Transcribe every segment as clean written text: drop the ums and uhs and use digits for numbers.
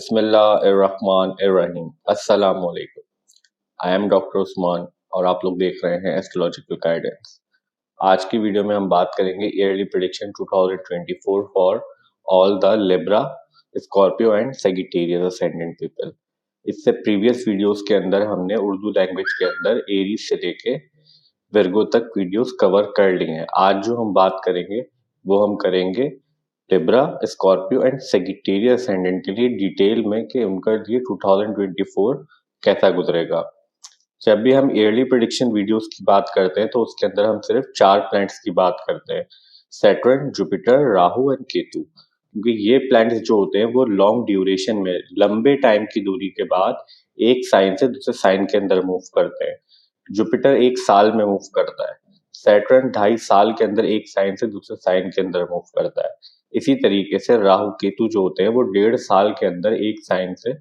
बिस्मिल्लाहिर्रहमानिर्रहीम। अस्सलाम वालेकुम। आई एम डॉक्टर उस्मान और आप लोग देख रहे हैं एस्ट्रोलॉजिकल गाइडेंस। आज की वीडियो में हम बात करेंगे yearly prediction 2024 for all the Libra, Scorpio and Sagittarius ascendant people. इससे प्रीवियस वीडियोस के अंदर हमने उर्दू लैंग्वेज के अंदर एरीज से लेके विर्गो तक वीडियोस कवर कर लिए हैं। आज जो हम बात करेंगे वो हम करेंगे Libra, Scorpio and Sagittarius ascendant के लिए डिटेल में कि उनका ये 2024 कैसा गुजरेगा। जब भी हम ईयरली प्रेडिक्शन वीडियोस की बात करते हैं तो उसके अंदर हम सिर्फ 4 प्लैनेट्स की बात करते हैं, Saturn, Jupiter, Rahu and Ketu. क्योंकि ये प्लैनेट्स जो होते हैं वो लॉन्ग ड्यूरेशन में लंबे टाइम की दूरी के बाद एक साइन से दूसरे साइन के अंदर मूव करते हैं। जुपिटर 1 साल में मूव करता है, सैटर्न 2.5 साल के अंदर एक साइन से दूसरे साइन के अंदर मूव करता है। इसी तरीके से राहु केतु जो होते हैं वो 1.5 साल के अंदर एक साइन से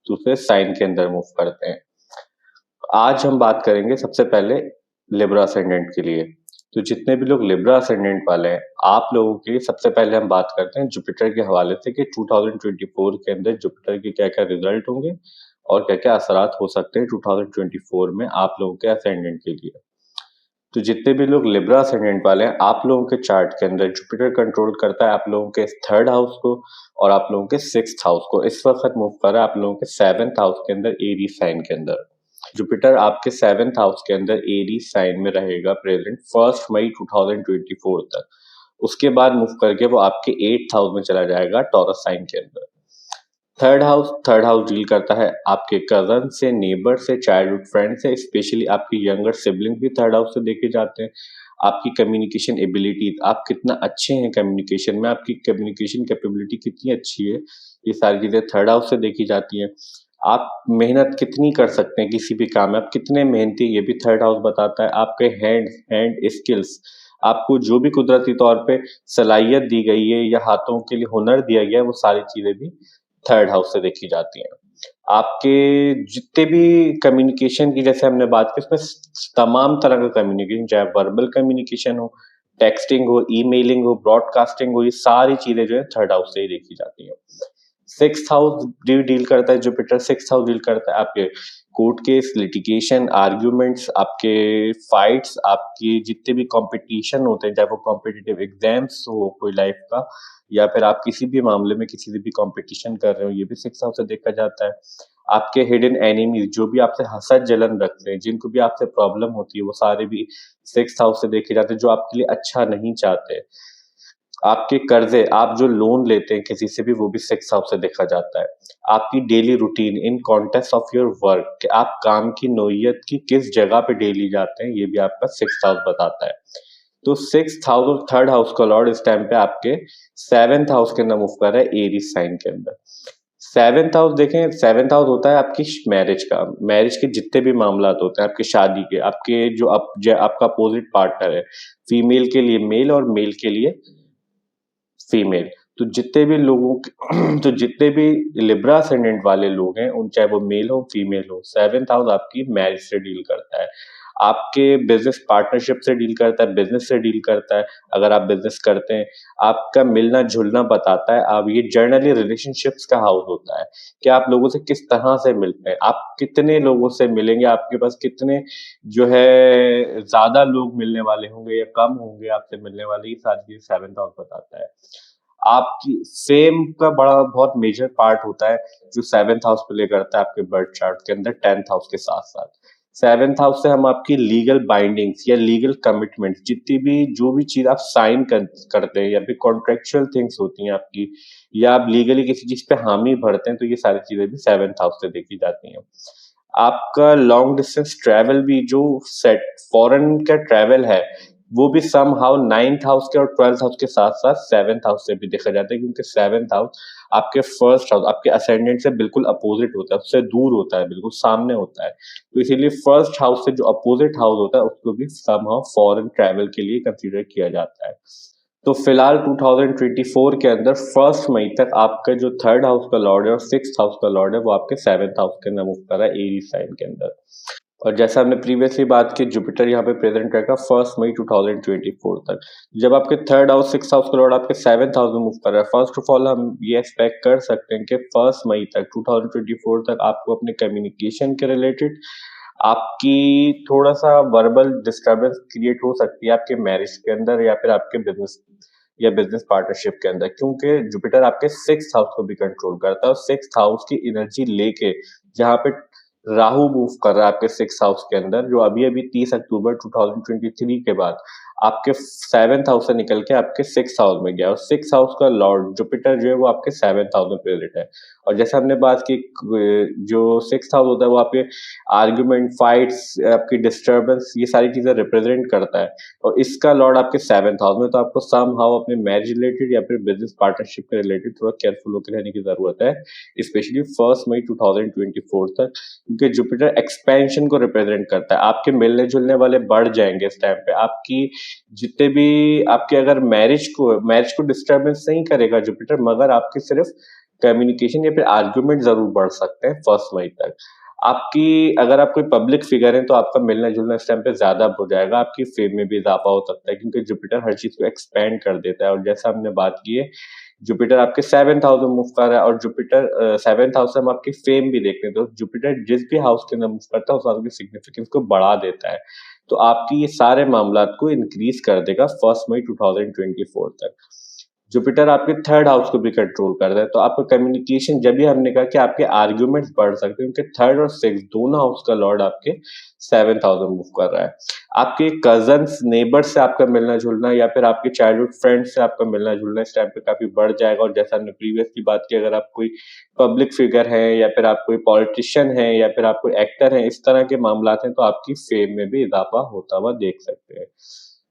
दूसरे साइन के अंदर मूव करते हैं। आज हम बात करेंगे सबसे पहले लिब्रा असेंडेंट के लिए। तो जितने भी लोग लिब्रा असेंडेंट वाले हैं, आप लोगों के लिए सबसे पहले हम बात करते हैं जुपिटर के हवाले से कि 2024 के अंदर जुपिटर के क्या-क्या रिजल्ट होंगे और क्या-क्या असरात हो सकते हैं 2024 में आप लोगों के असेंडेंट के लिए। तो जितने भी लोग लिब्रा असेंडेंट वाले हैं, आप लोगों के चार्ट के अंदर जुपिटर कंट्रोल करता है आप लोगों के 3rd हाउस को और आप लोगों के 6th हाउस को। इस वक्त मूव कर रहा है आप लोगों के 7th हाउस के अंदर एरीज साइन के अंदर। जुपिटर आपके 7th हाउस के अंदर एरीज साइन में रहेगा प्रेजेंट 1 मई 2024 तक। उसके बाद मूव करके वो आपके 8th हाउस में चला जाएगा टॉरस साइन के अंदर। थर्ड हाउस डील करता है आपके कजन से, नेबर से, चाइल्डहुड फ्रेंड से, स्पेशली आपकी यंगर सिबलिंग भी थर्ड हाउस से देखे जाते हैं। आपकी कम्युनिकेशन एबिलिटी, आप कितना अच्छे हैं कम्युनिकेशन में, आपकी कम्युनिकेशन कैपेबिलिटी कितनी अच्छी है, ये सारी चीजें थर्ड हाउस से देखी जाती हैं। आप मेहनत कितनी कर सकते हैं किसी भी काम में, आप कितने मेहनती, ये भी थर्ड हाउस बताता है। आपके हैंड स्किल्स, आपको जो भी कुदरती तौर पे सलाहियत दी गई है या हाथों के लिए हुनर दिया गया है, वो सारी चीजें भी थर्ड हाउस से देखी जाती हैं। आपके जितने भी कम्युनिकेशन की जैसे हमने बात की, उसमें तमाम तरह का कम्युनिकेशन, चाहे वर्बल कम्युनिकेशन हो, टेक्सटिंग हो, ईमेलिंग हो, ब्रॉडकास्टिंग हो, ये सारी चीजें जो है थर्ड हाउस से ही देखी जाती हैं। 6th हाउस डील करता है जुपिटर, 6th हाउस डील करता है आपके कोर्ट केस, लिटिगेशन, आर्ग्यूमेंट्स, आपके फाइट्स, आपकी जितने भी कंपटीशन होते हैं, चाहे वो कॉम्पिटिटिव एग्जाम्स हो कोई लाइफ का, या फिर आप किसी भी मामले में किसी से भी कंपटीशन कर रहे हो, ये भी 6th हाउस से देखा जाता है। आपके हिडन एनिमीज, जो भी आपसे हसद जलन रखते हैं, जिनको भी आपसे प्रॉब्लम होती है, वो सारे भी 6th हाउस से देखे जाते हैं, जो आपके लिए अच्छा नहीं चाहते। आपके कर्जे, आप जो लोन लेते हैं किसी से भी, वो भी 6th हाउस से देखा जाता है। आपकी daily routine in context of your work, कि आप काम की नोयत की किस जगह पे डेली जाते हैं, ये भी आपका 6th हाउस बताता है। तो 6th हाउस और 3rd हाउस का लॉर्ड इस टाइम पे आपके 7th हाउस के अंदर मूव कर रहा है एरीज साइन के अंदर। 7th हाउस देखें, 7th हाउस होता है आपकी मैरिज का, मैरिज के जितने भी मामलात होते हैं, आपके शादी के, आपके जो आपका अपोजिट पार्टनर है, फीमेल के लिए मेल और मेल के लिए फीमेल। तो जितने भी लोगों तो जितने भी लिब्रा असेंडेंट वाले लोग हैं, उन चाहे वो मेल हो फीमेल हो, 7th हाउस आपकी मैरिज से डील करता है, आपके बिजनेस पार्टनरशिप से डील करता है, बिजनेस से डील करता है। अगर आप बिजनेस करते हैं, आपका मिलना जुलना बताता है। अब ये जनरली रिलेशनशिप्स का हाउस होता है कि आप लोगों से किस तरह से मिलते हैं, आप कितने लोगों से मिलेंगे, आपके पास कितने जो है ज्यादा लोग मिलने वाले होंगे या कम होंगे आपसे मिलने वाले, ये सारी चीज 7th हाउस बताता है। आपकी फेम का बड़ा बहुत मेजर पार्ट होता है जो 7th हाउस प्ले करता है आपके बर्थ चार्ट के अंदर 10th हाउस के साथ साथ। 7th हाउस से हम आपकी लीगल बाइंडिंग्स या लीगल कमिटमेंट, जितनी भी जो भी चीज आप साइन करते हैं या फिर कॉन्ट्रेक्चुअल थिंग्स होती हैं आपकी, या आप लीगली किसी चीज पे हामी भरते हैं, तो ये सारी चीजें भी 7th हाउस से देखी जाती हैं। आपका लॉन्ग डिस्टेंस ट्रैवल भी, जो सेट फॉरेन का ट्रैवल है, वो भी सम हाउ 9th हाउस के और 12th हाउस के साथ साथ 7th हाउस से भी देखा जाता है, क्योंकि 7th हाउस आपके फर्स्ट हाउस, आपके असेंडेंट से बिल्कुल अपोजिट होता है, उससे दूर होता है, बिल्कुल सामने होता है। तो इसीलिए फर्स्ट हाउस से जो अपोजिट हाउस होता है उसको भी सम हाउ फॉरेन ट्रैवल के लिए कंसिडर किया जाता है। तो फिलहाल 2024 के अंदर 1 मई तक आपका जो 3rd हाउस का लॉर्ड है और 6th हाउस का लॉर्ड है, वो आपके 7th हाउस के अंदर मूव कर रहा है एरीज साइन के अंदर। और जैसा हमने प्रीवियसली बात की, जुपिटर यहाँ पे प्रेजेंट रहेगा 1 मई 2024 तक। जब आपके थर्ड हाउस 6th हाउस का लॉर्ड आपके 7th हाउस में मूव कर रहा है, फर्स्ट ऑफ ऑल हम ये एक्सपेक्ट कर सकते हैं कि 1 मई तक 2024 तक आपको अपने कम्युनिकेशन के रिलेटेड आपकी थोड़ा सा वर्बल डिस्टर्बेंस क्रिएट हो सकती है आपके मैरिज के अंदर या फिर आपके बिजनेस या बिजनेस पार्टनरशिप के अंदर, क्योंकि जुपिटर आपके 6th हाउस को भी कंट्रोल करता है और 6th हाउस की एनर्जी लेके जहाँ पे राहु मूव कर रहा है आपके 6th हाउस के अंदर, जो अभी अभी 30 अक्टूबर 2023 के बाद आपके 7th हाउस से निकल के आपके 6th हाउस में गया और 6th हाउस का लॉर्ड जुपिटर जो है वो आपके 7th हाउस में प्रेजेंट है। और जैसे हमने बात की, जो 6th हाउस होता है वो आपके आर्ग्यूमेंट, फाइट्स, आपकी डिस्टर्बेंस, ये सारी चीजें रिप्रेजेंट करता है और इसका लॉर्ड आपके 7th हाउस में, तो आपको सम हाउ अपने मैरिज रिलेटेड या फिर बिजनेस पार्टनरशिप के रिलेटेड थोड़ा केयरफुल होकर रहने की जरूरत है, स्पेशली 1 मई 2024 तक, क्योंकि जुपिटर एक्सपेंशन को रिप्रेजेंट करता है। आपके मिलने जुलने वाले बढ़ जाएंगे इस टाइम पे, आपकी जितने भी आपके अगर मैरिज को डिस्टर्बेंस नहीं करेगा जुपिटर, मगर आपकी सिर्फ कम्युनिकेशन या फिर आर्ग्यूमेंट जरूर बढ़ सकते हैं 1 मई तक। आपकी अगर आप कोई पब्लिक फिगर है तो आपका मिलना जुलना इस टाइम पे ज्यादा हो जाएगा, आपकी फेम में भी इजाफा हो सकता है, क्योंकि जुपिटर हर चीज को एक्सपेंड कर देता है। और जैसा हमने बात की है, जुपिटर आपके 7th हाउस में मूव कर रहा है और जुपिटर 7th हाउस से हम आपकी फेम भी देखते हैं, तो जुपिटर जिस भी हाउस के अंदर मूव करता है उस हाउस की सिग्निफिकेंस को बढ़ा देता है, तो आपकी ये सारे मामलात को इंक्रीज कर देगा 1 मई 2024 तक। जुपिटर आपके थर्ड हाउस को भी कंट्रोल कर रहा है, तो आपका कम्युनिकेशन, जब भी हमने कहा कि आपके आर्ग्यूमेंट्स बढ़ सकते हैं, क्योंकि थर्ड और सिक्स दोनों हाउस का लॉर्ड आपके 7th हाउस में मूव कर रहा है। आपके कजन्स, नेबर से आपका मिलना जुलना या फिर आपके चाइल्डहुड फ्रेंड से आपका मिलना जुलना इस टाइम पे काफी बढ़ जाएगा। और जैसा हमने प्रीवियसली बात की, अगर आप कोई पब्लिक फिगर है या फिर आप कोई पॉलिटिशियन है या फिर आप कोई एक्टर है, इस तरह के मामला हैं, तो आपकी फेम में भी इजाफा होता हुआ देख सकते हैं।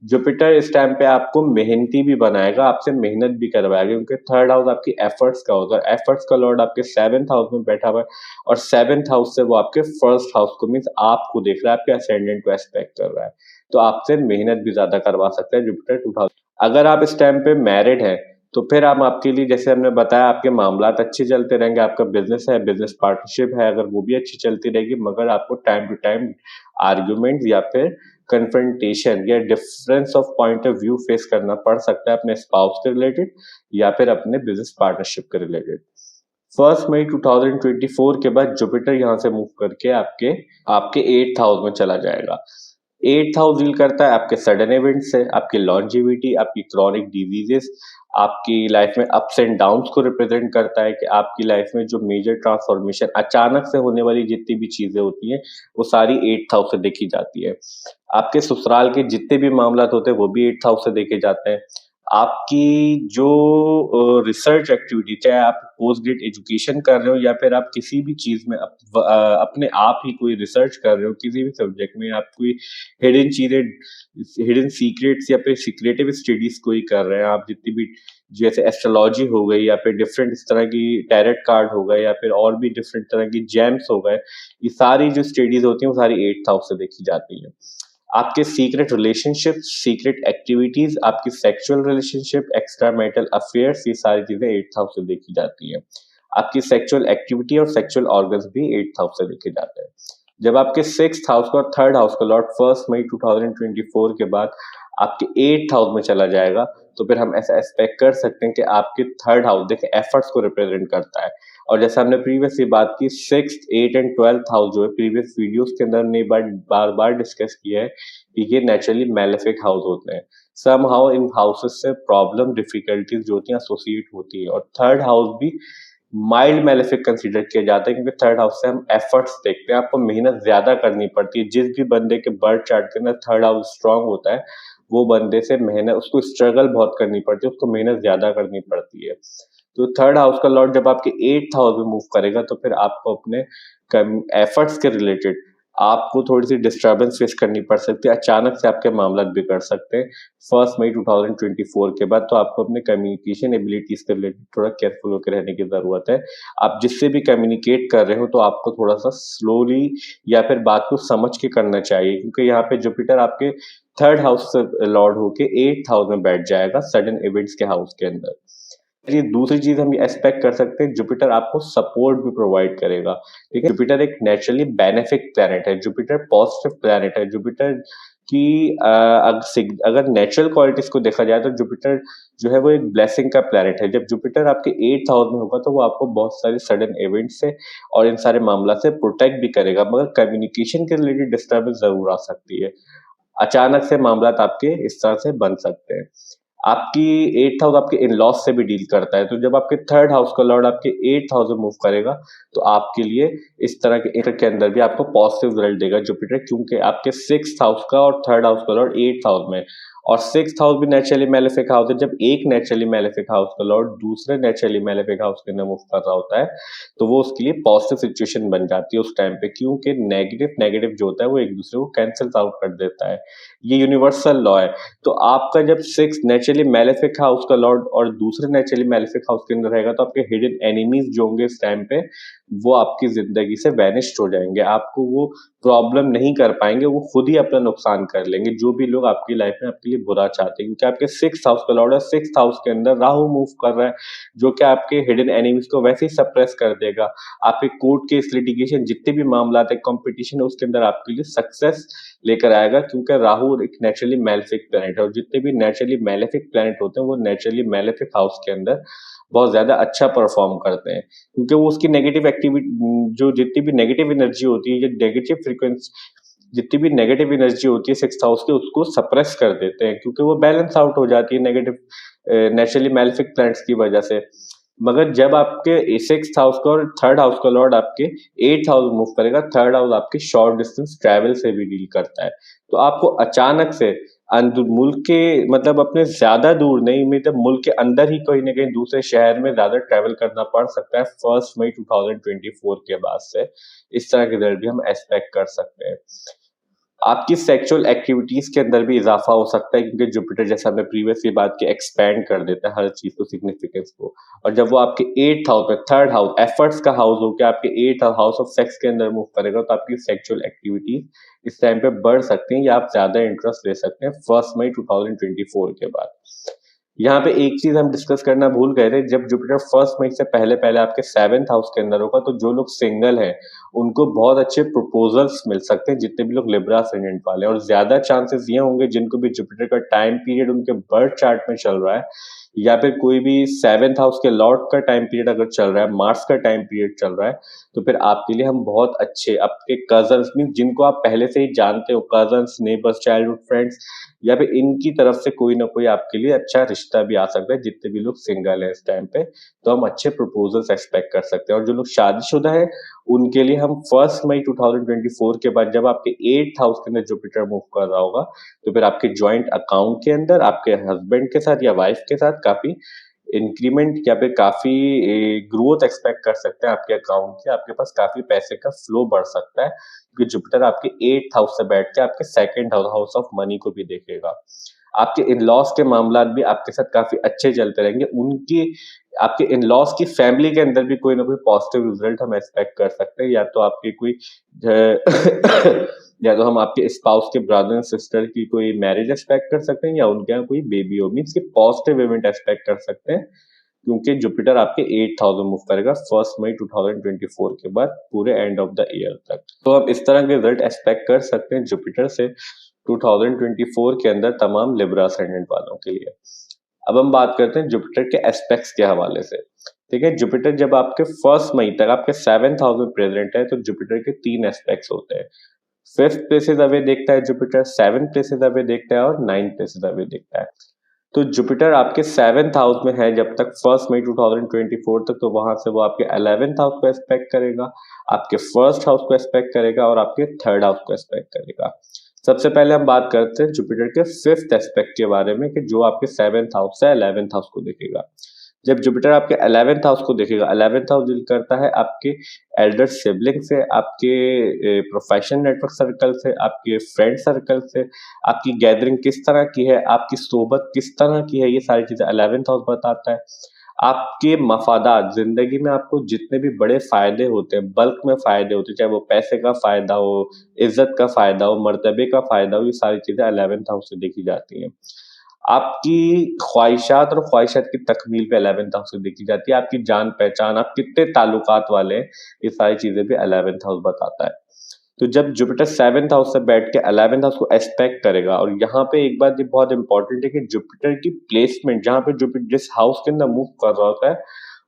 जुपिटर इस टाइम पे आपको मेहनती भी बनाएगा, आपसे मेहनत भी करवाएगा, क्योंकि थर्ड हाउस आपकी एफर्ट्स का होगा। एफर्ट्स का लॉर्ड आपके 7th हाउस में बैठा हुआ है और 7th हाउस से वो आपके फर्स्ट हाउस को, मीन्स आपको देख रहा है, आपके असेंडेंट को एस्पेक्ट कर रहा है, तो आपसे मेहनत भी ज्यादा करवा सकता है जुपिटर 2000। अगर आप इस टाइम पे मैरिड है तो फिर हम आपके लिए, जैसे हमने बताया, आपके मामलात अच्छे चलते रहेंगे, आपका बिजनेस है, बिजनेस पार्टनरशिप है, अगर वो भी अच्छी चलती रहेगी, मगर आपको टाइम टू टाइम आर्ग्यूमेंट या फिर कन्फ्रंटेशन या difference of point of view face करना पड़ सकता है अपने स्पाउस के रिलेटेड या फिर अपने बिजनेस पार्टनरशिप के रिलेटेड। 1 मई 2024 के बाद जुपिटर यहाँ से मूव करके आपके आपके 8th हाउस में चला जाएगा। 8th हाउस डील करता है आपके सडन इवेंट से, आपकी लॉन्जिविटी, आपकी क्रॉनिक डिजीजेस, आपकी लाइफ में अप्स एंड डाउन्स को रिप्रेजेंट करता है, कि आपकी लाइफ में जो मेजर ट्रांसफॉर्मेशन अचानक से होने वाली जितनी भी चीजें होती हैं वो सारी 8th हाउस से देखी जाती है। आपके ससुराल के जितने भी मामला होते हैं वो भी 8th हाउस से देखे जाते हैं। आपकी जो रिसर्च एक्टिविटी, चाहे आप पोस्ट ग्रेड एजुकेशन कर रहे हो या फिर आप किसी भी चीज में अपने आप ही कोई रिसर्च कर रहे हो, किसी भी सब्जेक्ट में आप कोई हिडन चीजें, हिडन सीक्रेट्स या फिर सीक्रेटिव स्टडीज कोई कर रहे हैं, आप जितनी भी, जैसे एस्ट्रोलॉजी हो गई या फिर डिफरेंट इस तरह की टैरेट कार्ड हो गए या फिर और भी डिफरेंट तरह की जेम्स हो गए, ये सारी जो स्टडीज होती हैं वो सारी 8th हाउस से देखी जाती है। आपके सीक्रेट रिलेशनशिप, सीक्रेट एक्टिविटीज, आपकी sexual relationship, extra marital affairs, ये सारी चीजें 8th हाउस से देखी जाती है। आपकी सेक्सुअल एक्टिविटी और सेक्सुअल ऑर्गन्स भी 8th हाउस से देखे जाते हैं। जब आपके 6th हाउस का और थर्ड हाउस का लॉर्ड 1 मई 2024 के बाद आपके 8th हाउस में चला जाएगा, तो फिर हम ऐसा एक्सपेक्ट कर सकते हैं कि आपके थर्ड हाउस, देखिए, एफर्ट्स को रिप्रेजेंट करता है। और जैसा हमने प्रीवियसली बात की, 6th, 8th and 12th house जो है, प्रीवियस वीडियोस के अंदर हमने बार बार डिस्कस किया है कि ये नेचुरली मैलेफिक हाउस होते हैं। सम हाउ इन हाउसेस से प्रॉब्लम, डिफिकल्टीज जो होती हैं एसोसिएट होती है, और थर्ड हाउस भी माइल्ड मैलेफिक कंसीडर किया जाता है, क्योंकि थर्ड हाउस से हम एफर्ट्स देखते हैं, आपको मेहनत ज्यादा करनी पड़ती है। जिस भी बंदे के बर्थ चार्ट के अंदर थर्ड हाउस स्ट्रांग होता है, वो बंदे से मेहनत, उसको स्ट्रगल बहुत करनी पड़ती है, उसको मेहनत ज्यादा करनी पड़ती है। तो थर्ड हाउस का लॉर्ड जब आपके 8th हाउस में मूव करेगा, तो फिर आपको अपने एफर्ट्स के रिलेटेड आपको थोड़ी सी डिस्टर्बेंस फेस करनी पड़ सकती है, अचानक से आपके मामला बिगड़ सकते हैं 1 मई 2024 के बाद। तो आपको अपने कम्युनिकेशन एबिलिटीज के रिलेटेड थोड़ा केयरफुल होकर रहने की जरूरत है। आप जिससे भी कम्युनिकेट कर रहे हो तो आपको थोड़ा सा स्लोली या फिर बात को समझ के करना चाहिए, क्योंकि यहाँ पे जुपिटर आपके थर्ड हाउस से लॉर्ड होके 8th हाउस में बैठ जाएगा, सडन इवेंट्स के हाउस के अंदर। ये दूसरी चीज हम एक्सपेक्ट कर सकते हैं, जुपिटर आपको सपोर्ट भी प्रोवाइड करेगा। ठीक है, जुपिटर एक नेचुरली बेनिफिक प्लैनेट है, जुपिटर पॉजिटिव प्लैनेट है, जुपिटर की अगर नेचुरल क्वालिटीज को देखा जाए तो जुपिटर जो है वो एक ब्लेसिंग का प्लैनेट है। जब जुपिटर आपके 8th हाउस में होगा तो वो आपको बहुत सारे सडन इवेंट से और इन सारे मामला से प्रोटेक्ट भी करेगा, मगर कम्युनिकेशन के रिलेटेड डिस्टर्बेंस जरूर आ सकती है। अचानक से मामलात आपके इस तरह से बन सकते हैं। आपकी 8th हाउस आपके इन लॉस से भी डील करता है, तो जब आपके 3rd हाउस का लॉर्ड आपके 8th हाउस में मूव करेगा तो आपके लिए इस तरह के अंदर भी आपको पॉजिटिव रिजल्ट देगा जुपिटर, क्योंकि आपके 6th हाउस का और 3rd हाउस का लॉर्ड 8th हाउस में, और 6th हाउस भी नेचुरली मैलेफिक हाउस है। जब एक नेचुरली मैलेफिक हाउस का लॉर्ड दूसरे नेचुरली मैलेफिक हाउस के अंदर मूव कर रहा होता है तो वो उसके लिए पॉजिटिव सिचुएशन बन जाती है उस टाइम पे, क्योंकि नेगेटिव नेगेटिव जो होता है वो एक दूसरे को कैंसिल आउट कर देता है। ये यूनिवर्सल लॉ है। तो आपका जब 6 नेचुरली मैलेफिक हाउस का लॉर्ड और दूसरे नेचुरली मैलेफिक हाउस के अंदर रहेगा तो आपके हिडन एनिमीज जो होंगे इस टाइम पे वो आपकी जिंदगी से वैनिश्ड हो जाएंगे, आपको वो प्रॉब्लम नहीं कर पाएंगे, वो खुद ही अपना नुकसान कर लेंगे, जो भी लोग आपकी लाइफ में आपके लिए बुरा चाहते हैं, क्योंकि आपके 6th हाउस का लॉर्ड है, 6th हाउस के अंदर राहु मूव कर रहा है जो कि आपके हिडन एनिमीज को वैसे ही सप्रेस कर देगा। आपके कोर्ट केस लिटिगेशन जितने भी मामला है कंपटीशन है उसके अंदर आपके लिए सक्सेस लेकर आएगा, क्योंकि राहु एक नेचुरली मैलेफिक प्लैनेट है और जितने भी नेचुरली मैलेफिक प्लैनेट होते हैं वो नेचुरली मैलेफिक हाउस के अंदर बहुत ज्यादा अच्छा परफॉर्म करते हैं, क्योंकि वो उसकी नेगेटिव एक्टिविटी जो जितनी भी नेगेटिव एनर्जी होती है, नेगेटिव फ्रीक्वेंसी जितनी भी नेगेटिव एनर्जी होती है 6th हाउस की उसको सप्रेस कर देते हैं, क्योंकि वो बैलेंस आउट हो जाती है नेगेटिव नेचुरली मैलेफिक प्लैनेट्स की वजह से। मगर जब आपके 6th हाउस का और 3rd हाउस का लॉर्ड आपके 8th हाउस मूव करेगा, 3rd हाउस आपके शॉर्ट डिस्टेंस ट्रैवल से भी डील करता है, तो आपको अचानक से मुल्क के मतलब अपने ज्यादा दूर नहीं, मतलब मुल्क के अंदर ही कहीं ना कहीं दूसरे शहर में ज्यादा ट्रैवल करना पड़ सकता है 1 मई 2024 के बाद से। इस तरह के रिजल्ट भी हम एक्सपेक्ट कर सकते हैं। आपकी सेक्सुअल एक्टिविटीज के अंदर भी इजाफा हो सकता है, क्योंकि जुपिटर जैसा हमने प्रीवियसली बात की एक्सपैंड कर देता है हर चीज को, सिग्निफिकेंस को, और जब वो आपके 8th हाउस में 3rd हाउस एफर्ट्स का हाउस हो के आपके 8th हाउस ऑफ सेक्स के अंदर मूव करेगा तो आपकी सेक्सुअल एक्टिविटीज इस टाइम पे बढ़ सकती हैं या आप ज्यादा इंटरेस्ट ले सकते हैं 1 मई 2024 के बाद। यहाँ पे एक चीज हम डिस्कस करना भूल गए थे, जब जुपिटर 1 मई से पहले पहले आपके 7th हाउस के अंदर होगा तो जो लोग सिंगल हैं उनको बहुत अच्छे प्रपोजल्स मिल सकते हैं, जितने भी लोग लिब्रा असेंडेंट वाले हैं, और ज्यादा चांसेस ये होंगे जिनको भी जुपिटर का टाइम पीरियड उनके बर्थ चार्ट में चल रहा है या फिर कोई भी 7th हाउस के लॉर्ड का टाइम पीरियड अगर चल रहा है, मार्स का टाइम पीरियड चल रहा है, तो फिर आपके लिए हम बहुत अच्छे आपके कजन्स मीन जिनको आप पहले से ही जानते हो, कजन्स, नेबर्स, चाइल्डहुड फ्रेंड्स, या फिर इनकी तरफ से कोई ना कोई आपके लिए अच्छा रिश्ता भी आ सकता है, जितने भी लोग सिंगल है इस टाइम पे तो हम अच्छे प्रपोजल्स एक्सपेक्ट कर सकते हैं। और जो लोग शादीशुदा है उनके लिए हम 1 मई 2024 के बाद जब आपके 8th हाउस के अंदर जुपिटर मूव कर रहा होगा तो फिर आपके ज्वाइंट अकाउंट के अंदर आपके हस्बैंड के साथ या वाइफ के साथ काफी इंक्रीमेंट या फिर काफी ग्रोथ एक्सपेक्ट कर सकते हैं आपके अकाउंट की, आपके पास काफी पैसे का फ्लो बढ़ सकता है, क्योंकि जुपिटर आपके 8th हाउस से बैठ के आपके 2nd हाउस ऑफ मनी को भी देखेगा। आपके इन लॉस के मामला भी आपके साथ काफी अच्छे चलते रहेंगे, उनकी आपके इन लॉस की फैमिली के अंदर भी कोई ना कोई पॉजिटिव रिजल्ट हम एक्सपेक्ट कर सकते हैं, या तो आपके कोई या तो हम आपके स्पाउस के ब्रदर एंड सिस्टर की कोई मैरिज एक्सपेक्ट कर सकते हैं या उनके यहाँ कोई बेबी हो, मीन्स की पॉजिटिव इवेंट एक्सपेक्ट कर सकते हैं, क्योंकि जुपिटर आपके 8th हाउस में मूव करेगा 1 मई 2024 के बाद पूरे एंड ऑफ द ईयर तक। तो आप इस तरह के रिजल्ट एक्सपेक्ट कर सकते हैं जुपिटर से 2024 के अंदर तमाम लिब्रा असेंडेंट वालों के लिए। अब हम बात करते हैं जुपिटर के एस्पेक्ट्स के हवाले से। ठीक है, जुपिटर जब आपके 1 मई तक आपके 7th हाउस में प्रेजेंट है तो जुपिटर के 3 एस्पेक्ट्स होते हैं। 5th प्लेसेस अवे देखता है जुपिटर, 7th प्लेसेस अवे देखता है और 9th प्लेसेस अवे देखता है। तो जुपिटर आपके 7th हाउस में है जब तक 1 मई 2024 तक, तो वहां से वो आपके 11th हाउस को एस्पेक्ट करेगा, आपके 1st हाउस को एस्पेक्ट करेगा और आपके 3rd हाउस को एस्पेक्ट करेगा। सबसे पहले हम बात करते हैं जुपिटर के 5th एस्पेक्ट के बारे में कि जो आपके 7th हाउस से 11th हाउस को देखेगा। जब जुपिटर आपके 11th हाउस को देखेगा, 11th हाउस डील करता है आपके एल्डर सिबलिंग से, आपके प्रोफेशनल नेटवर्क सर्कल से, आपके फ्रेंड सर्कल से, आपकी गैदरिंग किस तरह की है, आपकी सोबत किस तरह की है, ये सारी चीजें 11th हाउस बताता है। आपके मफादात, जिंदगी में आपको जितने भी बड़े फायदे होते हैं, बल्क में फायदे होते हैं, चाहे वो पैसे का फायदा हो, इज्जत का फायदा हो, मर्तबे का फायदा हो, ये सारी चीजें 11th हाउस से देखी जाती हैं। आपकी ख्वाहिशात और ख्वाहिशात की तकमील पे 11th हाउस देखी जाती है। आपकी जान-पहचान, आप कितने ताल्लुकात वाले हैं, ये सारी चीज़ें भी 11th हाउस बताता है। तो जब जुपिटर 7th हाउस से बैठ के 11th हाउस को एस्पेक्ट करेगा, और यहाँ पे एक बात ये बहुत इंपॉर्टेंट है कि जुपिटर की प्लेसमेंट जहाँ पे जुपिटर जिस हाउस के अंदर मूव कर रहा होता है,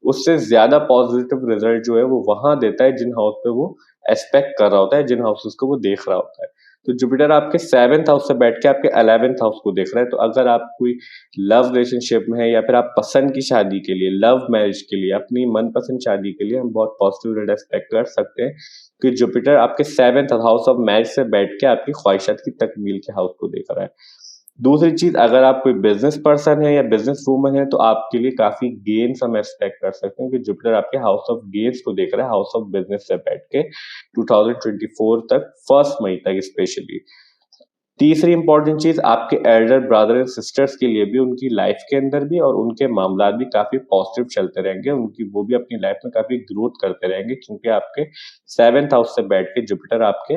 उससे ज्यादा पॉजिटिव रिजल्ट जो है वो वहां देता है जिन हाउस पे वो एस्पेक्ट कर रहा होता है, जिन हाउसेस को वो देख रहा होता है। तो जुपिटर आपके 7th हाउस से बैठ के आपके 11th हाउस को देख रहा है। तो अगर आप कोई लव रिलेशनशिप में है, या फिर आप पसंद की शादी के लिए, लव मैरिज के लिए, अपनी मनपसंद शादी के लिए, हम बहुत पॉजिटिव रिजल्ट एक्सपेक्ट कर सकते हैं कि जुपिटर आपके 7th हाउस ऑफ मैरिज से बैठ के आपकी ख्वाहिशात की तकमील के हाउस को देख रहा है। दूसरी चीज, अगर आप कोई बिजनेस पर्सन है या बिजनेस वूमन है, तो आपके लिए काफी गेन्स हम एक्सपेक्ट कर सकते हैं कि जुपिटर आपके हाउस ऑफ गेन्स को देख रहा है, हाउस ऑफ बिजनेस से बैठ के 2024 तक, 1 मई तक स्पेशली। तीसरी इंपॉर्टेंट चीज, आपके एल्डर ब्रदर एंड सिस्टर्स के लिए भी, उनकी लाइफ के अंदर भी और उनके मामला भी काफी पॉजिटिव चलते रहेंगे, उनकी वो भी अपनी लाइफ में काफी ग्रोथ करते रहेंगे, क्योंकि आपके 7th हाउस से बैठ के जुपिटर आपके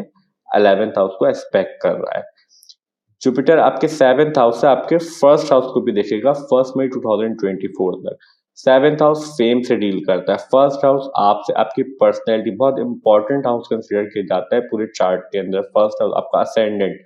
11th हाउस को एक्सपेक्ट कर रहा है। जुपिटर आपके 7th हाउस से आपके फर्स्ट हाउस को भी देखेगा 1 मई 2024 तक। 7th हाउस फेम से डील करता है। फर्स्ट हाउस आपसे, आपकी पर्सनैलिटी, बहुत इंपॉर्टेंट हाउस कंसिडर किया जाता है पूरे चार्ट के अंदर। फर्स्ट हाउस आपका असेंडेंट,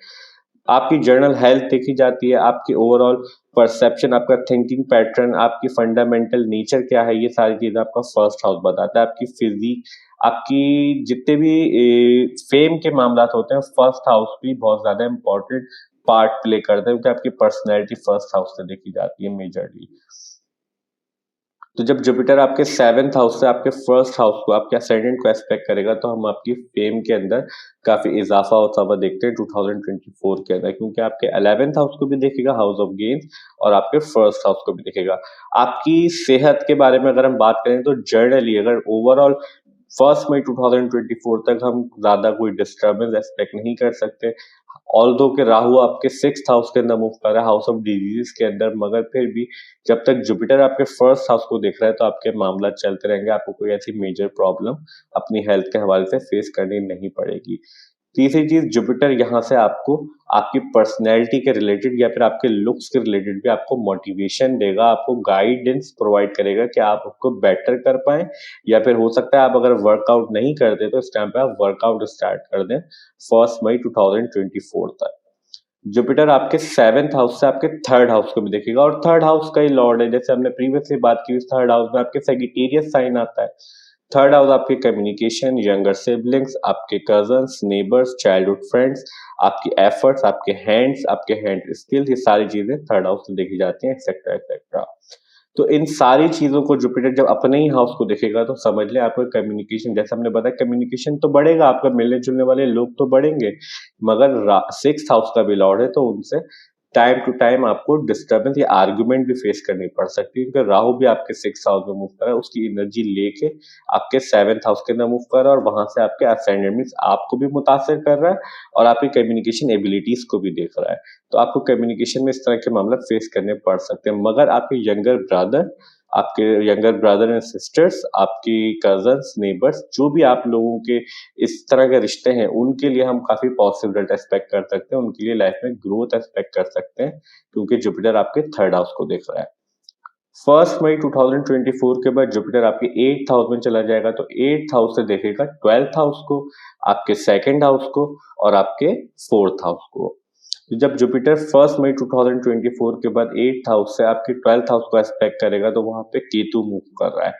आपकी जर्नल हेल्थ देखी जाती है, आपकी ओवरऑल परसेप्शन, आपका थिंकिंग पैटर्न, आपकी फंडामेंटल नेचर क्या है, ये सारी चीजें आपका फर्स्ट हाउस बताता है। आपकी फिजिक, आपकी जितने भी फेम के मामला होते हैं, फर्स्ट हाउस भी बहुत ज्यादा इंपॉर्टेंट पार्ट प्ले करता है, क्योंकि आपकी पर्सनैलिटी फर्स्ट हाउस से देखी जाती है मेजरली। तो जब जुपिटर आपके 7th हाउस से आपके फर्स्ट हाउस को, आपके असेंडेंट को एस्पेक्ट करेगा, तो हम आपकी फेम के अंदर काफी इजाफा होता हुआ देखते हैं 2024 के अंदर, क्योंकि आपके 11th हाउस को भी देखेगा, हाउस ऑफ गेन्स, और आपके फर्स्ट हाउस को भी देखेगा। आपकी सेहत के बारे में अगर हम बात करें, तो जर्नली अगर ओवरऑल 1 मई 2024 तक हम ज्यादा कोई डिस्टर्बेंस एक्सपेक्ट नहीं कर सकते। ऑल्दो के राहु आपके 6th हाउस के अंदर मूव कर रहा है, हाउस ऑफ डिजीज के अंदर, मगर फिर भी जब तक जुपिटर आपके फर्स्ट हाउस को देख रहा है, तो आपके मामला चलते रहेंगे, आपको कोई ऐसी मेजर प्रॉब्लम अपनी हेल्थ के हवाले से फेस करनी नहीं पड़ेगी। तीसरी चीज, जुपिटर यहाँ से आपको आपकी पर्सनैलिटी के रिलेटेड या फिर आपके लुक्स के रिलेटेड भी आपको मोटिवेशन देगा, आपको गाइडेंस प्रोवाइड करेगा कि आप उसको बेटर कर पाए, या फिर हो सकता है आप अगर वर्कआउट नहीं करते तो इस टाइम पे आप वर्कआउट स्टार्ट कर दें 1 मई 2024 तक। जुपिटर आपके 7th हाउस से आपके 3rd हाउस को भी देखेगा, और 3rd हाउस का ही लॉर्ड है, जैसे हमने प्रीवियसली बात की, 3rd हाउस में आपके सेजिटेरियस साइन आता है। 3rd हाउस आपके कम्युनिकेशन, यंगर सिबलिंग्स, आपके कजन्स, नेबर्स, चाइल्डहुड फ्रेंड्स, आपकी एफर्ट्स, आपके हैंड स्किल्स, ये सारी चीजें 3rd हाउस से देखी जाती हैं, एक्सेट्रा एक्सेट्रा। तो इन सारी चीजों को जुपिटर जब अपने ही हाउस को देखेगा, तो समझ ले आपका कम्युनिकेशन, जैसे हमने बताया, कम्युनिकेशन तो बढ़ेगा, आपका मिलने जुलने वाले लोग तो बढ़ेंगे, मगर 6th हाउस का भी लॉर्ड है, तो उनसे टाइम टू टाइम आपको डिस्टर्बेंस या आर्ग्यूमेंट भी फेस करनी पड़ सकती है, क्योंकि राहु भी आपके 6th हाउस में मूव कर रहा है, उसकी एनर्जी लेके आपके 7th हाउस के अंदर मूव कर रहा है, और वहां से आपके असेंडेंट मींस आपको भी मुतासिर कर रहा है, और आपकी कम्युनिकेशन एबिलिटीज को भी देख रहा है। तो आपको कम्युनिकेशन में इस तरह के मामला फेस करने पड़ सकते हैं, मगर आपके यंगर ब्रदर एंड सिस्टर्स, आपकी कजन्स, नेबर्स, जो भी आप लोगों के इस तरह के रिश्ते हैं, उनके लिए हम काफी पॉजिटिव रिजल्ट एक्सपेक्ट कर सकते हैं, उनके लिए लाइफ में ग्रोथ एक्सपेक्ट कर सकते हैं, क्योंकि जुपिटर आपके 3rd हाउस को देख रहा है। 1 मई 2024 के बाद जुपिटर आपके 8th हाउस में चला जाएगा, तो 8th हाउस से देखेगा 12th हाउस को, आपके 2nd हाउस को, और आपके 4th हाउस को। तो जब जुपिटर 1 मई 2024 के बाद 8th हाउस से आपके 12th हाउस को एस्पेक्ट करेगा, तो वहां पे केतु मूव कर रहा है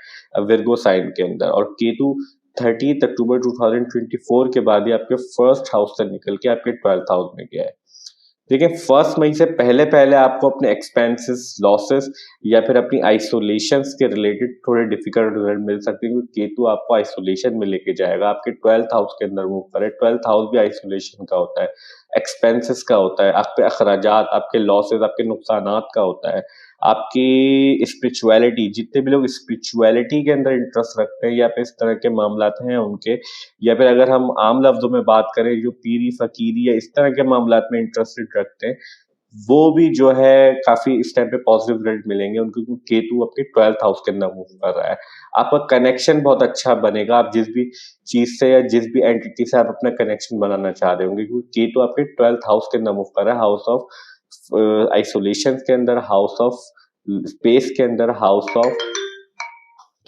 विर्गो साइन के अंदर, और केतु 30 अक्टूबर 2024 के बाद ही आपके फर्स्ट हाउस से निकल के आपके 12th हाउस में गया है। देखिए, 1 मई से पहले पहले आपको अपने एक्सपेंसेस, लॉसेस, या फिर अपनी आइसोलेशंस के रिलेटेड थोड़े डिफिकल्ट रिजल्ट मिल सकते हैं, क्योंकि केतु आपको आइसोलेशन में लेके जाएगा, आपके 12th हाउस के अंदर मूव करे। 12th हाउस भी आइसोलेशन का होता है, एक्सपेंसेस का होता है, आपके अखराजात, आपके लॉसेस, आपके नुकसानात का होता है, आपकी स्पिरिचुअलिटी, जितने भी लोग स्पिरिचुअलिटी के अंदर इंटरेस्ट रखते हैं, या फिर इस तरह के मामलात हैं उनके, या फिर अगर हम आम लफ्जों में बात करें, जो पीरी फकीरी या इस तरह के मामलात में इंटरेस्टेड रखते हैं, वो भी जो है काफी इस टाइम पे पॉजिटिव रिजल्ट मिलेंगे उनको, क्योंकि केतु आपके 12th हाउस के अंदर मूव कर रहा है। आपका कनेक्शन बहुत अच्छा बनेगा, आप जिस भी चीज से या जिस भी एंटिटी से आप अपना कनेक्शन बनाना चाह रहे होंगे, क्योंकि केतु आपके 12th हाउस के अंदर मूव कर रहा है, हाउस ऑफ आइसोलेशन के अंदर, हाउस ऑफ स्पेस के अंदर हाउस ऑफ।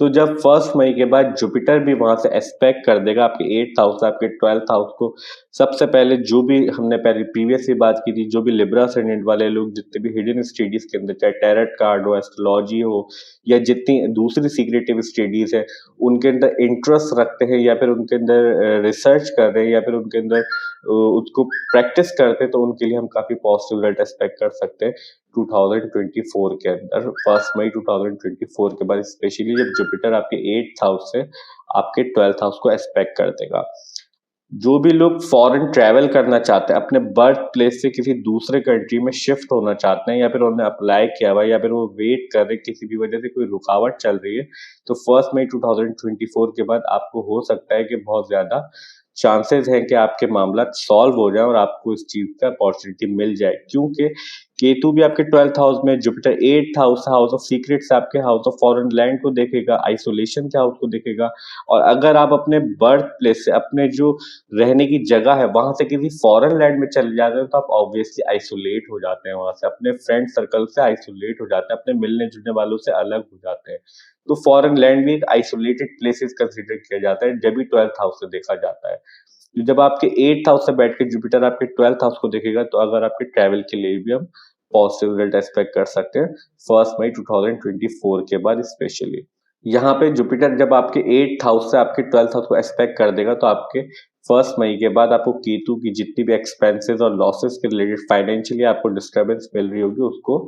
तो जब 1 मई के बाद जुपिटर भी वहां से एस्पेक्ट कर देगा आपके 8th हाउस, आपके 12th हाउस को, सबसे पहले जो भी हमने पहले प्रीवियसली बात की थी, जो भी लिब्रा ascendant वाले लोग जितने भी हिडन स्टडीज के अंदर, चाहे टैरेट कार्ड हो, एस्ट्रोलॉजी हो, या जितनी दूसरी सीक्रेटिव स्टडीज है, उनके अंदर इंटरेस्ट रखते हैं, या फिर उनके अंदर रिसर्च कर रहे हैं, या फिर उनके अंदर उसको प्रैक्टिस करते हैं, तो उनके लिए हम काफी पॉजिटिव रिजल्ट एक्सपेक्ट कर सकते हैं 2024 के अंदर। 1 मई 2024 के बाद स्पेशली जब जुपिटर आपके 8th हाउस से आपके 12th हाउस को एस्पेक्ट कर देगा। जो भी लोग फॉरेन ट्रैवल करना चाहते हैं, अपने बर्थ प्लेस से किसी दूसरे कंट्री में शिफ्ट होना चाहते हैं, या फिर उन्होंने अप्लाई किया हुआ है, या फिर वो वेट कर रहे हैं, किसी भी वजह से कोई रुकावट चल रही है, तो 1 मई 2024 के बाद आपको हो सकता है कि बहुत ज्यादा चांसेस हैं कि आपके मामला सॉल्व हो जाए और आपको इस चीज का अपॉर्चुनिटी मिल जाए, क्योंकि केतु भी आपके 12th हाउस में, Jupiter 8th house, house of secrets आपके, हाउस ऑफ फॉरेन लैंड को देखेगा, आइसोलेशन के हाउस को देखेगा। और अगर आप अपने बर्थ प्लेस से, अपने जो रहने की जगह है, वहां से किसी फॉरेन लैंड में चले जाते हैं, तो आप ऑब्वियसली आइसोलेट हो जाते हैं, वहां से अपने फ्रेंड सर्कल से आइसोलेट हो जाते हैं, अपने मिलने जुलने वालों से अलग हो जाते हैं। तो फॉरेन लैंड भी एक आइसोलेटेड प्लेसेस कंसिडर किया जाता है जब भी 12th हाउस से देखा जाता है। तो जब आपके 8th हाउस से बैठ के जुपिटर आपके 12th हाउस को देखेगा, तो अगर आपके ट्रैवल के लिए भी हम पॉजिटिव रिजल्ट एक्सपेक्ट कर सकते हैं 1 मई 2024 के बाद स्पेशली। यहाँ पे जुपिटर जब आपके 8th हाउस से आपके 12th हाउस को एक्सपेक्ट कर देगा, तो आपके 1 मई के बाद आपको केतु की जितनी भी एक्सपेंसेस और लॉसेस के रिलेटेड फाइनेंशियली आपको डिस्टर्बेंस मिल रही होगी, उसको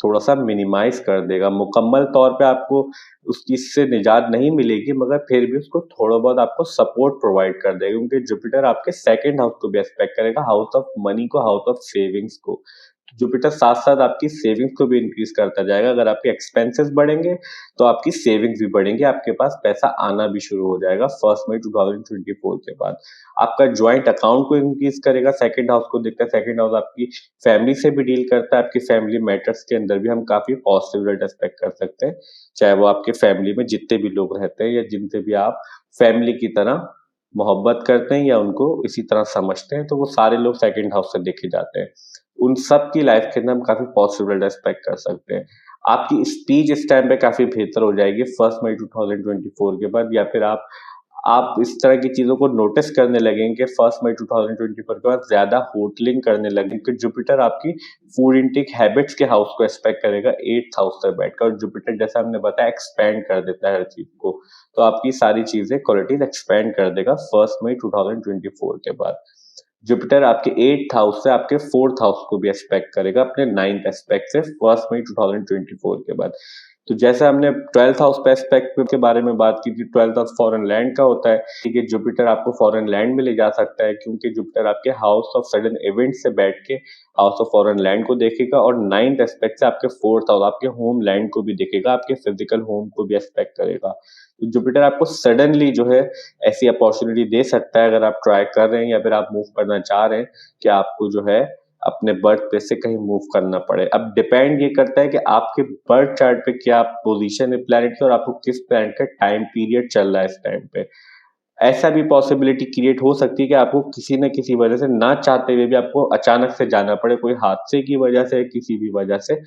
थोड़ा सा मिनिमाइज कर देगा। मुकम्मल तौर पे आपको उस चीज से निजात नहीं मिलेगी, मगर फिर भी उसको थोड़ा बहुत आपको सपोर्ट प्रोवाइड कर देगा, क्योंकि जुपिटर आपके 2nd हाउस को भी एक्सपेक्ट करेगा, हाउस ऑफ मनी को, हाउस ऑफ सेविंग्स को। जुपिटर साथ साथ आपकी सेविंग्स को भी इंक्रीज करता जाएगा। अगर आपके एक्सपेंसेस बढ़ेंगे, तो आपकी सेविंग्स भी बढ़ेंगे, आपके पास पैसा आना भी शुरू हो जाएगा 1 मई 2024 के बाद। आपका ज्वाइंट अकाउंट को इंक्रीज करेगा, 2nd हाउस को देखता है, 2nd हाउस आपकी फैमिली से भी डील करता है, आपकी फैमिली मैटर्स के अंदर भी हम काफी पॉजिटिव रिजल्ट एक्सपेक्ट कर सकते हैं, चाहे वो आपके फैमिली में जितने भी लोग रहते हैं, या जिनसे भी आप फैमिली की तरह मोहब्बत करते हैं या उनको इसी तरह समझते हैं, तो वो सारे लोग 2nd हाउस से देखे जाते हैं। उन सब की लाइफ के अंदर हम काफी पॉजिटिव रिजल्ट एक्सपेक्ट कर सकते हैं। आपकी स्पीच इस टाइम पे काफी बेहतर हो जाएगी 1 मई 2024 के बाद, या फिर आप इस तरह की चीजों को नोटिस करने लगेंगे कि 1 मई 2024 के बाद ज्यादा होटलिंग करने लगेंगे, क्योंकि जुपिटर आपकी फूड इंटेक हैबिट्स के हाउस को एक्सपेक्ट करेगा 8th हाउस से बैठकर, और जुपिटर जैसा हमने बताया एक्सपेंड कर देता है हर चीज को, तो आपकी सारी चीजें क्वालिटीज एक्सपेंड कर देगा 1 मई 2024 के बाद। जुपिटर आपके 8th हाउस से आपके 4th हाउस को भी एक्सपेक्ट करेगा अपने 9th एस्पेक्ट से 1 मई 2024 के बाद। तो जैसे हमने 12th हाउस पे एस्पेक्ट के बारे में बात की थी, 12th हाउस फॉरेन लैंड का होता है, ठीक है, जुपिटर आपको फॉरेन लैंड में ले जा सकता है, क्योंकि जुपिटर आपके हाउस ऑफ सडन इवेंट से बैठ के हाउस ऑफ फॉरेन लैंड को देखेगा, और 9th एस्पेक्ट से आपके 4th हाउस, आपके होम लैंड को भी देखेगा, आपके फिजिकल होम को भी एक्सपेक्ट करेगा। तो जुपिटर आपको सडनली जो है ऐसी अपॉर्चुनिटी दे सकता है, अगर आप ट्राई कर रहे हैं या फिर आप मूव करना चाह रहे हैं, कि आपको जो है अपने बर्थ प्लेस से कहीं मूव करना पड़े। अब डिपेंड ये करता है कि आपके बर्थ चार्ट पे क्या पोजीशन है प्लैनेट की, और आपको किस प्लैनेट का टाइम पीरियड चल रहा है इस टाइम पे। ऐसा भी पॉसिबिलिटी क्रिएट हो सकती है कि आपको किसी न किसी वजह से, ना चाहते हुए भी, आपको अचानक से जाना पड़े, कोई हादसे की वजह से, किसी भी वजह से।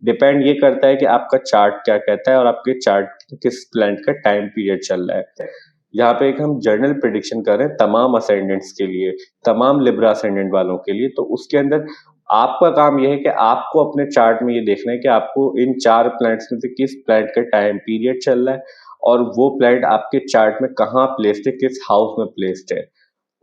डिपेंड ये करता है कि आपका चार्ट क्या कहता है और आपके चार्ट किस प्लैनेट का टाइम पीरियड चल रहा है। यहाँ पे एक हम जनरल प्रिडिक्शन कर रहे हैं तमाम असेंडेंट्स के लिए, तमाम लिब्रा असेंडेंट वालों के लिए। तो उसके अंदर आपका काम यह है कि आपको अपने चार्ट में ये देखना है कि आपको इन 4 प्लैनेट्स में से किस प्लैनेट का टाइम पीरियड चल रहा है, और वो प्लैनेट आपके चार्ट में कहाँ प्लेस्ड है, किस हाउस में प्लेस्ड है,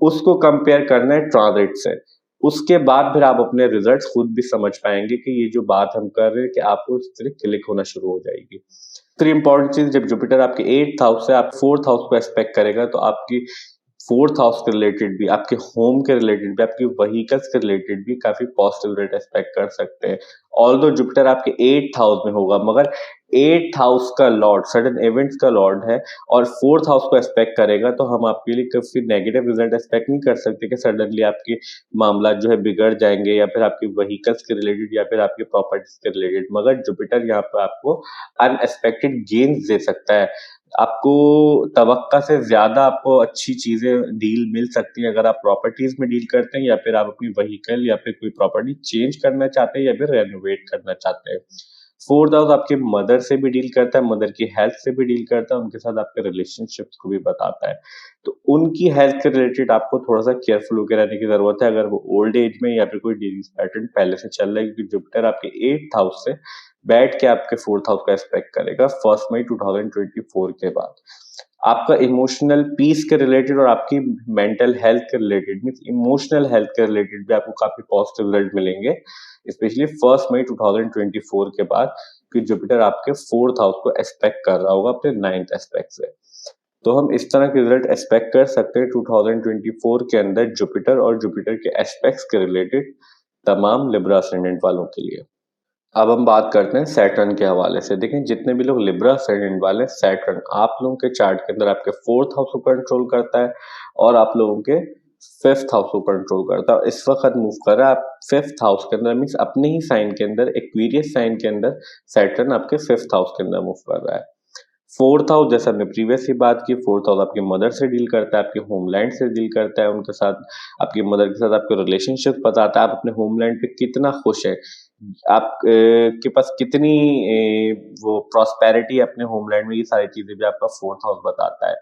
उसको कंपेयर करना है ट्रांजिट से। उसके बाद फिर आप अपने रिजल्ट्स खुद भी समझ पाएंगे कि ये जो बात हम कर रहे हैं कि आपको इस तरह क्लिक होना शुरू हो जाएगी। फिर इंपॉर्टेंट चीज, जब जुपिटर आपके 8th हाउस से आप 4th हाउस को एक्सपेक्ट करेगा, तो आपकी 4th हाउस के रिलेटेड भी, आपके होम के रिलेटेड भी, आपके व्हीकल्स के रिलेटेड भी काफी पॉजिटिव रिजल्ट एक्सपेक्ट कर सकते हैं। ऑल्दो जुपिटर आपके 8th हाउस में होगा, मगर 8th हाउस का लॉर्ड सडन इवेंट्स का लॉर्ड है, और 4th हाउस को एक्सपेक्ट करेगा, तो हम आपके लिए काफी नेगेटिव रिजल्ट एक्सपेक्ट नहीं कर सकते कि सडनली आपके मामला जो है बिगड़ जाएंगे, या फिर आपके व्हीकल्स के रिलेटेड, या फिर आपके प्रॉपर्टीज के रिलेटेड। मगर जुपिटर यहाँ पर आपको अनएक्सपेक्टेड गेन्स दे सकता है। आपको तवक्का से ज़्यादा आपको अच्छी चीज़ें डील मिल सकती हैं अगर आप प्रॉपर्टीज़ में डील करते हैं या फिर आप अपनी व्हीकल या फिर कोई प्रॉपर्टी चेंज करना चाहते हैं या फिर रेनोवेट करना चाहते हैं। 4th हाउस आपकी मदर से भी डील करता है, मदर की हेल्थ से भी डील करता है, उनके साथ आपके रिलेशनशिप्स को भी बताता है। तो उनकी हेल्थ के रिलेटेड आपको थोड़ा-सा केयरफुल होके रहने की ज़रूरत है अगर वो ओल्ड एज में या फिर कोई डिजीज़ पैटर्न पहले से चल रहा है क्योंकि जुपिटर आपके 8th हाउस से बैठ के आपके 4th हाउस का एस्पेक्ट करेगा 1 मई 2024 के बाद। आपका इमोशनल पीस के रिलेटेड और आपकी मेंटल हेल्थ के रिलेटेड मीन्स इमोशनल हेल्थ के रिलेटेड भी आपको काफ़ी पॉजिटिव रिजल्ट मिलेंगे, स्पेशली 1 मई 2024 के बाद कि जुपिटर आपके 4th हाउस को एस्पेक्ट कर रहा होगा अपने 9th एस्पेक्ट से। तो हम इस तरह के रिजल्ट एक्सपेक्ट कर सकते हैं 2024 के अंदर जुपिटर और जुपिटर के एस्पेक्ट्स के रिलेटेड तमाम लिब्रा असेंडेंट वालों के लिए। अब हम बात करते हैं सैटर्न के हवाले से। देखें जितने भी लोग लिब्रा असेंडेंट वाले सैटर्न आप लोगों के चार्ट के अंदर आपके 4th हाउस को कंट्रोल करता है और आप लोगों के 5th हाउस को कंट्रोल करता है। इस वक्त मूव कर रहा है आप 5th हाउस के अंदर मीन्स अपने ही साइन के अंदर एक्वेरियस साइन के अंदर सैटर्न आपके 5th हाउस के अंदर मूव कर रहा है। 4th हाउस जैसा हमने प्रीवियसली बात की 4th हाउस आपकी मदर से डील करता है, आपके होमलैंड से डील करता है, उनके साथ आपकी मदर के साथ आपके रिलेशनशिप बताता है, आप अपने होमलैंड पे कितना खुश हैं। आप के पास कितनी वो प्रॉस्पेरिटी है अपने होमलैंड में, ये सारी चीज़ें भी आपका 4th हाउस बताता है।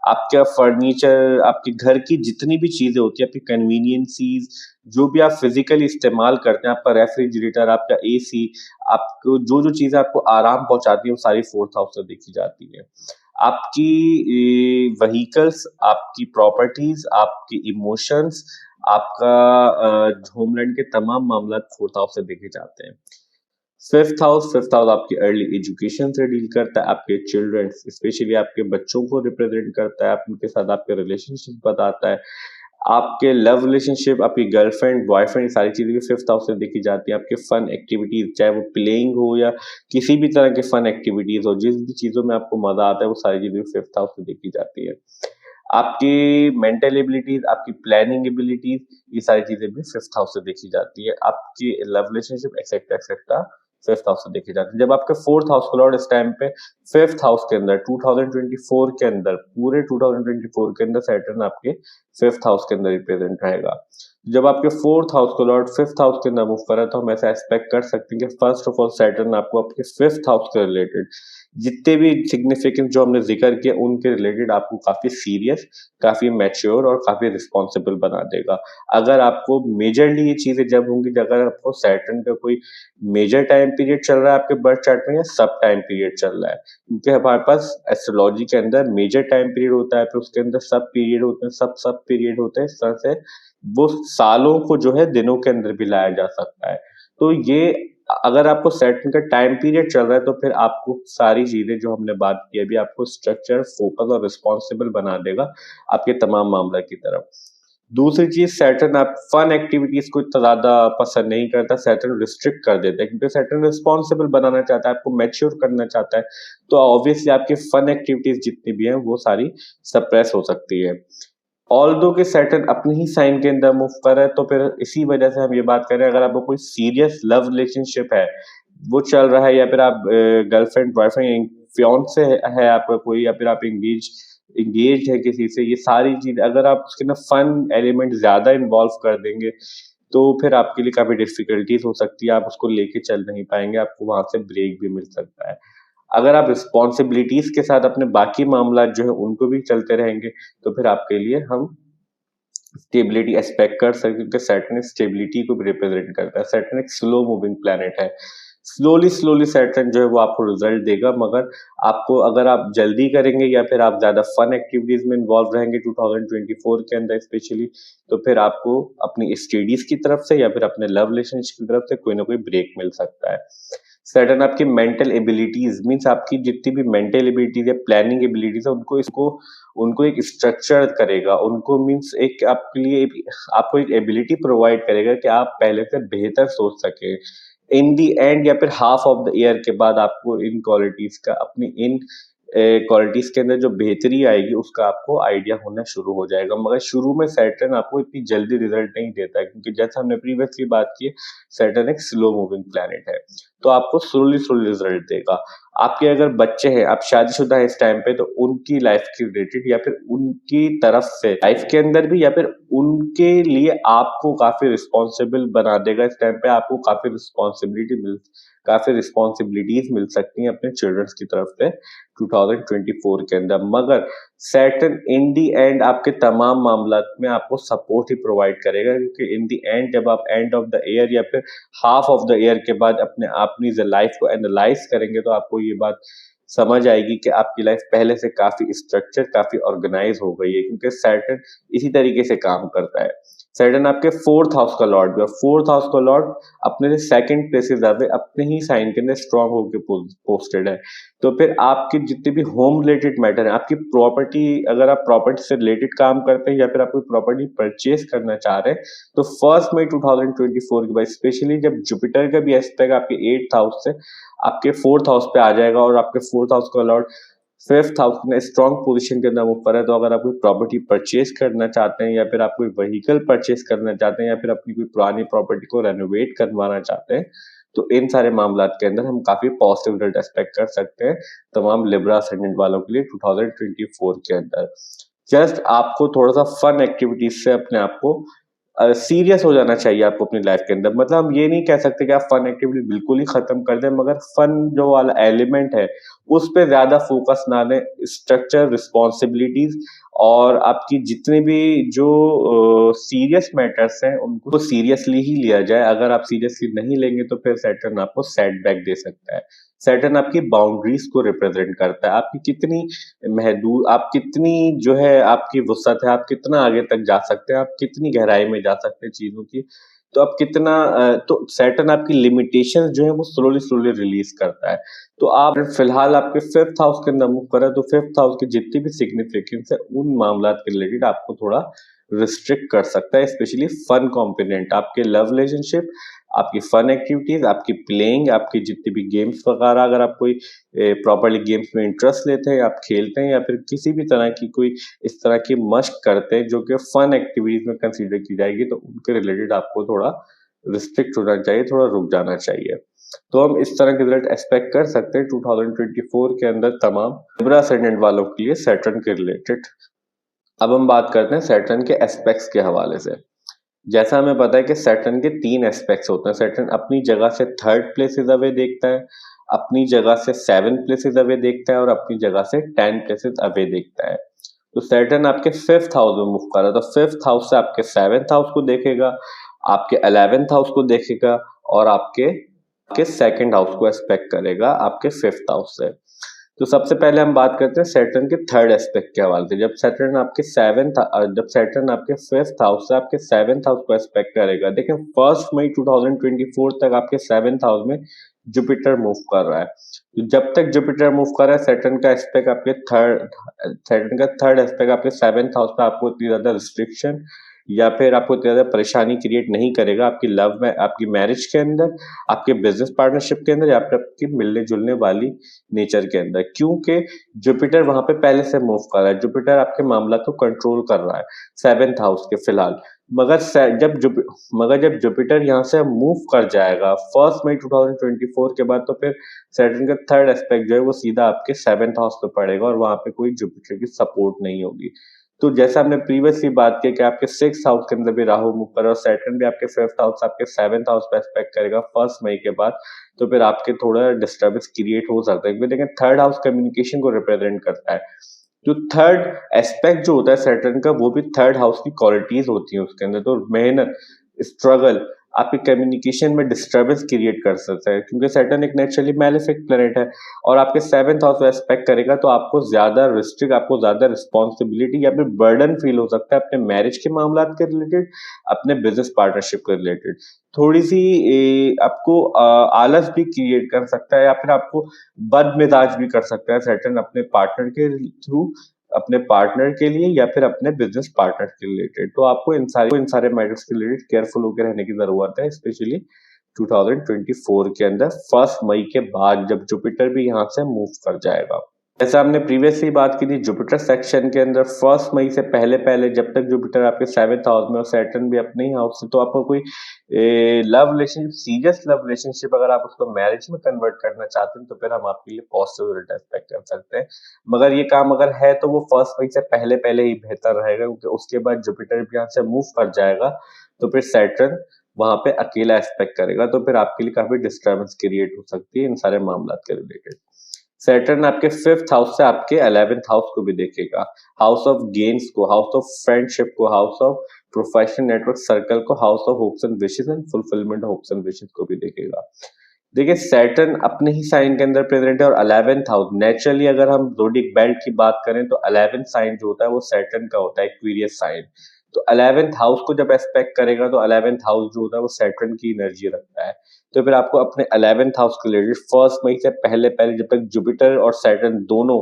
आपका फर्नीचर, आपके घर की जितनी भी चीज़ें होती हैं, आपकी कन्वीनियंसीज़, जो भी आप फिज़िकली इस्तेमाल करते हैं, आपका रेफ्रिजरेटर, आपका एसी, आपको जो-जो चीज़ें आपको आराम पहुँचाती हैं, वो सारी 4th हाउस से देखी जाती हैं। आपकी व्हीकल्स, आपकी प्रॉपर्टीज़, आपके इमोशंस, आपका होमलैंड के तमाम मामलात 4th हाउस से देखे जाते हैं। 5th हाउस आपकी अर्ली एजुकेशन से डील करता है, आपके चिल्ड्रन स्पेशली आपके बच्चों को रिप्रेजेंट करता है, आप उनके साथ आपके रिलेशनशिप बताता है। आपके लव रिलेशनशिप, आपकी गर्लफ्रेंड, बॉयफ्रेंड ये सारी चीज़ें भी 5th हाउस से देखी जाती हैं। आपके फन एक्टिविटीज़ चाहे वो प्लेइंग हो या किसी भी तरह के फन एक्टिविटीज़ हो, जिस भी चीज़ों में आपको मज़ा आता है, वो सारी चीज़ें 5th हाउस से देखी जाती है। आपकी मेंटल एबिलिटीज़, आपकी प्लानिंग एबिलिटीज़, ये सारी चीज़ें भी 5th हाउस से देखी जाती है। आपकी love relationship etcetera etcetera 5th house से देखी जाती है। जब आपके 4th हाउस का लॉर्ड इस टाइम पे 5th हाउस के अंदर 2024 के अंदर पूरे 2024 के अंदर सैटर्न आपके 5th हाउस के अंदर रिप्रेजेंट रहेगा। जब आपके 4th हाउस का लॉर्ड 5th हाउस के अंदर मूव कर रहा है तो हम ऐसा एक्सपेक्ट कर सकते हैं कि फर्स्ट ऑफ ऑल सैटर्न आपको आपके 5th हाउस के रिलेटेड जितने भी सिग्निफिकेंस जो हमने जिक्र किया उनके रिलेटेड आपको काफी सीरियस, काफी मैच्योर और काफी रिस्पॉन्सिबल बना देगा। अगर आपको मेजरली ये चीजें जब होंगी अगर आपको सैटर्न का कोई मेजर टाइम पीरियड चल रहा है आपके बर्थ चार्ट में या सब टाइम पीरियड चल रहा है, क्योंकि हमारे पास एस्ट्रोलॉजी के अंदर मेजर टाइम पीरियड होता है, फिर उसके अंदर सब पीरियड होते हैं, सब सब पीरियड होते हैं। इस तरह से वो सालों को जो है दिनों के अंदर भी लाया जा सकता है। तो ये अगर आपको सैटर्न का टाइम पीरियड चल रहा है तो फिर आपको सारी चीजें जो हमने बात की अभी आपको स्ट्रक्चर, फोकस और रिस्पॉन्सिबल बना देगा आपके तमाम मामला की तरफ। दूसरी चीज सैटर्न आप फन एक्टिविटीज को इतना ज्यादा पसंद नहीं करता, सैटर्न रिस्ट्रिक्ट कर देता है क्योंकि सैटर्न रिस्पॉन्सिबल बनाना चाहता है, आपको मैच्योर करना चाहता है। तो ऑब्वियसली आपकी फन एक्टिविटीज जितनी भी हैं वो सारी सप्रेस हो सकती है। ऑल्दो कि सैटर्न अपने ही साइन के अंदर मूव कर रहा है तो फिर इसी वजह से हम ये बात कर रहे हैं अगर आपको कोई सीरियस लव रिलेशनशिप है, वो चल रहा है या फिर आप गर्लफ्रेंड, बॉयफ्रेंड, फियांसे है आपका कोई या फिर आप एंगेज्ड है किसी से, ये सारी चीज़ अगर आप उसके अंदर फन एलिमेंट ज़्यादा इन्वॉल्व कर देंगे, तो फिर आपके लिए काफ़ी डिफ़िकल्टीज़ हो सकती है, आप उसको लेके चल नहीं पाएँगे, आपको वहाँ से ब्रेक भी मिल सकता है। अगर आप रिस्पॉन्सिबिलिटीज़ के साथ अपने बाकी मामलात जो है उनको भी चलते रहेंगे, तो फिर आपके लिए हम स्टेबिलिटी एक्सपेक्ट कर सकते हैं क्योंकि सैटर्न स्टेबिलिटी को भी रिप्रेजेंट करता है। सैटर्न एक स्लो मूविंग प्लैनेट है। स्लोली सैटर्न जो है वो आपको रिजल्ट देगा मगर आपको अगर आप जल्दी करेंगे या फिर आप ज़्यादा फन एक्टिविटीज़ में इन्वॉल्व रहेंगे 2024 के अंदर स्पेशली, तो फिर आपको अपनी स्टडीज़ की तरफ से या फिर अपने लव रिलेशनशिप की तरफ से कोई ना कोई ब्रेक मिल सकता है। सैटर्न आपकी मेंटल एबिलिटीज़ मीन्स आपकी जितनी भी मेंटल एबिलिटीज़ या प्लानिंग एबिलिटीज़ है उनको एक स्ट्रक्चर करेगा, उनको मीन्स एक आपके लिए आपको एक एबिलिटी प्रोवाइड करेगा कि आप पहले से बेहतर सोच सकें। इन द एंड या फिर हाफ ऑफ द ईयर के बाद आपको इन क्वालिटीज़ का अपनी इन क्वालिटीज़ के अंदर जो बेहतरी आएगी उसका आपको आइडिया होना शुरू हो जाएगा। मगर शुरू में सैटर्न आपको इतनी जल्दी रिजल्ट नहीं देता है क्योंकि जैसा हमने प्रीवियसली बात की, सैटर्न एक स्लो मूविंग प्लैनेट है। तो आपको स्लोली स्लोली रिजल्ट देगा। आपके अगर बच्चे हैं, आप शादीशुदा हैं इस टाइम पे, तो उनकी लाइफ के रिलेटेड या फिर उनकी तरफ से लाइफ के अंदर भी या फिर उनके लिए आपको काफी रिस्पॉन्सिबल बना देगा। इस टाइम पे आपको काफी रिस्पॉन्सिबिलिटीज मिल सकती हैं अपने चिल्ड्रंस की तरफ से 2024 के अंदर। मगर सैटर्न इन दी एंड आपके तमाम मामलात में आपको सपोर्ट ही प्रोवाइड करेगा, क्योंकि इन दी एंड जब आप एंड ऑफ द ईयर या फिर हाफ ऑफ द ईयर के बाद अपनी लाइफ को एनालाइज करेंगे, तो आपको ये बात समझ आएगी कि आपकी लाइफ पहले से काफी स्ट्रक्चर, काफी ऑर्गेनाइज हो गई है, क्योंकि सैटर्न इसी तरीके से काम करता है। सैटर्न आपके फोर्थ हाउस का लॉर्ड भी, और फोर्थ हाउस का लॉर्ड अपने से सेकंड प्लेस से ज्यादा अपने ही साइन के अंदर स्ट्रांग होकर पोस्टेड है। तो फिर आपके जितने भी होम रिलेटेड मैटर है, आपकी प्रॉपर्टी, अगर आप प्रॉपर्टी से रिलेटेड काम करते हैं या फिर आप कोई प्रॉपर्टी परचेज करना चाह रहे हैं, तो 1 मई 2024 के बाद स्पेशली जब जुपिटर का भी एस्पेक्ट आपके 8th हाउस से आपके 4th हाउस पे आ जाएगा, और आपके 4th हाउस का लॉर्ड 5th हाउस में स्ट्रॉन्ग पोजीशन के अंदर मूव कर रहा है, तो अगर आप कोई प्रॉपर्टी परचेज करना चाहते हैं या फिर आप कोई व्हीकल परचेज करना चाहते हैं या फिर अपनी कोई पुरानी प्रॉपर्टी को रेनोवेट करवाना चाहते हैं, तो इन सारे मामलात के अंदर हम काफी पॉजिटिव रिजल्ट एक्सपेक्ट कर सकते हैं तमाम लिब्रा असेंडेंट वालों के लिए 2024 के अंदर। जस्ट आपको थोड़ा सा फन एक्टिविटीज से अपने आप को सीरियस हो जाना चाहिए आपको अपनी लाइफ के अंदर। मतलब हम ये नहीं कह सकते कि आप फन एक्टिविटी बिल्कुल ही खत्म कर दें, मगर फन जो वाला एलिमेंट है उस पे ज्यादा फोकस ना दें। स्ट्रक्चर, रिस्पॉन्सिबिलिटीज और आपकी जितने भी जो सीरियस मैटर्स हैं उनको सीरियसली ही लिया जाए। अगर आप सीरियसली नहीं लेंगे तो फिर सैटर्न आपको सेटबैक दे सकता है। सैटर्न आपकी बाउंड्रीज को रिप्रेजेंट करता है, आपकी कितनी महदूद, आप कितनी जो है आपकी वुसअत है, आप कितना आगे तक जा सकते हैं, आप कितनी गहराई में जा सकते हैं चीजों की, तो आप कितना तो सैटर्न आपकी लिमिटेशंस जो है वो स्लोली स्लोली रिलीज करता है। तो आप फिलहाल आपके 5th हाउस के अंदर मूव कर रहे हैं, तो 5th हाउस की जितनी भी सिग्निफिकेंस है उन मामलात के रिलेटेड आपको थोड़ा रिस्ट्रिक्ट कर सकता है, स्पेशली फन कॉम्पोनेंट, आपके लव रिलेशनशिप, आपकी फन एक्टिविटीज, आपकी प्लेइंग, आपकी जितनी भी गेम्स वगैरह, अगर आप कोई प्रॉपरली गेम्स में इंटरेस्ट लेते हैं, आप खेलते हैं या फिर किसी भी तरह की कोई इस तरह की मश्क करते हैं जो कि फन एक्टिविटीज में कंसीडर की जाएगी, तो उनके रिलेटेड आपको थोड़ा रिस्ट्रिक्ट होना चाहिए, थोड़ा रुक जाना चाहिए। तो हम इस तरह के रिजल्ट एक्सपेक्ट कर सकते हैं 2024 के अंदर तमाम लिब्रा असेंडेंट वालों के लिए सैटर्न के रिलेटेड। अब हम बात करते हैं सैटर्न के एस्पेक्ट्स के हवाले से। जैसा हमें पता है कि सैटर्न के 3 एस्पेक्ट्स होते हैं। सैटर्न अपनी जगह से 3rd प्लेसेस अवे देखता है, अपनी जगह से 7 प्लेसेस अवे देखता है और अपनी जगह से 10 प्लेसेस अवे देखता है। तो सैटर्न आपके 5th हाउस में मूव कर रहा है, तो 5th हाउस से आपके 7th हाउस को देखेगा, आपके 11th हाउस को देखेगा और आपके 2nd हाउस को एस्पेक्ट करेगा आपके 5th हाउस से। तो सबसे पहले हम बात करते हैं सैटर्न के 3rd एस्पेक्ट के हवाले से। जब सैटर्न आपके 5th हाउस से आपके 7th हाउस को एस्पेक्ट करेगा, देखिए 1 मई 2024 तक आपके 7th हाउस में जुपिटर मूव कर रहा है। तो जब तक जुपिटर मूव कर रहा है, सैटर्न का 3rd एस्पेक्ट आपके 7th हाउस पे आपको इतनी ज्यादा रिस्ट्रिक्शन या फिर आपको इतनी ज्यादा परेशानी क्रिएट नहीं करेगा आपकी लव में, आपकी मैरिज के अंदर, आपके बिजनेस पार्टनरशिप के अंदर या फिर आपकी मिलने जुलने वाली नेचर के अंदर, क्योंकि जुपिटर वहां पे पहले से मूव कर रहा है। जुपिटर आपके मामला को कंट्रोल कर रहा है 7th हाउस के फिलहाल। मगर जब जुपिटर यहाँ से मूव कर जाएगा 1 मई 2024 के बाद, तो फिर सैटर्न का 3rd एस्पेक्ट जो है वो सीधा आपके 7th हाउस पे पड़ेगा और वहां पे कोई जुपिटर की सपोर्ट नहीं होगी। तो जैसा हमने प्रीवियसली बात की कि आपके 6th हाउस के अंदर भी राहु मूव कर रहा है और सैटर्न भी आपके 5th हाउस, आपके 7th हाउस पे एस्पेक्ट करेगा 1 मई के बाद, तो फिर आपके थोड़ा डिस्टर्बेंस क्रिएट हो सकता है, क्योंकि देखिए 3rd हाउस कम्युनिकेशन को रिप्रेजेंट करता है। जो 3rd एस्पेक्ट जो होता है सैटर्न का, वो भी 3rd हाउस की क्वालिटीज होती है उसके अंदर। तो मेहनत, स्ट्रगल, आपके कम्युनिकेशन में डिस्टर्बेंस क्रिएट कर सकता है, क्योंकि सैटर्न एक नेचुरली मैलेफिक प्लेनेट है और आपके 7th हाउस में एस्पेक्ट करेगा, तो आपको ज्यादा रिस्पॉन्सिबिलिटी या फिर बर्डन फील हो सकता है अपने मैरिज के मामला के रिलेटेड, अपने बिजनेस पार्टनरशिप के रिलेटेड। थोड़ी सी आपको आलस भी क्रिएट कर सकता है या फिर आपको बदमिजाज भी कर सकता है सैटर्न अपने पार्टनर के थ्रू, अपने पार्टनर के लिए या फिर अपने बिजनेस पार्टनर के रिलेटेड। तो आपको इन सारे मैटर्स के रिलेटेड केयरफुल होकर रहने की जरूरत है, स्पेशली 2024 के अंदर 1 मई के बाद जब जुपिटर भी यहाँ से मूव कर जाएगा। जैसे हमने प्रीवियसली बात की थी जुपिटर सेक्शन के अंदर 1 मई से पहले पहले जब तक जुपिटर आपके 7th हाउस में और सैटर्न भी अपने ही हाउस से, तो आपको कोई love relationship, serious love relationship अगर आप उसको मैरिज में कन्वर्ट करना चाहते हैं तो फिर हम आपके लिए पॉजिटिव रिजल्ट एक्सपेक्ट कर सकते हैं। मगर ये काम अगर है तो वो 1 मई से पहले पहले ही बेहतर रहेगा, क्योंकि उसके बाद जुपिटर भी यहाँ से मूव कर जाएगा तो फिर सैटर्न वहां पे अकेला एक्सपेक्ट करेगा, तो फिर आपके लिए काफी डिस्टर्बेंस क्रिएट हो सकती है इन सारे मामला के रिलेटेड। सैटर्न आपके 5th हाउस से आपके 11th हाउस को भी देखेगा, हाउस ऑफ गेन्स को, हाउस ऑफ फ्रेंडशिप को, house of professional network circle को, house of hopes and wishes and fulfilment hopes and wishes को भी देखेगा। देखिए सैटर्न अपने ही साइन के अंदर प्रेजेंट है और 11th हाउस, नेचुरली अगर हम ज़ोडिएक बेल्ट की बात करें तो 11th साइन जो होता है वो सैटर्न का होता है, एक्वेरियस साइन। तो 11th हाउस को जब एस्पेक्ट करेगा तो 11th हाउस जो होता है वो सैटर्न की एनर्जी रखता है। तो फिर आपको अपने 11th हाउस के रिलेटेड 1 मई से पहले पहले जब तक जुपिटर और सैटर्न दोनों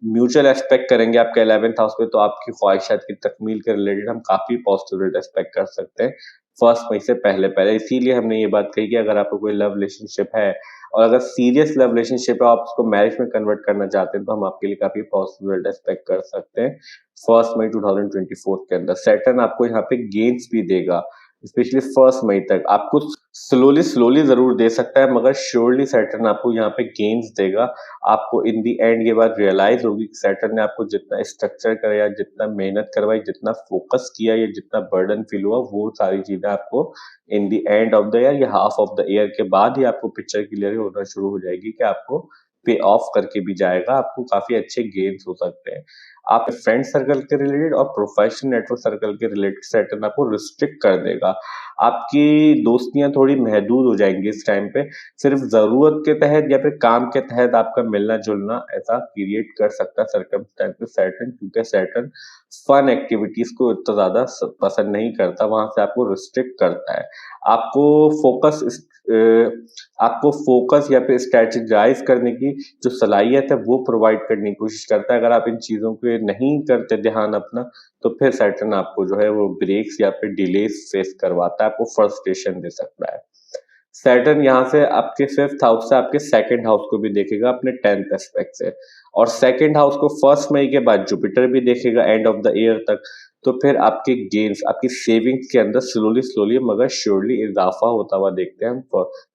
म्यूचुअल एस्पेक्ट करेंगे आपके 11th हाउस में, तो आपकी ख्वाहिशात की तकमील के रिलेटेड हम काफी पॉजिटिव रिजल्ट एक्सपेक्ट कर सकते हैं 1 मई से पहले पहले। इसीलिए हमने ये बात कही कि अगर आपको कोई लव रिलेशनशिप है और अगर सीरियस लव रिलेशनशिप है, आप उसको मैरिज में कन्वर्ट करना चाहते हैं, तो हम आपके लिए काफी पॉजिटिव रिजल्ट एक्सपेक्ट कर सकते हैं 1 मई 2024 के अंदर। सैटर्न आपको यहाँ पे गेन्स भी देगा, स्पेशली 1 मई तक आपको स्लोली स्लोली जरूर दे सकता है, मगर श्योरली सैटर्न आपको यहाँ पे गेन्स देगा। आपको इन दी एंड ये बात रियलाइज होगी कि सैटर्न ने आपको जितना स्ट्रक्चर कराया, जितना मेहनत करवाई, जितना फोकस किया या जितना बर्डन फील हुआ, वो सारी चीजें आपको इन the end of the year या हाफ ऑफ द ईयर के बाद ही आपको पिक्चर क्लियर होना शुरू हो जाएगी कि आपको पे ऑफ करके भी जाएगा, आपको काफी अच्छे गेन्स हो सकते हैं। आप फ्रेंड सर्कल के रिलेटेड और प्रोफेशनल नेटवर्क सर्कल के रिलेटेड सैटर्न आपको रिस्ट्रिक्ट कर देगा। आपकी दोस्तियां थोड़ी महदूद हो जाएंगी इस टाइम पे, सिर्फ जरूरत के तहत या फिर काम के तहत आपका मिलना जुलना ऐसा क्रिएट कर सकता है सर्कमस्टेंस सैटर्न, क्योंकि सैटर्न फन एक्टिविटीज को इतना ज्यादा पसंद नहीं करता, वहां से आपको रिस्ट्रिक्ट करता है। आपको फोकस आपको फोकस या फिर स्ट्रेटेजाइज करने की जो सलाहियत है वो प्रोवाइड करने की कोशिश करता है। अगर आप इन चीजों पे नहीं करते ध्यान अपना, तो फिर सैटर्न आपको जो है वो ब्रेक्स या फिर डिलेस फेस करवाता है, आपको फ्रस्ट्रेशन दे सकता है। सैटर्न यहाँ से आपके 5th हाउस से आपके 2nd हाउस को भी देखेगा अपने 10th एस्पेक्ट से, और 2nd हाउस को 1 मई के बाद जुपिटर भी देखेगा एंड ऑफ द ईयर तक। तो फिर आपके गेन्स, आपकी सेविंग्स के अंदर स्लोली स्लोली मगर श्योरली इजाफा होता हुआ देखते हैं हम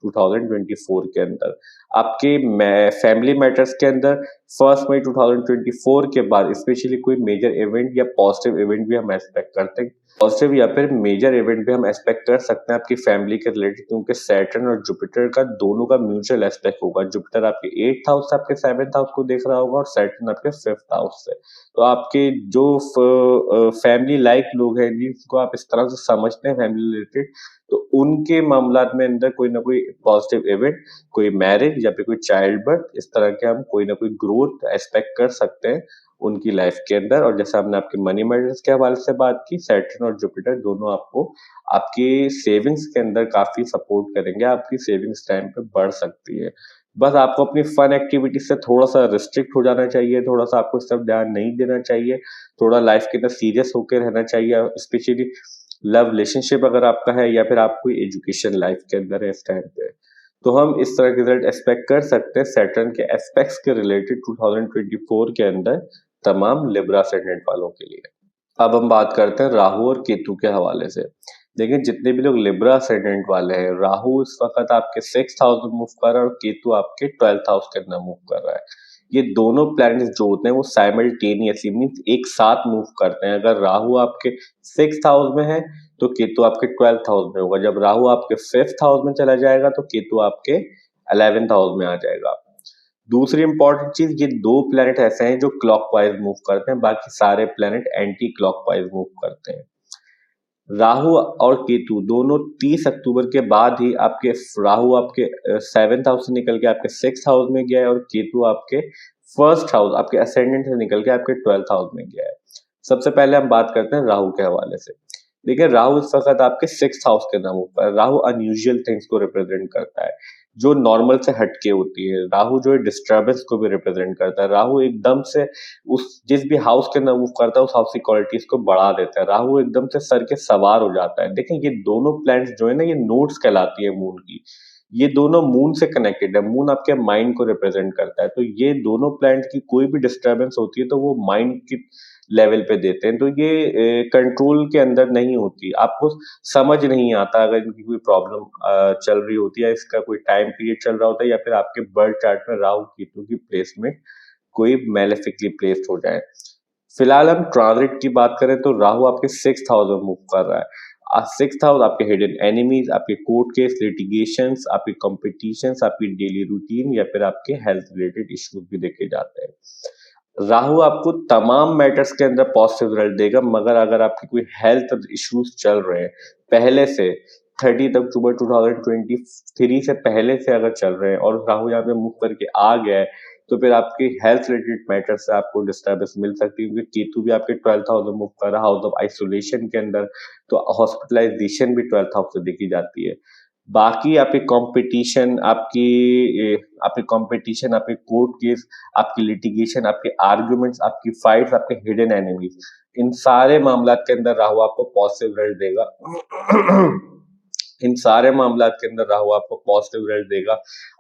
2024 के अंदर। आपके फैमिली मैटर्स के अंदर 1 मई 2024 के बाद स्पेशली कोई मेजर इवेंट या पॉजिटिव इवेंट भी हम एक्सपेक्ट करते हैं, पॉजिटिव या फिर मेजर इवेंट भी हम एक्सपेक्ट कर सकते हैं आपकी फैमिली के रिलेटेड, क्योंकि सैटर्न और जुपिटर का दोनों का म्यूचुअल एस्पेक्ट होगा। जुपिटर आपके 8th हाउस से आपके 7th हाउस को देख रहा होगा और सैटर्न आपके 5th हाउस से। तो आपके जो फैमिली लाइक लोग हैं जिसको आप इस तरह से समझते हैं फैमिली रिलेटेड, तो उनके मामलात में अंदर कोई ना कोई पॉजिटिव इवेंट, कोई मैरिज या फिर कोई चाइल्ड बर्थ, इस तरह के हम कोई ना कोई ग्रोथ एक्सपेक्ट कर सकते हैं उनकी लाइफ के अंदर। और जैसे हमने आपके मनी मैटर्स के हवाले से बात की, सैटर्न और जुपिटर दोनों आपको आपकी सेविंग्स के अंदर काफी सपोर्ट करेंगे, आपकी सेविंग्स टाइम पे बढ़ सकती है। बस आपको अपनी फन एक्टिविटी से थोड़ा सा रिस्ट्रिक्ट हो जाना चाहिए, थोड़ा सा आपको इस तरफ ध्यान नहीं देना चाहिए, थोड़ा लाइफ के अंदर सीरियस होकर रहना चाहिए, स्पेशली लव रिलेशनशिप अगर आपका है या फिर आप कोई एजुकेशन लाइफ के अंदर है इस टाइम पे। तो हम इस तरह के रिजल्ट एक्सपेक्ट कर सकते हैं सैटर्न के एस्पेक्ट्स के रिलेटेड 2024 के अंदर तमाम लिब्रा असेंडेंट वालों के लिए। अब हम बात करते हैं राहु और केतु के हवाले से। देखिए जितने भी लोग लिब्रा असेंडेंट वाले हैं, राहु इस वक्त आपके 6th हाउस में मूव कर रहा है और केतु आपके 12th हाउस के अंदर मूव कर रहा है। ये दोनों प्लैनेट्स जो होते हैं वो साइमल्टेनियसली मींस एक साथ मूव करते हैं। अगर राहु आपके 6th हाउस में है तो केतु आपके 12th हाउस में होगा, जब राहु आपके 5th हाउस में चला जाएगा तो केतु आपके 11th हाउस में आ जाएगा। दूसरी इंपॉर्टेंट चीज, ये दो प्लैनेट ऐसे हैं जो क्लॉकवाइज मूव करते हैं, बाकी सारे प्लैनेट एंटी क्लॉकवाइज मूव करते हैं। राहु और केतु दोनों 30 अक्टूबर के बाद ही आपके, राहु आपके 7th हाउस से निकल के आपके 6th हाउस में गया है और केतु आपके 1st हाउस, आपके असेंडेंट से निकल के आपके 12th हाउस में गया है। सबसे पहले हम बात करते हैं राहु के हवाले से। देखिए राहु इस वक्त आपके 6th हाउस के नाम ऊपर, राहु अनयूजुअल थिंग्स को रिप्रेजेंट करता है जो नॉर्मल से हटके होती है। राहु जो है डिस्टर्बेंस को भी रिप्रेजेंट करता है। राहु एकदम से उस जिस भी हाउस के अंदर मूव करता है उस हाउस की क्वालिटीज को बढ़ा देता है। राहु एकदम से सर के सवार हो जाता है। देखिए ये दोनों प्लैनेट्स जो है ना, ये नोड्स कहलाती है मून की। ये दोनों मून से कनेक्टेड है। मून आपके माइंड को रिप्रेजेंट करता है, तो ये दोनों प्लैनेट की कोई भी डिस्टर्बेंस होती है तो वो माइंड की लेवल पे देते हैं, तो ये कंट्रोल के अंदर नहीं होती। आपको समझ नहीं आता अगर इनकी कोई प्रॉब्लम चल रही होती है, इसका कोई टाइम पीरियड चल रहा होता है, या फिर आपके बर्थ चार्ट में राहु केतु की प्लेसमेंट कोई मेलेफिकली प्लेस्ड हो जाए। फिलहाल हम ट्रांजिट की बात करें तो राहु आपके 6th हाउस में मूव कर रहा है। 6th हाउस आपके हिडन एनिमीज, आपके कोर्ट केस, लिटिगेशंस, आपके कॉम्पिटिशंस, आपकी डेली रूटीन या फिर आपके हेल्थ रिलेटेड इश्यूज भी देखे जाते हैं। राहु आपको तमाम मैटर्स के अंदर पॉजिटिव रिजल्ट देगा, मगर अगर आपकी कोई हेल्थ इश्यूज चल रहे हैं पहले से 30 अक्टूबर 2023 से पहले से अगर चल रहे हैं और राहु यहाँ पे मूव करके आ गया है, तो फिर आपकी हेल्थ रिलेटेड मैटर से आपको डिस्टर्बेंस मिल सकती है, क्योंकि केतु भी आपके 12th हाउस में मूव कर रहा है, हाउस ऑफ आइसोलेशन के अंदर, तो हॉस्पिटलाइजेशन भी 12th हाउस से देखी जाती है। बाकी आपके कंपटीशन, आपके कंपटीशन, आपके कोर्ट केस, आपकी लिटिगेशन, आपके आर्ग्यूमेंट्स, आपकी फाइट्स, आपके हिडन एनिमीज, इन सारे मामलात के अंदर राहु आपको पॉजिटिव रिजल्ट देगा। इन सारे मामलात के अंदर राहु आपको पॉजिटिव रिजल्ट देगा,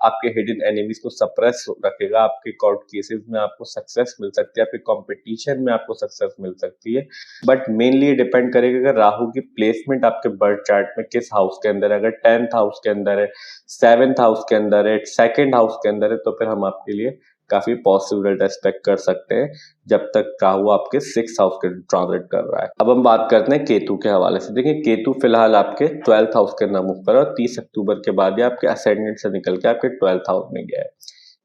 आपके हिडन एनिमीज को सप्रेस रखेगा, आपके कोर्ट केसेस में आपको सक्सेस मिल सकती है, आपके कंपटीशन में आपको सक्सेस मिल सकती है। बट मेनली डिपेंड करेगा अगर राहु की प्लेसमेंट आपके बर्थ चार्ट में किस हाउस के अंदर है। अगर 10th हाउस के अंदर है, 7th हाउस के अंदर है, 2nd हाउस के अंदर है, तो फिर हम आपके लिए काफी पॉजिटिव रिजल्ट एक्सपेक्ट कर सकते हैं जब तक राहु आपके 6th हाउस के ट्रांजिट कर रहा है। अब हम बात करते हैं केतु के हवाले से। देखिए केतु फिलहाल आपके 12th हाउस के अंदर मूव कर रहा है, 30 अक्टूबर के बाद ये आपके असेंडेंट से निकल के आपके 12th हाउस में गया है।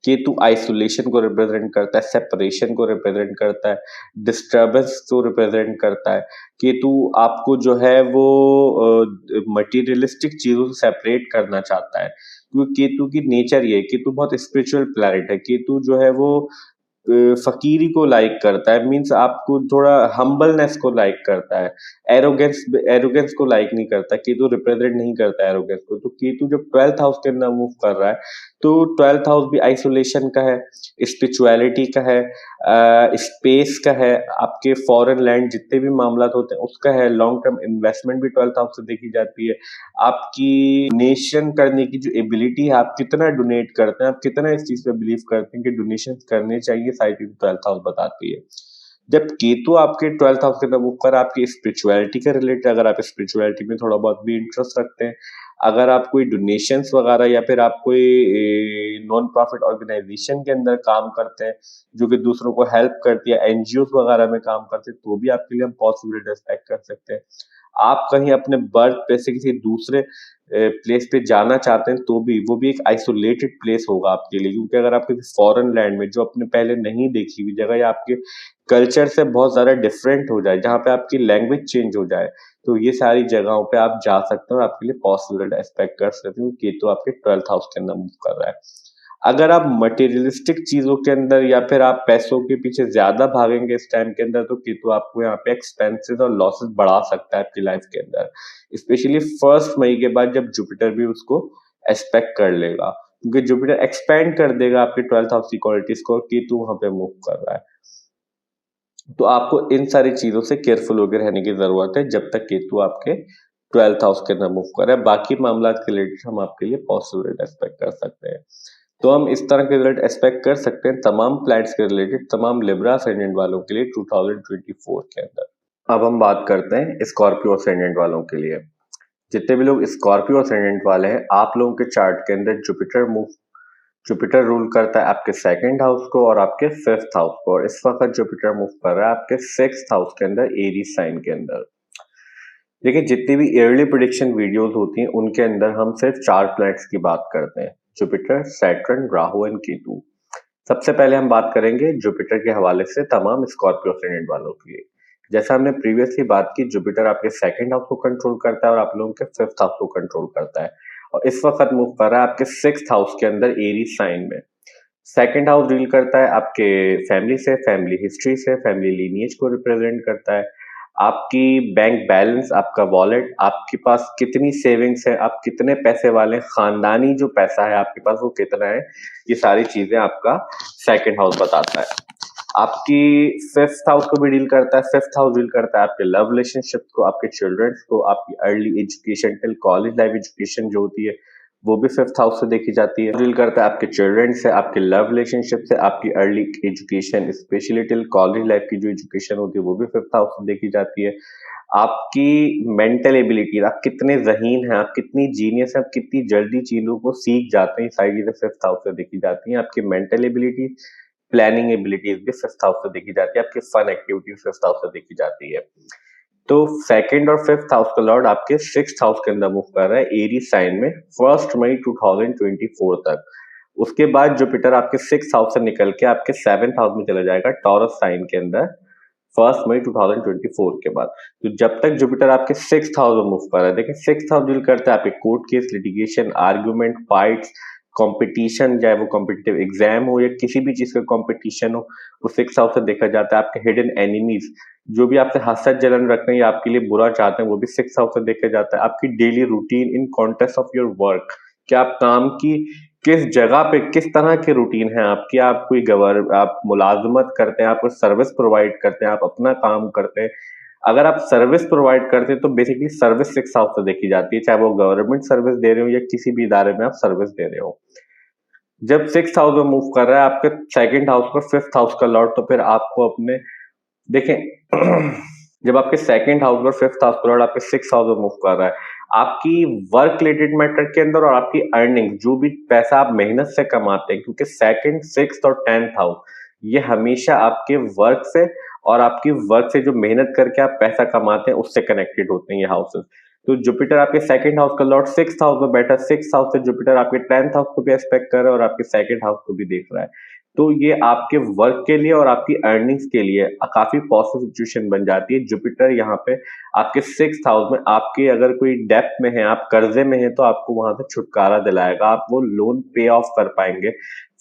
केतु आइसोलेशन को रिप्रेजेंट करता है, सेपरेशन को रिप्रेजेंट करता है, डिस्टर्बेंस को रिप्रेजेंट करता है। केतु आपको जो है वो मटेरियलिस्टिक चीजों से सेपरेट करना चाहता है, क्योंकि केतु की नेचर ये है, केतु बहुत स्पिरिचुअल प्लैनेट है। केतु जो है वो फकीरी को लाइक करता है, मीन्स आपको थोड़ा हम्बलनेस को लाइक करता है, एरोगेंस एरोगेंस को लाइक नहीं करता। केतु रिप्रेजेंट नहीं करता एरोगेंस को। तो केतु जब 12th हाउस के अंदर मूव कर रहा है, तो 12th हाउस भी आइसोलेशन का है, स्पिरिचुअलिटी का है, स्पेस का है, आपके फॉरेन लैंड जितने भी मामला होते हैं उसका है, लॉन्ग टर्म इन्वेस्टमेंट भी 12th हाउस से देखी जाती है, आपकी डोनेशन करने की जो एबिलिटी है, आप कितना डोनेट करते हैं, आप कितना इस चीज पे बिलीव करते हैं कि डोनेशन करने चाहिए, सारी चीज 12th हाउस बताती है। जब केतु आपके 12th हाउस के अंदर मूव कर आपकी स्पिरिचुअलिटी के रिलेटेड, अगर आप स्पिरिचुअलिटी में थोड़ा बहुत भी इंटरेस्ट रखते हैं, अगर आप कोई डोनेशंस वगैरह या फिर आप कोई नॉन प्रॉफिट ऑर्गेनाइजेशन के अंदर काम करते हैं जो कि दूसरों को हेल्प करती है, एनजीओ वगैरह में काम करते हैं, तो भी आपके लिए हम पॉसिबिलिटी एक्सपेक्ट कर सकते हैं। आप कहीं अपने बर्थ प्लेस से किसी दूसरे प्लेस पे जाना चाहते हैं, तो भी वो भी एक आइसोलेटेड प्लेस होगा आपके लिए, क्योंकि अगर आप किसी फॉरेन लैंड में जो आपने पहले नहीं देखी हुई जगह या आपके कल्चर से बहुत ज्यादा डिफरेंट हो जाए, जहाँ पे आपकी लैंग्वेज चेंज हो जाए, तो ये सारी जगहों पे आप जा सकते हो, आपके लिए पॉसिबल एक्सपेक्ट कर सकते हो। केतु आपके 12th हाउस के अंदर मूव कर रहा है। अगर आप मटेरियलिस्टिक चीजों के अंदर या फिर आप पैसों के पीछे ज्यादा भागेंगे इस टाइम के अंदर, तो केतु आपको यहाँ पे एक्सपेंसेस और लॉसेस बढ़ा सकता है आपकी लाइफ के अंदर, स्पेशली 1 मई के बाद जब जुपिटर भी उसको एक्सपेक्ट कर लेगा, क्योंकि जुपिटर एक्सपेंड कर देगा आपके 12th हाउस की क्वालिटीज को, केतु वहां पे मूव कर रहा है। तो आपको इन सारी चीजों से केयरफुल होकर रहने की जरूरत है जब तक केतु आपके 12th हाउस के अंदर मूव कर रहा है। बाकी मामला के रिलेटेड हम आपके लिए पॉसिबल एक्सपेक्ट कर सकते हैं। तो हम इस तरह के रिजल्ट एक्सपेक्ट कर सकते हैं तमाम प्लैनेट्स के रिलेटेड तमाम लिब्रा असेंडेंट वालों के लिए 2024 के अंदर। अब हम बात करते हैं स्कॉर्पियो असेंडेंट वालों के लिए। जितने भी लोग स्कॉर्पियो असेंडेंट वाले हैं, आप लोगों के चार्ट के अंदर जुपिटर रूल करता है आपके 2nd हाउस को और आपके 5th हाउस को, और इस वक्त जुपिटर मूव कर रहा है आपके 6th हाउस के अंदर, एरीज साइन के अंदर। देखिए जितनी भी ईयरली प्रेडिक्शन वीडियोस होती हैं उनके अंदर हम सिर्फ 4 प्लैनेट्स की बात करते हैं, Jupiter, Saturn, Rahu and Ketu. सबसे पहले हम बात करेंगे जुपिटर के हवाले से तमाम स्कॉर्पियो असेंडेंट वालों के लिए। जैसा हमने प्रीवियसली बात की, जुपिटर आपके 2nd हाउस को कंट्रोल करता है और आप लोगों के 5th हाउस को कंट्रोल करता है, और इस वक्त मूव कर रहा है आपके 6th हाउस के अंदर, एरीज साइन में। 2nd हाउस डील करता है आपके फैमिली से, फैमिली हिस्ट्री से, फैमिली लीनिएज को रिप्रेजेंट करता है, आपकी बैंक बैलेंस, आपका वॉलेट, आपके पास कितनी सेविंग्स है, आप कितने पैसे वाले हैं, खानदानी जो पैसा है आपके पास वो कितना है, ये सारी चीजें आपका 2nd हाउस बताता है। आपकी 5th हाउस को भी डील करता है। 5th हाउस डील करता है आपके लव रिलेशनशिप को, आपके चिल्ड्रंस को, आपकी early education till college life education जो होती है वो भी 5th हाउस से देखी जाती है। डील करता है आपके चिल्ड्रन से, आपके लव रिलेशनशिप से, आपकी early education specially till college life की जो एजुकेशन होती है वो भी 5th हाउस से देखी जाती है। आपकी मेंटल एबिलिटी, आप कितने ज़हीन हैं, आप कितनी जीनियस हैं, आप कितनी जल्दी चीज़ों को सीख जाते हैं, सारी चीज़ें 5th हाउस से देखी जाती हैं। आपकी मेंटल एबिलिटी, प्लानिंग एबिलिटीज भी 5th हाउस से देखी जाती है। आपकी फन एक्टिविटीज 5th हाउस से देखी जाती है। तो सेकंड और 5th हाउस का लॉर्ड आपके 6th हाउस के अंदर मूव कर रहा है एरीज साइन में 1 मई 2024 तक। उसके बाद जुपिटर आपके 6th हाउस से निकल के आपके 7th हाउस में चला जाएगा टॉरस साइन के अंदर 1 मई 2024 के बाद। तो जब तक जुपिटर आपके 6th हाउस में मूव कर रहा है, देखिए 6th हाउस डील करता है आपके court case, litigation, argument, fights, competition, चाहे वो कॉम्पिटिटिव एग्जाम हो या किसी भी चीज का कंपटीशन हो, वो 6th हाउस से देखा जाता है। आपके हिडन एनिमीज, जो भी आपसे हसद जलन रखते हैं या आपके लिए बुरा चाहते हैं, वो भी 6th हाउस से देखा जाता है। आपकी daily routine in context of your work, कि आप काम की किस जगह पे किस तरह की रूटीन है आपकी, आप कोई आप मुलाजमत करते हैं, आप कोई सर्विस प्रोवाइड करते हैं, आप अपना काम करते हैं। अगर आप सर्विस प्रोवाइड करते हैं तो बेसिकली सर्विस 6th हाउस से देखी जाती है, चाहे वो गवर्नमेंट सर्विस दे रहे हो या किसी भी इदारे में आप सर्विस दे रहे हो। जब 6th हाउस में मूव कर रहा है आपके 2nd हाउस पर 5th हाउस का लॉर्ड, तो फिर आपको अपने देखें जब आपके 2nd हाउस और 5th हाउस का लॉर्ड आपके 6th हाउस में मूव कर रहा है, आपकी वर्क रिलेटेड मैटर के अंदर और आपकी अर्निंग, जो भी पैसा आप मेहनत से कमाते हैं, क्योंकि 2nd, 6th और 10th हाउस ये हमेशा आपके वर्क से और आपकी वर्क से जो मेहनत करके आप पैसा कमाते हैं उससे कनेक्टेड होते हैं ये हाउसेस। तो जुपिटर आपके 2nd हाउस का लॉर्ड 6th हाउस में बैठा, 6th हाउस से जुपिटर आपके 10th हाउस को भी एस्पेक्ट कर रहा है और आपके 2nd हाउस को भी देख रहा है। तो ये आपके वर्क के लिए और आपकी अर्निंग्स के लिए काफी पॉजिटिव सिचुएशन बन जाती है। जुपिटर यहाँ पे आपके 6th हाउस में, आपके अगर कोई डेप्थ में है, आप कर्जे में हैं, तो आपको वहां से छुटकारा दिलाएगा, आप वो लोन पे ऑफ कर पाएंगे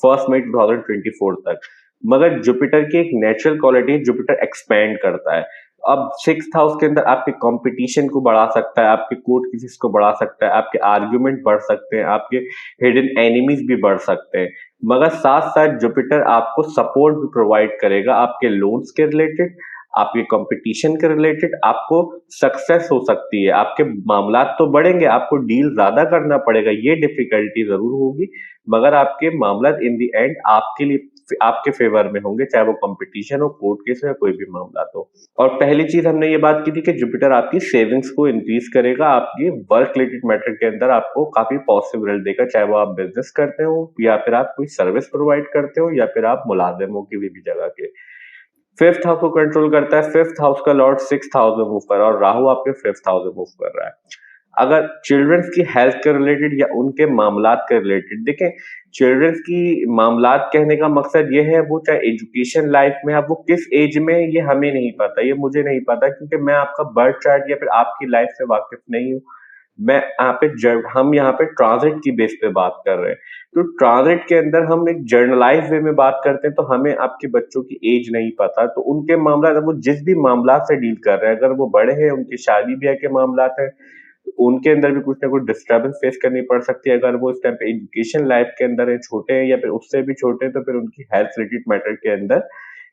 1 मई 2024 तक। मगर जुपिटर की एक नेचुरल क्वालिटी, जुपिटर एक्सपैंड करता है। अब 6th हाउस के अंदर आपके कंपटीशन को बढ़ा सकता है, आपके कोर्ट केसेस को बढ़ा सकता है, आपके आर्ग्यूमेंट बढ़ सकते हैं, आपके हिडन एनिमीज भी बढ़ सकते हैं। मगर साथ साथ जुपिटर आपको सपोर्ट भी प्रोवाइड करेगा आपके लोन्स के रिलेटेड, आपके कंपटीशन के रिलेटेड। आपको सक्सेस हो सकती है, आपके मामला तो बढ़ेंगे, आपको डील ज्यादा करना पड़ेगा, ये डिफिकल्टी जरूर होगी, मगर आपके मामला इन द एंड आपके लिए आपके फेवर में होंगे, चाहे वो कंपटीशन हो, कोर्ट केस हो या कोई भी मामला हो। और पहली चीज हमने ये बात की थी कि जुपिटर आपकी सेविंग्स को इंक्रीज करेगा, आपकी वर्क रिलेटेड मैटर के अंदर आपको काफी पॉजिटिव रिजल्ट देगा, चाहे वो आप बिजनेस करते हो या फिर आप कोई सर्विस प्रोवाइड करते हो या फिर आप मुलाजिम हो किसी भी जगह के। 5th हाउस को कंट्रोल करता है, 5th हाउस का लॉर्ड 6th हाउस में मूव कर रहा है और राहु आपके 5th हाउस में मूव कर रहा है। अगर चिल्ड्रंस की हेल्थ के रिलेटेड या उनके मामलात के रिलेटेड देखें, चिल्ड्रंस की मामलात कहने का मकसद ये है, वो चाहे एजुकेशन लाइफ में, अब वो किस एज में ये हमें नहीं पता, ये मुझे नहीं पता, क्योंकि मैं आपका बर्थ चार्ट या फिर आपकी लाइफ से वाकिफ नहीं हूँ। मैं यहाँ पे हम यहाँ पे ट्रांजिट की बेस पे बात कर रहे हैं। तो ट्रांजिट के अंदर हम एक जर्नलाइज वे में बात करते हैं, तो हमें आपके बच्चों की एज नहीं पता, तो उनके मामला, वो जिस भी मामला से डील कर रहे हैं, अगर वो बड़े हैं, उनकी शादी ब्याह के मामला है, उनके अंदर भी कुछ ना कुछ डिस्टर्बेंस फेस करनी पड़ सकती है। अगर वो इस टाइम पे एजुकेशन लाइफ के अंदर है, छोटे हैं या फिर उससे भी छोटे हैं, तो फिर उनकी हेल्थ रिलेटेड मैटर के अंदर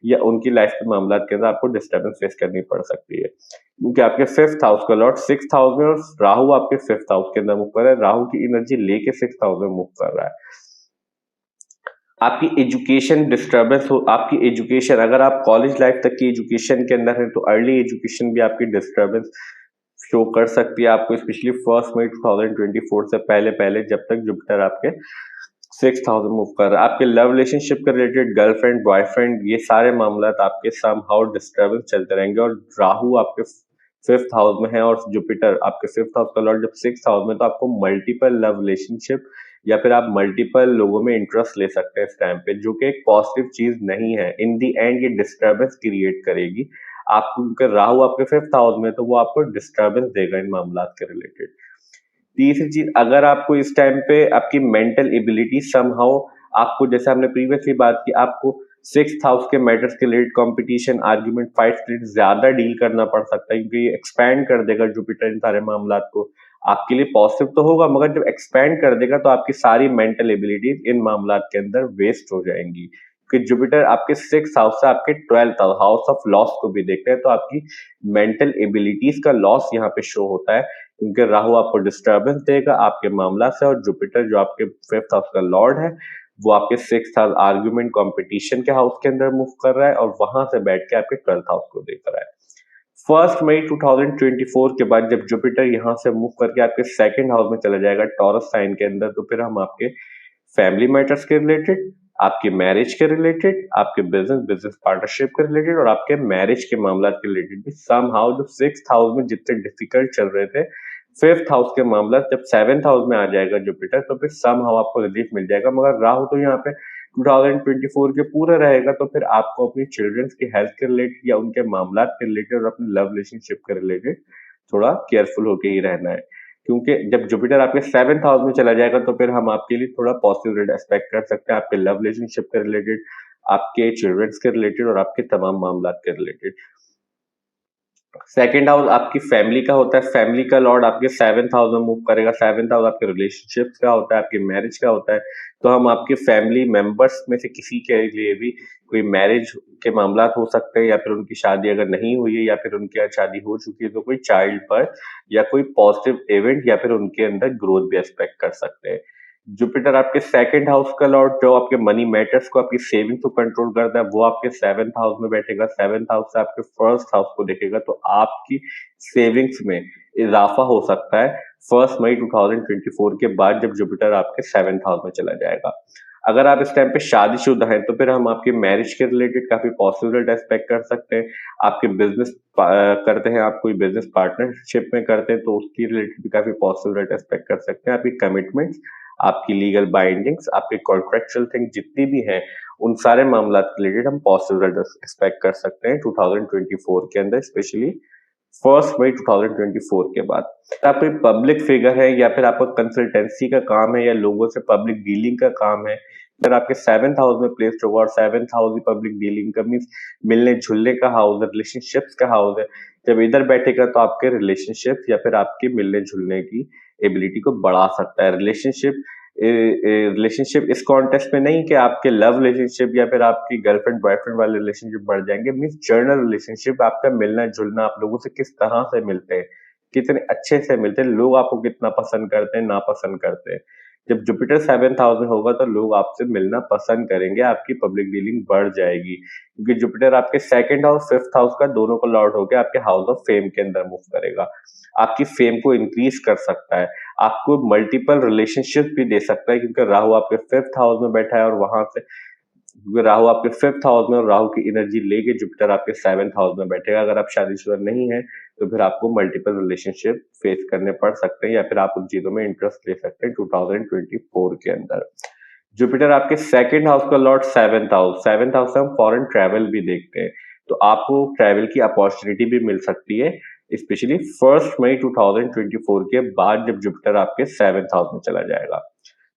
या उनकी लाइफ के मामला के अंदर आपको डिस्टर्बेंस फेस करनी पड़ सकती है, क्योंकि आपके 5th हाउस का लॉर्ड 6th हाउस में और राहु आपके 5th हाउस के अंदर मूव कर रहा है। राहु की एनर्जी लेके 6th हाउस में मूव कर रहा है। आपकी एजुकेशन डिस्टर्बेंस हो, आपकी एजुकेशन, अगर आप कॉलेज लाइफ तक की एजुकेशन के अंदर है, तो अर्ली एजुकेशन भी आपकी डिस्टर्बेंस शो कर सकती है आपको, स्पेशली 1 मई 2024 से पहले पहले, जब तक जुपिटर आपके 6th हाउस में मूव कर रहा है। आपके लव रिलेशनशिप के रिलेटेड, गर्लफ्रेंड, बॉयफ्रेंड, ये सारे मामला आपके समहाउ डिस्टर्बेंस चलते रहेंगे। और राहु आपके 5th हाउस में है और जुपिटर आपके 5th हाउस का लॉर्ड जब 6th हाउस में, तो आपको मल्टीपल लव रिलेशनशिप या फिर आप मल्टीपल लोगों में इंटरेस्ट ले सकते हैं इस टाइम पे, जो कि एक पॉजिटिव चीज नहीं है। इन दी एंड ये डिस्टर्बेंस क्रिएट करेगी आपको, क्योंकि राहु आपके 5th हाउस में, तो वो आपको डिस्टर्बेंस देगा इन मामला के रिलेटेड। तीसरी चीज, अगर आपको इस टाइम पे आपकी मेंटल एबिलिटी समहाउ, आपको जैसे हमने प्रीवियसली बात की, आपको 6th हाउस के मैटर्स के related competition, argument, fight related ज्यादा डील करना पड़ सकता है, क्योंकि ये एक्सपैंड कर देगा जुपिटर इन सारे मामला को। आपके लिए पॉजिटिव तो होगा, मगर जब एक्सपैंड कर देगा तो आपकी सारी मेंटल एबिलिटीज इन मामला के अंदर वेस्ट हो जाएंगी, क्योंकि जुपिटर आपके 6th हाउस से आपके 12th हाउस ऑफ लॉस को भी देखते हैं, तो आपकी मेंटल एबिलिटीज का लॉस यहाँ पे शो होता है। क्योंकि राहु आपको डिस्टर्बेंस देगा आपके मामला से, और जुपिटर जो आपके 5th हाउस का लॉर्ड है वो आपके 6th हाउस आर्ग्यूमेंट कंपटीशन के हाउस के अंदर मूव कर रहा है, और वहां से बैठ के आपके 12th हाउस को देख रहा है। 1 मई 2024 के बाद जब जुपिटर यहाँ से मूव करके आपके 2nd हाउस में चला जाएगा टॉरस साइन के अंदर, तो फिर हम आपके फैमिली मैटर्स के रिलेटेड, आपके मैरिज के रिलेटेड, आपके बिजनेस पार्टनरशिप के रिलेटेड, और आपके मैरिज के मामला के रिलेटेड भी सम हाउ जो 6th हाउस में जितने डिफिकल्ट चल रहे थे, 5th हाउस के मामला जब 7th हाउस में आ जाएगा जुपिटर, तो फिर सम हाउ आपको रिलीफ मिल जाएगा। मगर राहु तो यहाँ पे 2024 के पूरे रहेगा, तो फिर आपको अपनी चिल्ड्रंस की हेल्थ के रिलेटेड या उनके मामला के रिलेटेड और अपने लव रिलेशनशिप के रिलेटेड थोड़ा केयरफुल होके ही रहना है, क्योंकि जब जुपिटर आपके 7th हाउस में चला जाएगा तो फिर हम आपके लिए थोड़ा पॉजिटिव एक्सपेक्ट कर सकते हैं, आपके लव रिलेशनशिप के रिलेटेड, आपके चिल्ड्रंस के रिलेटेड और आपके तमाम मामला के रिलेटेड। 2nd हाउस आपकी फैमिली का होता है, फैमिली का लॉर्ड आपके 7th हाउस में मूव करेगा। 7th हाउस आपके रिलेशनशिप्स का होता है, आपकी मैरिज का होता है, तो हम आपके फैमिली मेंबर्स में से किसी के लिए भी कोई मैरिज के मामला हो सकते हैं, या फिर उनकी शादी अगर नहीं हुई है या फिर उनकी आज शादी हो चुकी है तो कोई चाइल्ड बर्थ या कोई पॉजिटिव इवेंट या फिर उनके अंदर ग्रोथ भी एक्सपेक्ट कर सकते हैं। जुपिटर आपके 2nd हाउस का लॉर्ड जो आपके मनी मैटर्स को, आपकी सेविंग को कंट्रोल करता है, वो आपके 7th हाउस में बैठेगा। 7th हाउस से आपके 1st हाउस को देखेगा, तो आपकी सेविंग्स में इजाफा हो सकता है 1 मई 2024 के बाद जब जुपिटर आपके 7th हाउस में चला जाएगा। अगर आप इस टाइम पे शादीशुदा हैं तो फिर हम आपके मैरिज के रिलेटेड काफी पॉजिटिव एक्सपेक्ट कर सकते हैं। आपके बिजनेस करते हैं, आप कोई बिजनेस पार्टनरशिप में करते हैं तो उसकी रिलेटेड भी काफी पॉजिटिव एक्सपेक्ट कर सकते हैं। आपकी कमिटमेंट्स, आपकी लीगल बाइंडिंग्स, आपके कॉन्ट्रेक्चुअल थिंग जितनी भी हैं, उन सारे मामला रिलेटेड हम पॉजिटिव एक्सपेक्ट कर सकते हैं 2024 के अंदर, स्पेशली 1 मई 2024 के बाद। आप कोई पब्लिक फिगर है या फिर आपका कंसल्टेंसी का काम है या लोगों से पब्लिक डीलिंग का काम है, अगर आपके 7th हाउस में प्लेस्ड होगा, और 7th हाउस ही पब्लिक डीलिंग का मीन्स मिलने जुलने का हाउस है, रिलेशनशिप्स का हाउस है, जब इधर बैठेगा तो आपके रिलेशनशिप या फिर आपके मिलने जुलने की एबिलिटी को बढ़ा सकता है। रिलेशनशिप इस कॉन्टेक्स्ट में नहीं कि आपके लव रिलेशनशिप या फिर आपकी गर्लफ्रेंड बॉयफ्रेंड वाले रिलेशनशिप बढ़ जाएंगे, मीन्स जर्नल रिलेशनशिप, आपका मिलना जुलना, आप लोगों से किस तरह से मिलते हैं, कितने अच्छे से मिलते हैं, लोग आपको कितना पसंद करते हैं, नापसंद करते हैं। जब जुपिटर 7th हाउस में होगा तो लोग आपसे मिलना पसंद करेंगे, आपकी पब्लिक डीलिंग बढ़ जाएगी, क्योंकि जुपिटर आपके 2nd हाउस 5th हाउस का दोनों को लॉर्ड होकर आपके हाउस ऑफ फेम के अंदर मूव करेगा। आपकी फेम को इंक्रीज कर सकता है, आपको मल्टीपल रिलेशनशिप भी दे सकता है, क्योंकि राहु आपके 5th हाउस में बैठा है, और वहां से राहु आपके 5th हाउस में, और राहु की एनर्जी लेके जुपिटर आपके 7th हाउस में बैठेगा। अगर आप शादीशुदा नहीं है तो फिर आपको मल्टीपल रिलेशनशिप फेस करने पड़ सकते हैं, या फिर आप उन चीजों में इंटरेस्ट ले सकते हैं 2024 के अंदर। जुपिटर आपके 2nd हाउस का लॉर्ड 7th हाउस से हम फॉरेन ट्रैवल भी देखते हैं, तो आपको ट्रैवल की अपॉर्चुनिटी भी मिल सकती है, स्पेशली 1 मई 2024 के बाद जब जुपिटर आपके 7th हाउस में चला जाएगा।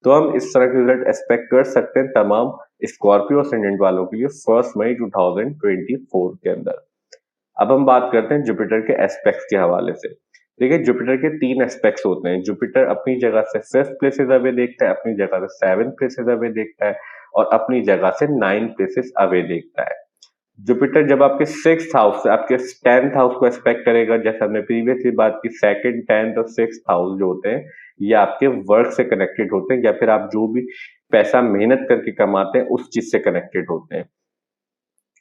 तो हम इस तरह के रिजल्ट एक्सपेक्ट कर सकते हैं तमाम स्कॉर्पियो असेंडेंट वालों के लिए 1 मई 2024 के अंदर। अब हम बात करते हैं जुपिटर के एस्पेक्ट्स के हवाले से। देखिए, जुपिटर के 3 एस्पेक्ट्स होते हैं। जुपिटर अपनी जगह से 5th प्लेसेस अवे देखता है, अपनी जगह से 7th प्लेसेस अवे देखता है, और अपनी जगह से 9 प्लेसेस अवे देखता है। जुपिटर जब आपके 6th हाउस से आपके 10th हाउस को एक्सपेक्ट करेगा, जैसे हमने प्रीवियसली बात की, 2nd, 10th और 6th हाउस जो होते हैं ये आपके वर्क से कनेक्टेड होते हैं, या फिर आप जो भी पैसा मेहनत करके कमाते हैं उस चीज से कनेक्टेड होते हैं।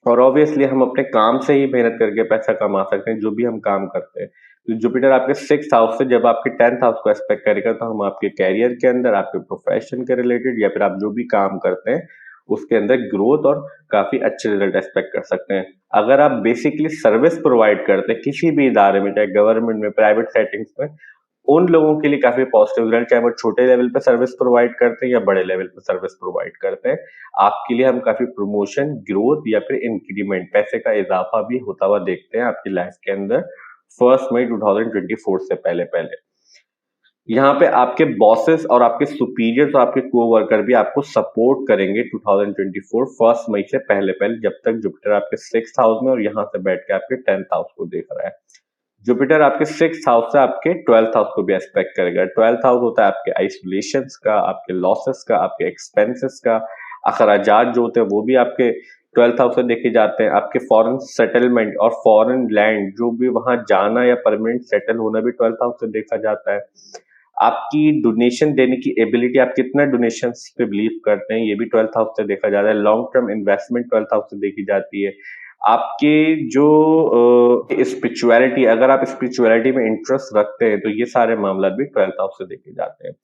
और ऑब्वियसली हम अपने काम से ही मेहनत करके पैसा कमा सकते हैं, जो भी हम काम करते हैं। तो जुपिटर आपके 6th हाउस से जब आपके 10th हाउस को एक्सपेक्ट करेगा, तो हम आपके कैरियर के अंदर, आपके प्रोफेशन के रिलेटेड, या फिर आप जो भी काम करते हैं उसके अंदर ग्रोथ और काफी अच्छे रिजल्ट एक्सपेक्ट कर सकते हैं। अगर आप बेसिकली सर्विस प्रोवाइड करते हैं किसी भी इदारे में, चाहे गवर्नमेंट में, प्राइवेट सेटिंग्स में, उन लोगों के लिए काफी पॉजिटिव रिजल्ट, चाहे वो छोटे लेवल पे सर्विस प्रोवाइड करते हैं या बड़े लेवल पे सर्विस प्रोवाइड करते हैं, आपके लिए हम काफी प्रमोशन, ग्रोथ या फिर इंक्रीमेंट, पैसे का इजाफा भी होता हुआ देखते हैं आपकी लाइफ के अंदर 1 मई 2024 से पहले पहले। यहाँ पे आपके बॉसेस और आपके सुपीरियर्स और आपके कोवर्कर भी आपको सपोर्ट करेंगे 2024 1 मई से पहले पहले, जब तक जुपिटर आपके 6th हाउस में और यहाँ से बैठ के आपके 10th हाउस को देख रहा है। जुपिटर आपके 6th हाउस से आपके 12th हाउस को भी एक्सपेक्ट करेगा। 12th हाउस होता है आपके आइसोलेशंस का, आपके लॉसेस का, आपके एक्सपेंसेस का, अखराजात जो होते हैं वो भी आपके 12th हाउस से देखे जाते हैं आपके फॉरेन सेटलमेंट और फॉरेन लैंड, जो भी वहां जाना या परमानेंट सेटल होना भी 12th हाउस से देखा जाता है। आपकी डोनेशन देने की एबिलिटी, आप कितना डोनेशन पे बिलीव करते हैं, ये भी 12th हाउस से देखा जाता है। Long term investment 12th house से देखी जाती है। आपके जो स्पिरिचुअलिटी, अगर आप स्पिरिचुअलिटी में इंटरेस्ट रखते हैं तो ये सारे मामला भी 12th हाउस से देखे जाते हैं।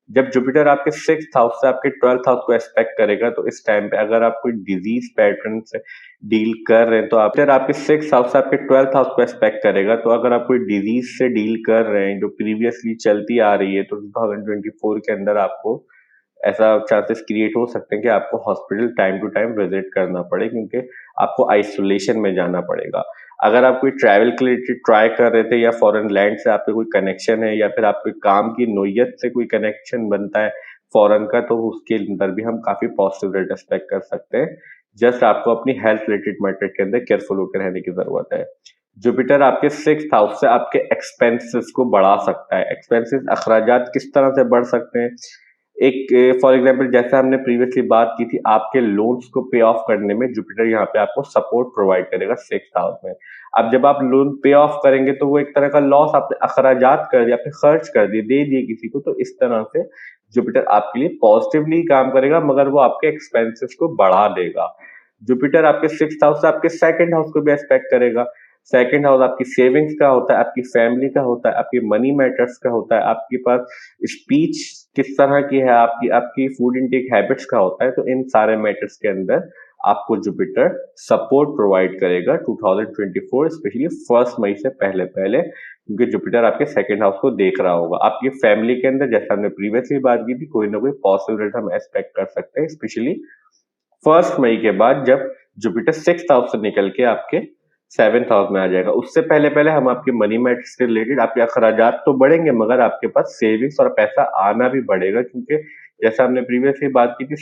जब जुपिटर आपके 6th हाउस से आपके 12th हाउस को एस्पेक्ट करेगा, तो इस टाइम पे अगर आप कोई डिजीज पैटर्न से डील कर रहे हैं तो आप, आपके 6th हाउस से आपके 12th हाउस को एस्पेक्ट करेगा, तो अगर आप कोई डिजीज से डील कर रहे हैं जो प्रीवियसली चलती आ रही है, तो 2024 के अंदर आपको ऐसा चांसेस क्रिएट हो सकते हैं कि आपको hospital time to time visit करना पड़े, क्योंकि आपको आइसोलेशन में जाना पड़ेगा। अगर आप कोई ट्रैवल के लिए ट्राई कर रहे थे या फॉरेन लैंड से आपके कोई कनेक्शन है या फिर आपके काम की नोयत से कोई कनेक्शन बनता है फॉरेन का, तो उसके अंदर भी हम काफी पॉजिटिव रेट एक्सपेक्ट कर सकते हैं। जस्ट आपको अपनी हेल्थ रिलेटेड मैटर के अंदर केयरफुल होकर रहने की जरूरत है। जुपिटर आपके 6th हाउस से आपके एक्सपेंसेस को बढ़ा सकता है। एक्सपेंसेस, अखराजात किस तरह से बढ़ सकते हैं? एक फॉर एग्जांपल, जैसा हमने प्रीवियसली बात की थी, आपके लोन्स को पे ऑफ करने में जुपिटर यहाँ पे आपको सपोर्ट प्रोवाइड करेगा 6th हाउस में। अब जब आप लोन पे ऑफ करेंगे तो वो एक तरह का लॉस आपने अखराजात कर दिया, आपने खर्च कर दिए, दे दिए किसी को, तो इस तरह से जुपिटर आपके लिए पॉजिटिवली काम करेगा, मगर वो आपके एक्सपेंसेस को बढ़ा देगा। जुपिटर आपके 6th हाउस से आपके 2nd हाउस को भी एक्सपेक्ट करेगा। 2nd हाउस आपकी सेविंग्स का होता है, आपकी फैमिली का होता है, आपकी मनी मैटर्स का होता है, आपके पास स्पीच किस तरह की है, आपकी आपकी फूड इनटेक हैबिट्स का होता है। तो इन सारे मैटर्स के अंदर आपको जुपिटर सपोर्ट प्रोवाइड करेगा 2024, स्पेशली 1 मई से पहले पहले, क्योंकि जुपिटर आपके 2nd हाउस को देख रहा होगा। आपकी फैमिली के अंदर, जैसा हमने प्रीवियसली बात की थी, कोई ना कोई पॉजिटिव रिजल्ट हम एक्सपेक्ट कर सकते हैं, स्पेशली 1 मई के बाद, जब जुपिटर 6th हाउस से निकल के आपके 7th हाउस में आ जाएगा। उससे पहले पहले हम आपके मनी मैटर्स से रिलेटेड, आपके अखराजात तो बढ़ेंगे मगर आपके पास सेविंग्स और पैसा आना भी बढ़ेगा, क्योंकि जैसा हमने प्रीवियसली बात की थी,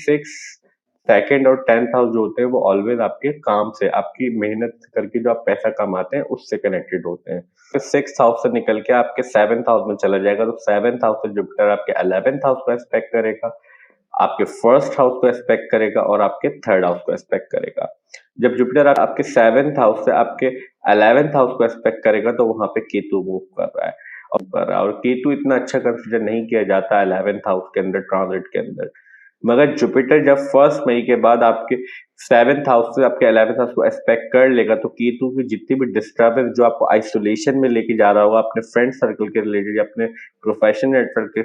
2nd और 10th हाउस जो होते हैं वो ऑलवेज आपके काम से, आपकी मेहनत करके जो आप पैसा कमाते हैं उससे कनेक्टेड होते हैं। तो 6th हाउस से निकल के आपके 7th हाउस में चला जाएगा, तो 7th हाउस से जुपिटर आपके 11th हाउस को एस्पेक्ट करेगा, आपके 1st हाउस को एस्पेक्ट करेगा और आपके 3rd हाउस को एस्पेक्ट करेगा। जब जुपिटर आपके 7th हाउस से आपके 11th हाउस को एस्पेक्ट करेगा, तो वहां पे केतु मूव कर रहा है, और केतु इतना अच्छा कंसिडर नहीं किया जाता 11th हाउस के अंदर, ट्रांजिट के अंदर। मगर जुपिटर जब 1 मई के बाद आपके 7th हाउस से आपके 11th हाउस को एस्पेक्ट कर लेगा, तो केतु की जितनी भी डिस्टर्बेंस जो आपको आइसोलेशन में लेके जा रहा होगा अपने फ्रेंड सर्कल के रिलेटेड, अपने प्रोफेशनल नेटवर्क के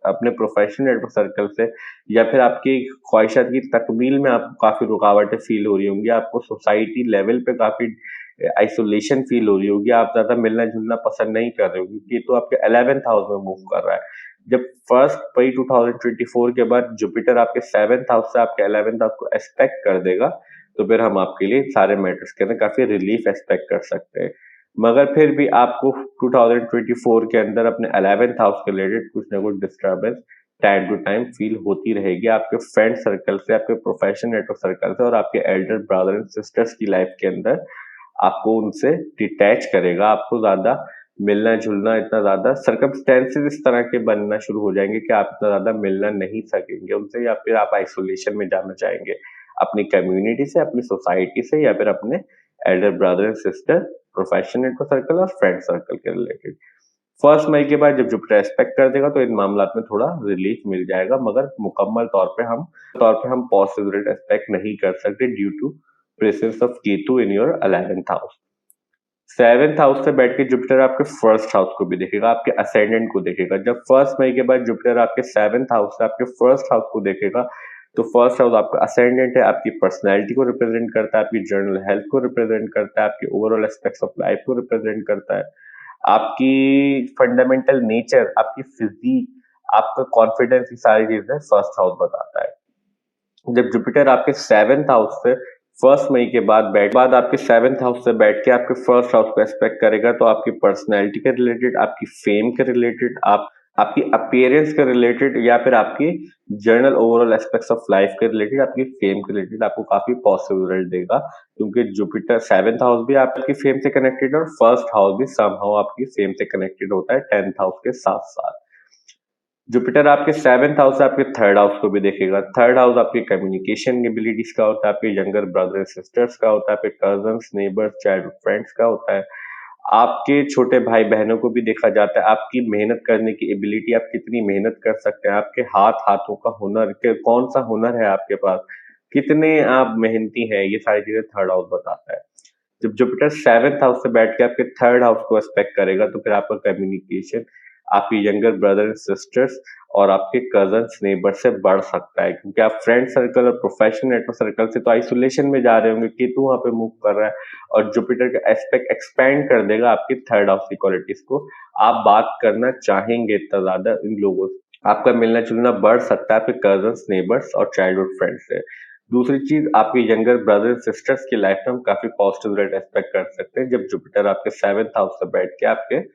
अपने प्रोफेशनल नेटवर्क सर्कल से, या फिर आपकी ख्वाहिशात की तकमील में आपको काफी रुकावटें फील हो रही होंगी, आपको सोसाइटी लेवल पे काफी आइसोलेशन फील हो रही होगी, आप ज्यादा मिलना जुलना पसंद नहीं कर रहे होगी, ये तो आपके 11th हाउस में मूव कर रहा है। जब 1 मई 2024 के बाद जुपिटर आपके 7th हाउस से आपके 11th हाउस को एस्पेक्ट कर देगा, तो फिर हम आपके लिए सारे मैटर्स के अंदर काफी रिलीफ एक्सपेक्ट कर सकते हैं। मगर फिर भी आपको 2024 के अंदर अपने 11th हाउस के रिलेटेड कुछ ना कुछ disturbance time to time feel होती रहेगी, आपके फ्रेंड सर्कल से, आपके प्रोफेशनल नेटवर्क सर्कल से, और आपके एल्डर ब्रदर एंड सिस्टर्स की लाइफ के अंदर आपको उनसे डिटैच करेगा, आपको ज्यादा मिलना जुलना, इतना ज्यादा सर्कमस्टेंसेस इस तरह के बनना शुरू हो जाएंगे कि आप इतना ज्यादा मिलना नहीं सकेंगे उनसे, या फिर आप आइसोलेशन में जाना चाहेंगे अपनी कम्युनिटी से, अपनी सोसाइटी से, या फिर अपने Elder brother and sister, professional network circle और फ्रेंड सर्कल के रिलेटेड। 1 मई के बाद जब जुपिटर एस्पेक्ट कर देगा, तो इन मामलात में थोड़ा रिलीफ मिल जाएगा, मगर मुकम्मल तौर पे हम पॉजिटिव रेट एक्सपेक्ट नहीं कर सकते due to presence of Ketu in your 11th house. 7th house से बैठ के जुपिटर आपके 1st हाउस को भी देखेगा, आपके असेंडेंट को देखेगा। जब 1 मई के बाद जुपिटर आपके 7th हाउस से आपके 1st हाउस को देखेगा, तो 1st हाउस आपका असेंडेंट है, आपकी पर्सनैलिटी को रिप्रेजेंट करता है, आपकी जनरल हेल्थ को रिप्रेजेंट करता है, आपके ओवरऑल एस्पेक्ट्स ऑफ लाइफ को रिप्रेजेंट करता है, आपकी फंडामेंटल नेचर, आपकी फिजिक, आपका कॉन्फिडेंस, ये सारी चीजें 1st हाउस बताता है। जब जुपिटर आपके 7th हाउस से 1 मई के बाद आपके 7th हाउस से बैठ के आपके 1st हाउस को एस्पेक्ट करेगा, तो आपकी पर्सनैलिटी के रिलेटेड, आपकी फेम के रिलेटेड, आपकी अपीयरेंस के रिलेटेड, या फिर आपकी general overall aspects of life के रिलेटेड, आपकी फेम के रिलेटेड आपको काफी पॉजिटिव रिजल्ट देगा, क्योंकि जुपिटर 7th हाउस भी आपकी फेम से कनेक्टेड है और 1st हाउस भी समहाउ आपकी फेम से कनेक्टेड होता है 10th हाउस के साथ साथ। जुपिटर आपके 7th हाउस से आपके 3rd हाउस को भी देखेगा। 3rd हाउस आपकी कम्युनिकेशन एबिलिटीज का होता है, आपके यंगर ब्रदर सिस्टर्स का होता है, आपके कजन्स, नेबर्स, चाइल्डहुड फ्रेंड्स का होता है। आपके छोटे भाई बहनों को भी देखा जाता है, आपकी मेहनत करने की एबिलिटी, आप कितनी मेहनत कर सकते हैं, आपके हाथों का हुनर, के कौन सा हुनर है आपके पास, कितने आप मेहनती हैं, ये सारी चीजें 3rd हाउस बताता है। जब जुपिटर 7th हाउस से बैठ के आपके 3rd हाउस को एस्पेक्ट करेगा तो फिर आपका कम्युनिकेशन आपके यंगर ब्रदर एंड सिस्टर्स और आपके कजन्स नेबर से बढ़ सकता है, क्योंकि आप फ्रेंड सर्कल और प्रोफेशनल नेटवर्क सर्कल से तो आइसोलेशन में जा रहे होंगे, केतु वहां पे मूव कर रहा है और जुपिटर का एस्पेक्ट एक्सपेंड कर देगा आपकी 3rd हाउस की क्वालिटीज को। आप बात करना चाहेंगे इतना ज्यादा इन लोगों से, आपका मिलना जुलना बढ़ सकता है आपके कजन्स, नेबर्स और चाइल्डहुड फ्रेंड्स से। दूसरी चीज, आपके यंगर ब्रदर सिस्टर्स की लाइफ में हम काफी पॉजिटिव रिजल्ट एक्सपेक्ट कर सकते हैं जब जुपिटर आपके 7th हाउस से बैठ के आपके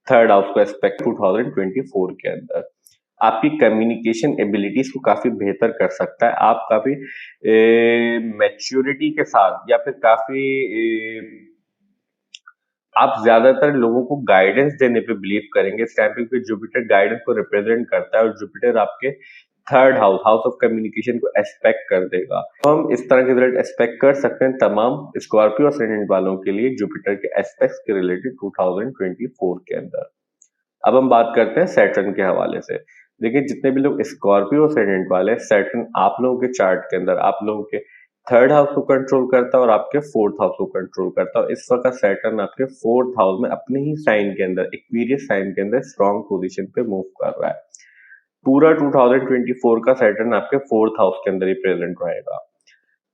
3rd हाउस को एक्सपेक्ट 2024 के अंदर आपकी कम्युनिकेशन एबिलिटीज को काफी बेहतर कर सकता है। आप काफी मैच्योरिटी के साथ या फिर काफी आप ज्यादातर लोगों को गाइडेंस देने पे बिलीव करेंगे इस टाइम पे, क्योंकि जुपिटर गाइडेंस को रिप्रेजेंट करता है और जुपिटर आपके 3rd house, house of communication को एस्पेक्ट कर देगा। तो हम इस तरह के रिजल्ट एक्सपेक्ट कर सकते हैं तमाम स्कॉर्पियो असेंडेंट वालों के लिए जुपिटर के एस्पेक्ट्स के रिलेटेड 2024 के अंदर। अब हम बात करते हैं सैटर्न के हवाले से। देखिए, जितने भी लोग स्कॉर्पियो असेंडेंट वाले, सैटर्न आप लोगों के चार्ट के अंदर आप लोगों के 3rd हाउस को कंट्रोल करता है और आपके 4th हाउस को कंट्रोल करता है। इस वक्त सैटर्न आपके 4th हाउस में अपने ही साइन के अंदर, एक्वेरियस साइन के अंदर स्ट्रॉन्ग पोजीशन पे मूव कर रहा है। पूरा 2024 का सैटर्न आपके 4th हाउस के अंदर ही प्रेजेंट रहेगा।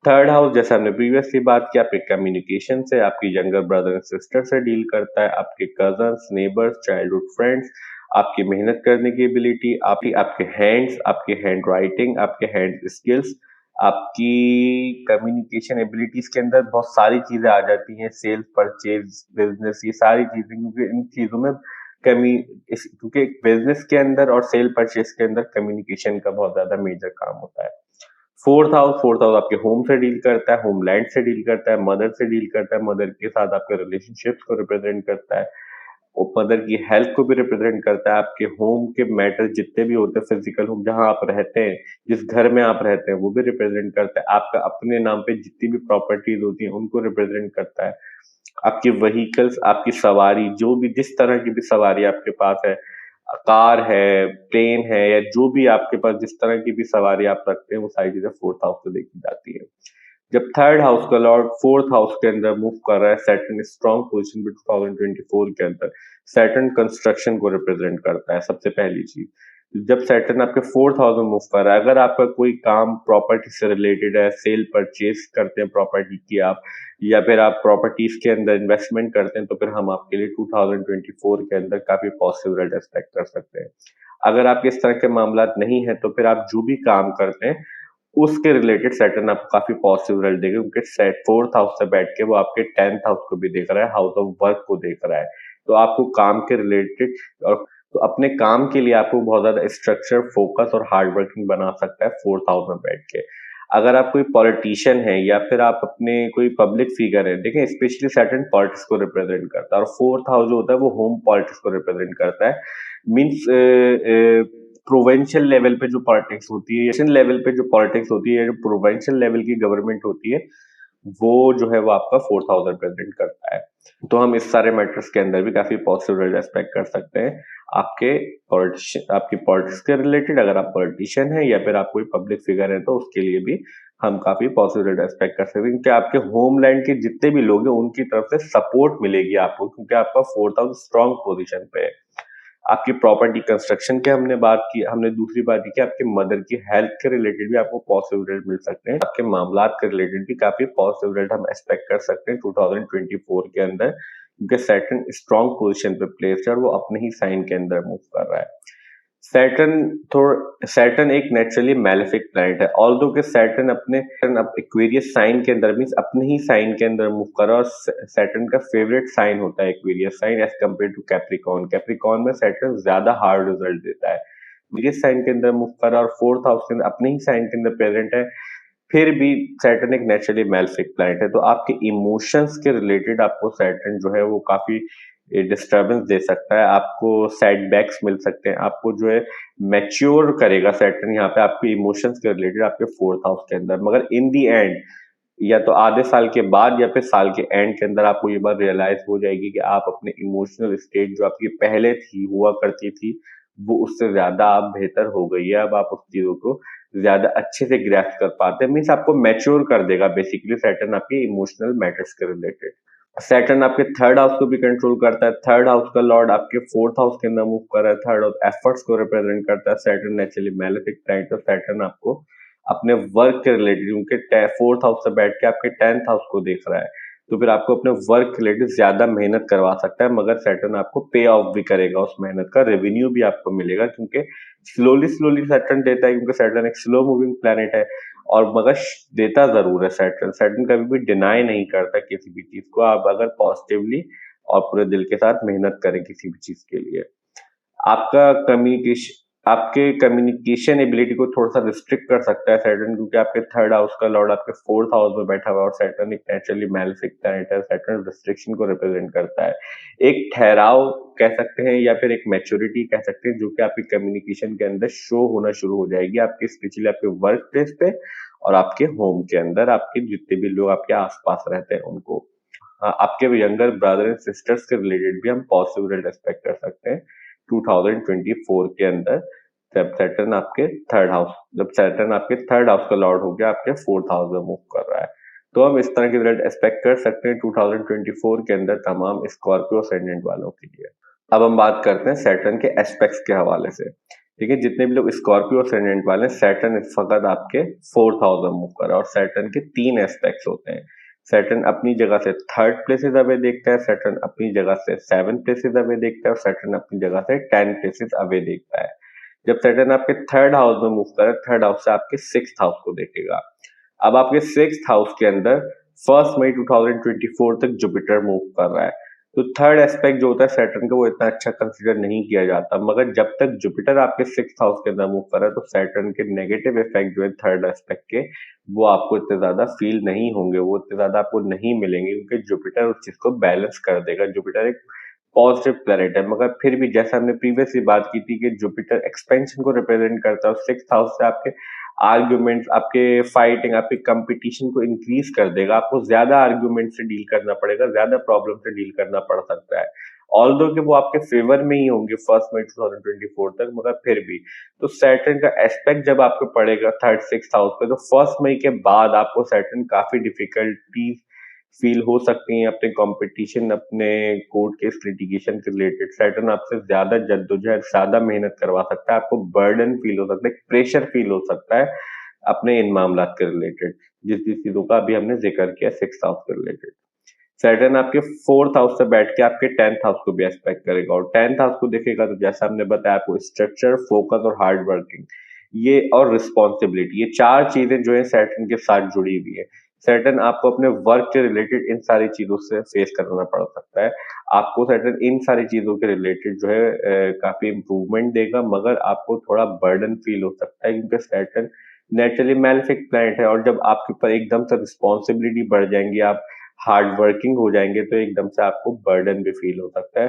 3rd हाउस, जैसे हमने प्रीवियसली बात किया, आपके कम्युनिकेशन से, आपकी यंगर ब्रदर एंड सिस्टर से डील करता है, आपके कजन्स, नेबर्स, चाइल्डहुड फ्रेंड्स, आपकी मेहनत करने की एबिलिटी, आपके हैंड्स, आपके हैंड राइटिंग, आपके हैंड स्किल्स, आपकी कम्युनिकेशन एबिलिटीज के अंदर बहुत सारी चीजें आ जाती हैं, सेल्स, परचेज, बिजनेस, ये सारी चीजें, क्योंकि इन चीजों में कमी क्योंकि बिजनेस के अंदर और सेल परचेज के अंदर कम्युनिकेशन का बहुत ज्यादा मेजर काम होता है। फोर्थ हाउस आपके होम से डील करता है, होमलैंड से डील करता है, मदर से डील करता है, मदर के साथ आपके रिलेशनशिप्स को रिप्रेजेंट करता है, और मदर की हेल्थ को भी रिप्रेजेंट करता है। आपके होम के मैटर जितने भी होते हैं, फिजिकल होम जहां आप रहते हैं, जिस घर में आप रहते हैं, वो भी रिप्रेजेंट करता है। आपका अपने नाम पे जितनी भी प्रॉपर्टीज होती हैं उनको रिप्रेजेंट करता है। आपके व्हीकल्स, आपकी सवारी, जो भी जिस तरह की भी सवारी आपके पास है, कार है, प्लेन है, या जो भी आपके पास जिस तरह की भी सवारी आप रखते हैं, वो सारी चीजें 4th हाउस से देखी जाती है। जब 3rd हाउस का लॉर्ड 4th हाउस के अंदर मूव कर रहा है, सैटर्न स्ट्रॉन्ग पोजीशन में 2024 के अंदर, सैटर्न कंस्ट्रक्शन को रिप्रेजेंट करता है। सबसे पहली चीज, जब सैटर्न आपके 4th हाउस में मूव कर रहा है, अगर आपका कोई काम प्रॉपर्टी से रिलेटेड है, सेल परचेज करते हैं प्रॉपर्टी की आप, या फिर आप प्रॉपर्टीज के अंदर इन्वेस्टमेंट करते हैं, तो फिर हम आपके लिए 2024 के अंदर काफी पॉजिटिव रिजल्ट एक्सपेक्ट कर सकते हैं। अगर आपके इस तरह के मामला नहीं है, तो फिर आप जो भी काम करते हैं उसके रिलेटेड सैटर्न आपको काफी पॉजिटिव रिजल्ट देगा, क्योंकि 4th हाउस से बैठ के वो आपके 10th हाउस को भी देख रहा है, हाउस ऑफ वर्क को देख रहा है। तो आपको काम के रिलेटेड और तो अपने काम के लिए आपको बहुत ज्यादा स्ट्रक्चर, फोकस और हार्ड वर्किंग बना सकता है 4th हाउस में बैठ के। अगर आप कोई पॉलिटिशियन है या फिर आप अपने कोई पब्लिक फिगर है, देखें स्पेशली सैटर्न पॉलिटिक्स को रिप्रेजेंट करता है, और 4th हाउस जो होता है वो होम पॉलिटिक्स को रिप्रेजेंट करता है। मीन्स प्रोविंशियल लेवल पे जो पॉलिटिक्स होती है, नेशनल लेवल पे जो पॉलिटिक्स होती है, जो प्रोविंशियल लेवल की गवर्नमेंट होती है, वो जो है वो आपका 4th हाउस रिप्रेजेंट करता है। तो हम इस सारे मैटर्स के अंदर भी काफी पॉजिटिव रिजल्ट एक्सपेक्ट कर सकते हैं आपकी पॉलिटिक्स के रिलेटेड। अगर आप पॉलिटिशियन है या फिर आप कोई पब्लिक फिगर है, तो उसके लिए भी हम काफी पॉजिटिव रिजल्ट एक्सपेक्ट कर सकते हैं, क्योंकि आपके होमलैंड के जितने भी लोग हैं उनकी तरफ से सपोर्ट मिलेगी आपको, क्योंकि आपका 4th हाउस स्ट्रॉन्ग पोजिशन पे है। आपकी प्रॉपर्टी कंस्ट्रक्शन की हमने बात की, हमने दूसरी बात की आपके मदर की हेल्थ के रिलेटेड भी आपको पॉजिटिव रिजल्ट मिल सकते हैं। आपके मामलात के रिलेटेड भी काफी पॉजिटिव रिजल्ट हम एक्सपेक्ट कर सकते हैं 2024 के अंदर, क्योंकि सैटर्न स्ट्रॉन्ग पोजीशन पे प्लेस्ड है और वो अपने ही साइन के अंदर मूव कर रहा है। सैटर्न एक नेचुरली मैलेफिक प्लैनेट है, ऑल्दो के सैटर्न अपने एक्वेरियस साइन के अंदर, मींस अपने ही साइन के अंदर मूव कर रहा है, और सैटर्न का फेवरेट साइन होता है Aquarius sign as compare to Capricorn. Capricorn में सैटर्न ज्यादा हार्ड रिजल्ट देता है, एक्वेरियस साइन के अंदर मूव कर रहा है और 4th हाउस के अंदर अपने ही साइन के अंदर प्रेजेंट है। फिर भी सैटर्न एक नेचुरली मैलेफिक प्लैनेट है, तो आपके इमोशंस के रिलेटेड आपको सैटर्न जो है वो काफी ये डिस्टर्बेंस दे सकता है, आपको सेटबैक्स मिल सकते हैं, आपको जो है मैच्योर करेगा सैटर्न यहाँ पे आपके इमोशंस के रिलेटेड आपके 4th हाउस के अंदर। मगर इन दी एंड या तो आधे साल के बाद या फिर साल के एंड के अंदर आपको ये बात रियलाइज हो जाएगी कि आप अपने इमोशनल स्टेट जो आपकी पहले थी हुआ करती थी, वो उससे ज्यादा आप बेहतर हो गई है। अब आप उस चीजों को ज्यादा अच्छे से ग्रैस्प कर पाते हैं, मीन्स आपको मैच्योर कर देगा बेसिकली सैटर्न आपके इमोशनल मैटर्स के रिलेटेड। सैटर्न आपके 3rd हाउस को भी कंट्रोल करता है। 3rd हाउस का लॉर्ड आपके 4th हाउस के अंदर मूव कर रहा है। 3rd हाउस एफर्ट्स को रिप्रेजेंट करता है। सैटर्न नेचुरली मैलेफिक प्लैनेट, तो सैटर्न आपको अपने वर्क के रिलेटेड उनके 4th हाउस से बैठ के आपके 10th हाउस को देख रहा है, तो फिर आपको अपने वर्क के रिलेटेड ज्यादा मेहनत करवा सकता है। मगर सैटर्न आपको पे ऑफ भी करेगा, उस मेहनत का रेवेन्यू भी आपको मिलेगा, क्योंकि स्लोली स्लोली सैटर्न देता है, क्योंकि सैटर्न एक स्लो मूविंग प्लैनेट है। और मगर देता जरूर है सैटर्न। सैटर्न कभी भी डिनाई नहीं करता किसी भी चीज को, आप अगर पॉजिटिवली और पूरे दिल के साथ मेहनत करें किसी भी चीज के लिए। आपका कम्युनिकेशन आपके कम्युनिकेशन एबिलिटी को थोड़ा सा रिस्ट्रिक्ट कर सकता है सैटर्न, क्योंकि आपके 3rd हाउस का लॉर्ड आपके 4th हाउस में बैठा हुआ है और सैटर्न एक नेचुरली मैलेफिक प्लैनेट है। सैटर्न रिस्ट्रिक्शन को रिप्रेजेंट करता है, एक ठहराव कह सकते हैं या फिर एक मैच्योरिटी कह सकते हैं, जो कि आपकी कम्युनिकेशन के अंदर शो होना शुरू हो जाएगी आपके स्पेशली आपके वर्क प्लेस पे और आपके होम के अंदर, आपके जितने भी लोग आपके आसपास रहते हैं उनको। हाँ, आपके यंगर ब्रदर एंड सिस्टर्स के रिलेटेड भी हम पॉसिबल एक्सपेक्ट कर सकते हैं 2024 के अंदर, जब सैटर्न आपके 3rd हाउस का लॉर्ड हो गया आपके 4th हाउस में मूव कर रहा है। तो हम इस तरह के रिजल्ट एक्सपेक्ट कर सकते हैं 2024 के अंदर तमाम स्कॉर्पियो असेंडेंट वालों के लिए। अब हम बात करते हैं सैटर्न के एस्पेक्ट्स के हवाले से। ठीक है, जितने भी लोग स्कॉर्पियो असेंडेंट वाले हैं, सैटर्न इस वक्त आपके 4th हाउस में मूव कर रहा है और सैटर्न के 3 एस्पेक्ट्स होते हैं। सैटर्न अपनी जगह से 3rd प्लेसेस अवे देखता है, सैटर्न अपनी जगह से 7 प्लेसेस अवे देखता है और सैटर्न अपनी जगह से 10 प्लेसेस अवे देखता है। जब सैटर्न आपके 3rd हाउस में मूव करे, 3rd हाउस से आपके 6th हाउस को देखेगा। अब आपके 6th हाउस के अंदर 1 मई 2024 तक जुपिटर मूव कर रहा है। तो 3rd एस्पेक्ट जो होता है सैटर्न का वो इतना अच्छा कंसीडर नहीं किया जाता, मगर जब तक जुपिटर आपके 6th हाउस के अंदर मूव कर रहा है तो सैटर्न के नेगेटिव इफेक्ट जो है 3rd एस्पेक्ट के, वो आपको इतने ज्यादा फील नहीं होंगे, वो इतने ज्यादा आपको नहीं मिलेंगे, क्योंकि जुपिटर उस चीज को बैलेंस कर देगा। जुपिटर एक पॉजिटिव प्लैनेट है, मगर फिर भी जैसा हमने प्रीवियसली बात की थी कि जुपिटर एक्सपेंशन को रिप्रेजेंट करता है और 6th हाउस से आपके आर्ग्यूमेंट्स, आपके फाइटिंग, आपके कंपटीशन को इंक्रीज कर देगा। आपको ज्यादा आर्ग्यूमेंट से डील करना पड़ेगा, ज्यादा प्रॉब्लम से डील करना पड़ सकता है, ऑल्दो कि वो आपके फेवर में ही होंगे 1 मई 2024 तक, मगर फिर भी। तो सैटर्न का एस्पेक्ट जब आपको पड़ेगा 3rd 6th हाउस पे, तो 1 मई के बाद आपको सैटर्न काफी डिफिकल्टीज फील हो सकती हैं अपने कंपटीशन, अपने कोर्ट केस लिटिगेशन के रिलेटेड। सैटर्न आपसे ज्यादा जद्दोजहद, ज्यादा मेहनत करवा सकता है, आपको बर्डन फील हो सकता है, प्रेशर फील हो सकता है अपने इन मामलात के रिलेटेड, जिस जिस चीजों का अभी हमने जिक्र किया 6th हाउस के रिलेटेड। सैटर्न आपके 4th हाउस से बैठ के आपके 10th हाउस को भी एक्सपेक्ट करेगा और 10th हाउस को देखेगा तो जैसा हमने बताया आपको स्ट्रक्चर, फोकस और हार्ड वर्किंग, ये और रिस्पॉन्सिबिलिटी, ये 4 चीजें जो है सैटर्न के साथ जुड़ी हुई है। सैटर्न आपको अपने वर्क के रिलेटेड इन सारी चीजों से फेस करना पड़ सकता है। आपको सैटर्न इन सारी चीजों के रिलेटेड जो है काफी इंप्रूवमेंट देगा, मगर आपको थोड़ा बर्डन फील हो सकता है, क्योंकि सैटर्न नेचुरली मैलेफिक प्लैनेट है और जब आपके ऊपर एकदम से रिस्पॉन्सिबिलिटी बढ़ जाएंगी, आप हार्ड वर्किंग हो जाएंगे, तो एकदम से आपको बर्डन भी फील हो सकता है,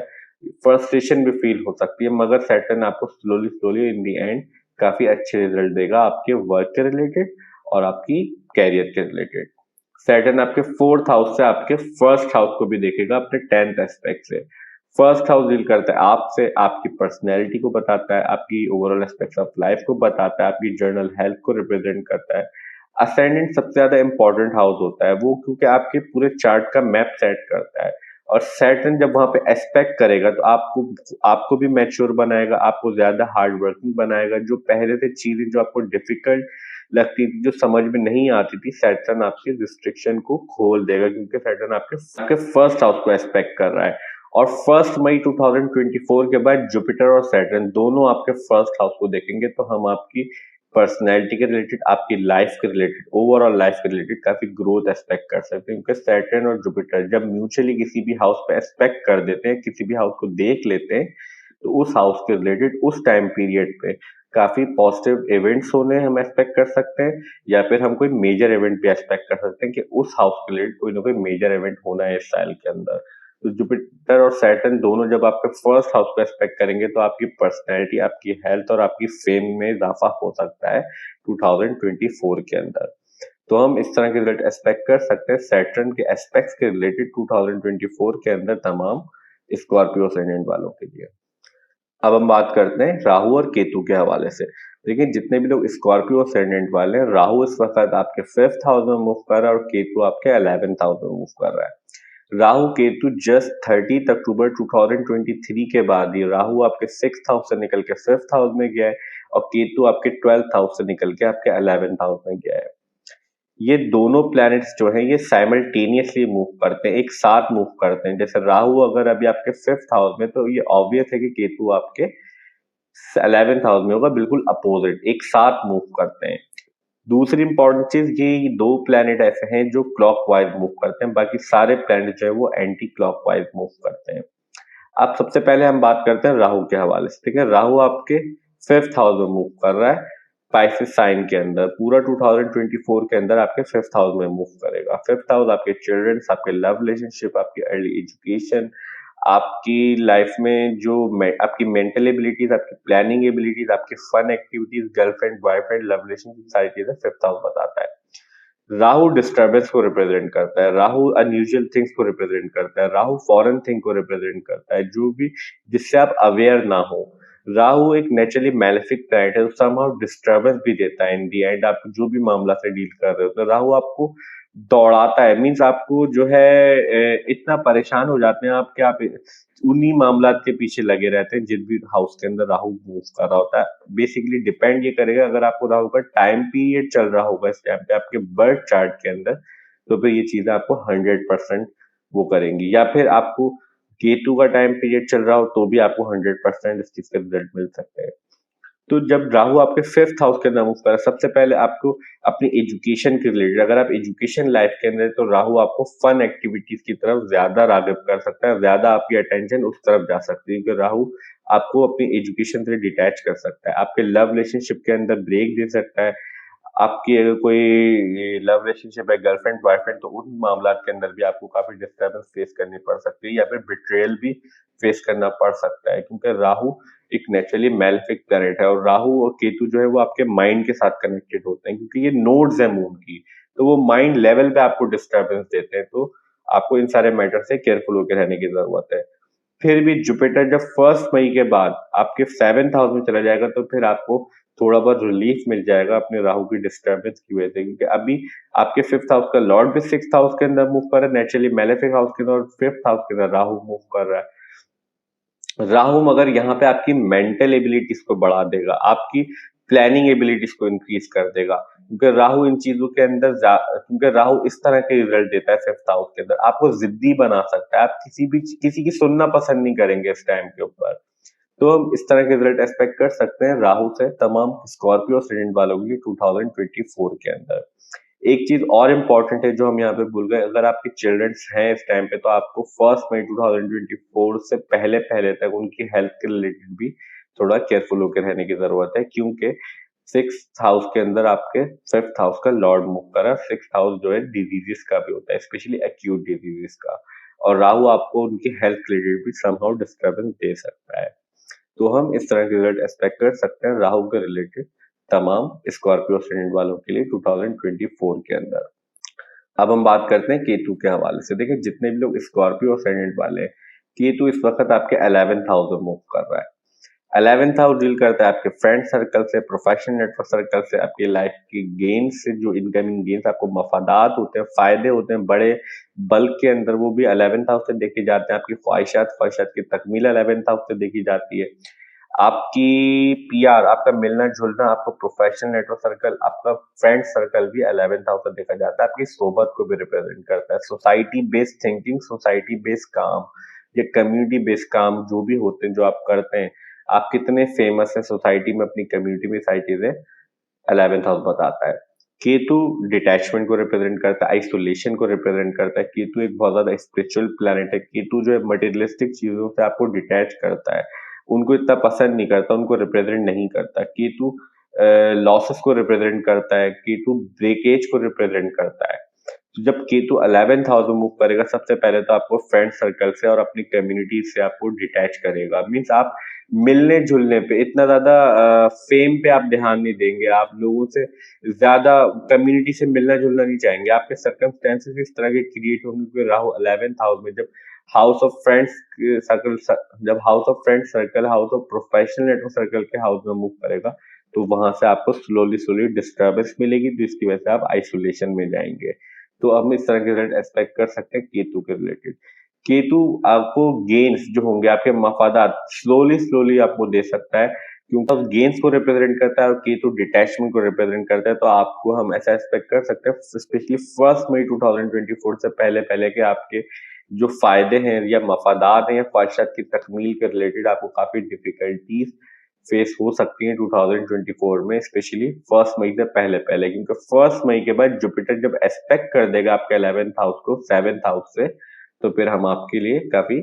फ्रस्ट्रेशन भी फील हो सकती है। मगर सैटर्न आपको slowly slowly in the and काफी अच्छे रिजल्ट देगा आपके वर्क के रिलेटेड और आपकी कैरियर के रिलेटेड। सैटर्न आपके 4th हाउस से आपके 1st हाउस को भी देखेगा अपने 10th एस्पेक्ट से। 1st हाउस डील करता है आपसे, आपकी पर्सनैलिटी को बताता है, आपकी ओवरऑल एस्पेक्ट्स ऑफ लाइफ को बताता है, आपकी जर्नल हेल्थ को रिप्रेजेंट करता है। असेंडेंट सबसे ज्यादा इंपॉर्टेंट हाउस होता है वो, क्योंकि आपके पूरे चार्ट का मैप सेट करता है और सैटर्न जब वहां पे एस्पेक्ट करेगा तो आपको आपको भी मैच्योर बनाएगा, आपको ज्यादा हार्ड वर्किंग बनाएगा। जो पहले से चीजें जो आपको डिफिकल्ट लगती थी, जो समझ में नहीं आती थी, सैटर्न आपके रिस्ट्रिक्शन को खोल देगा, क्योंकि सैटर्न आपके 1st हाउस को एस्पेक्ट कर रहा है। और 1 मई 2024 के बाद जुपिटर और सैटर्न दोनों आपके 1st हाउस को देखेंगे, तो हम आपकी पर्सनैलिटी के रिलेटेड, आपकी लाइफ के रिलेटेड, ओवरऑल लाइफ के रिलेटेड काफी ग्रोथ एक्सपेक्ट कर सकते हैं, क्योंकि सैटर्न और जुपिटर जब म्यूचुअली किसी भी हाउस पे एक्सपेक्ट कर देते हैं, किसी भी हाउस को देख लेते हैं, तो उस हाउस के रिलेटेड उस टाइम पीरियड पे काफी पॉजिटिव इवेंट्स होने हम एक्सपेक्ट कर सकते हैं, या फिर हम कोई मेजर इवेंट भी एक्सपेक्ट कर सकते हैं कि उस हाउस के रिलेटेड कोई ना कोई मेजर इवेंट होना है इस साल के अंदर। तो जुपिटर और सैटर्न दोनों जब आपके फर्स्ट हाउस को एस्पेक्ट करेंगे तो आपकी पर्सनैलिटी, आपकी हेल्थ और आपकी फेम में इजाफा हो सकता है 2024 के अंदर। तो हम इस तरह के रिजल्ट एक्सपेक्ट कर सकते हैं सैटर्न के एस्पेक्ट्स के रिलेटेड 2024 के अंदर तमाम स्कॉर्पियो असेंडेंट वालों के लिए। अब हम बात करते हैं राहु और केतु के हवाले से। देखिए जितने भी लोग स्कॉर्पियो असेंडेंट वाले हैं, राहु इस वक्त आपके 5th हाउस में मूव कर रहा है और केतु आपके 11th हाउस में मूव कर रहा है। राहु केतु जस्ट 30 अक्टूबर 2023 के बाद ही राहु आपके 6th हाउस से निकल के 5th हाउस में गया है और केतु आपके 12th हाउस से निकल के आपके 11th हाउस में गया है। ये दोनों प्लैनेट्स जो हैं ये साइमल्टेनियसली मूव करते हैं, एक साथ मूव करते हैं। जैसे राहु अगर अभी आपके 5th हाउस में, तो ये ऑब्वियस है कि केतु आपके 11th हाउस में होगा, बिल्कुल अपोजिट, एक साथ मूव करते हैं। दूसरी इंपॉर्टेंट चीज, ये दो प्लैनेट ऐसे हैं जो क्लॉकवाइज मूव करते हैं, बाकी सारे प्लैनेट जो है वो एंटी क्लॉकवाइज मूव करते हैं। अब सबसे पहले हम बात करते हैं राहु के हवाले से। ठीक है, राहु आपके 5th हाउस में मूव कर रहा है पाइसेस साइन के अंदर, पूरा 2024 के अंदर आपके 5th हाउस में मूव करेगा। 5th हाउस आपके चिल्ड्रंस, आपके लव रिलेशनशिप, आपकी अर्ली एजुकेशन, आपकी लाइफ में जो आपकी मेंटल एबिलिटीज, आपकी प्लानिंग एबिलिटीज, आपकी fun activities, girlfriend boyfriend, love relationship, सारी चीजें 5th हाउस बताता है। राहु डिस्टर्बेंस को रिप्रेजेंट करता है, राहु अनयूजुअल थिंग्स को रिप्रेजेंट करता है, राहु फॉरेन थिंग को रिप्रेजेंट करता है, जो भी जिससे आप अवेयर ना हो। राहु एक नेचुरली मैलेफिक प्लैनेट है, समहाउ डिस्टर्बेंस भी देता है इन दी एंड, आप जो भी मामला से डील कर रहे हो। तो राहु आपको दौड़ाता है, मीन्स आपको जो है इतना परेशान हो जाते हैं आप कि आप उन्हीं मामलात के पीछे लगे रहते हैं जिस भी हाउस के अंदर राहु मूव कर रहा होता है। बेसिकली डिपेंड ये करेगा, अगर आपको राहु का टाइम पीरियड चल रहा होगा इस टाइम पे आपके बर्थ चार्ट के अंदर, तो फिर ये चीजें आपको 100% वो करेंगी। या फिर आपको केतु का टाइम पीरियड चल रहा हो तो भी आपको 100% इस चीज के रिजल्ट मिल सकते हैं। तो जब राहु आपके 5th हाउस के अंदर मूव कर रहा है, सबसे पहले आपको अपनी एजुकेशन के रिलेटेड, अगर आप एजुकेशन लाइफ के अंदर, तो राहु आपको फन एक्टिविटीज की तरफ ज्यादा राग़िब कर सकता है, ज्यादा आपकी अटेंशन उस तरफ जा सकती है, क्योंकि राहु आपको अपनी एजुकेशन से डिटैच कर सकता है, आपके लव रिलेशनशिप के अंदर ब्रेक दे सकता है। आपकी अगर कोई लव रिलेशनशिप है, गर्लफ्रेंड बॉयफ्रेंड, तो उन मामला के अंदर भी आपको काफी डिस्टर्बेंस फेस करनी पड़ सकती है, या फिर बिट्रेयल भी फेस करना पड़ सकता है, क्योंकि राहु एक नेचुरली मैलेफिक प्लैनेट है और राहु और केतु जो है वो आपके माइंड के साथ कनेक्टेड होते हैं, क्योंकि ये नोड्स है मून की, तो वो माइंड लेवल पे आपको डिस्टर्बेंस देते हैं। तो आपको इन सारे मैटर से केयरफुल होकर रहने की जरूरत है। फिर भी जुपिटर जब 1 मई के बाद आपके 7th हाउस में चला जाएगा, तो फिर आपको थोड़ा बहुत रिलीफ मिल जाएगा अपने राहु की डिस्टर्बेंस की वजह से, क्योंकि अभी आपके 5th हाउस का लॉर्ड भी 6th हाउस के अंदर मूव कर रहा है, नेचुरली मैलेफिक हाउस के अंदर, और 5th हाउस के अंदर राहु मूव कर रहा है। राहु मगर यहाँ पे आपकी मेंटल एबिलिटीज को बढ़ा देगा, आपकी प्लानिंग एबिलिटीज को इंक्रीज कर देगा, क्योंकि राहु इन चीजों के अंदर क्योंकि राहु इस तरह के रिजल्ट देता है 5th हाउस के अंदर, आपको जिद्दी बना सकता है, आप किसी की सुनना पसंद नहीं करेंगे इस टाइम के ऊपर। तो हम इस तरह के रिजल्ट एक्सपेक्ट कर सकते हैं राहु से तमाम स्कॉर्पियो एस्टेंडेंट वालों के लिए 2024 के अंदर। एक चीज और इम्पोर्टेंट है जो हम यहाँ पे भूल गए, अगर आपके चिल्ड्रंस हैं इस टाइम पे, तो आपको 1 मई 2024 से पहले पहले तक उनकी हेल्थ के रिलेटेड भी थोड़ा केयरफुल होकर रहने की जरूरत है, क्योंकि 6th हाउस के अंदर आपके 5th हाउस का लॉर्ड मूव कर रहा है। 6th हाउस जो है डिजीजेस का भी होता है, स्पेशली एक्यूट डिजीजेस का, और राहु आपको उनकी हेल्थ रिलेटेड भी समहाउ डिस्टर्बेंस दे सकता है। तो हम इस तरह के रिजल्ट एक्सपेक्ट कर सकते हैं राहु के रिलेटेड तमाम स्कॉर्पियो एस्टेंडेंट वालों के लिए 2024 के अंदर। अब हम बात करते हैं केतु के हवाले से। देखिए जितने भी लोग स्कॉर्पियो एस्टेंडेंट वाले हैं, केतु इस वक्त आपके 11th हाउस में मूव कर रहा है। 11th हाउस डील करता है आपके फ्रेंड सर्कल से, प्रोफेशनल नेटवर्क सर्कल से, आपकी लाइफ की गेन्स से, जो इनकमिंग गेन्स आपको मफादात होते हैं, फायदे होते हैं बड़े बल्क के अंदर, वो भी 11th हाउस से देखे जाते हैं। आपकी ख्वाहिशात की तकमील 11th हाउस से देखी जाती है। आपकी पीआर, आपका मिलना जुलना, आपका प्रोफेशनल नेटवर्क सर्कल, आपका फ्रेंड सर्कल भी 11th हाउस से देखा जाता है। आपकी सोबत को भी रिप्रेजेंट करता है। Society based thinking, society based काम, या कम्युनिटी बेस्ड काम जो भी होते हैं, जो आप करते हैं, आप कितने फेमस हैं सोसाइटी में, अपनी कम्युनिटी में, सारी चीजें 11th हाउस बताता है। केतु डिटैचमेंट को रिप्रेजेंट करता है, आइसोलेशन को रिप्रेजेंट करता है। केतु एक बहुत ज्यादा स्पिरिचुअल प्लैनेट है। केतु जो है मटेरियलिस्टिक चीजों से आपको डिटैच करता है, उनको इतना पसंद नहीं करता, उनको रिप्रेजेंट नहीं करता। केतु लॉसेस को रिप्रेजेंट करता है, केतु ब्रेकेज को रिप्रेजेंट करता है। तो जब केतु 11th हाउस में मूव करेगा, सबसे पहले तो आपको फ्रेंड सर्कल से और अपनी कम्युनिटी से आपको डिटैच करेगा। मीन्स आप मिलने जुलने पे इतना ज्यादा फेम पे आप ध्यान नहीं देंगे, आप लोगों से ज्यादा कम्युनिटी से मिलना जुलना नहीं चाहेंगे। आपके सर्कमस्टेंसेस इस तरह के क्रिएट होंगे कि राहु 11th हाउस में जब हाउस ऑफ फ्रेंड्स सर्कल, जब house of friend circle, house of professional network circle के हाउस में मूव करेगा, तो वहां से आपको स्लोली स्लोली डिस्टर्बेंस मिलेगी, तो इसकी वजह से आप आइसोलेशन में जाएंगे। तो हम इस तरह के रिजल्ट एक्सपेक्ट कर सकते हैं केतु के रिलेटेड। केतु आपको गेन्स जो होंगे, आपके मफादात स्लोली स्लोली आपको दे सकता है, क्योंकि गेन्स को रिप्रेजेंट करता है और केतु डिटैचमेंट को रिप्रेजेंट करता है। तो आपको हम ऐसा एक्सपेक्ट कर सकते हैं स्पेशली 1 मई 2024 से पहले पहले के आपके जो फायदे हैं या मफादात हैं या ख्वाहिशात की तकमील के रिलेटेड आपको काफी डिफिकल्टीज फेस हो सकती है 2024 में, स्पेशली 1 मई से पहले पहले, क्योंकि 1 मई के बाद जुपिटर जब एस्पेक्ट कर देगा आपके 11th हाउस को 7th हाउस से, तो फिर हम आपके लिए काफी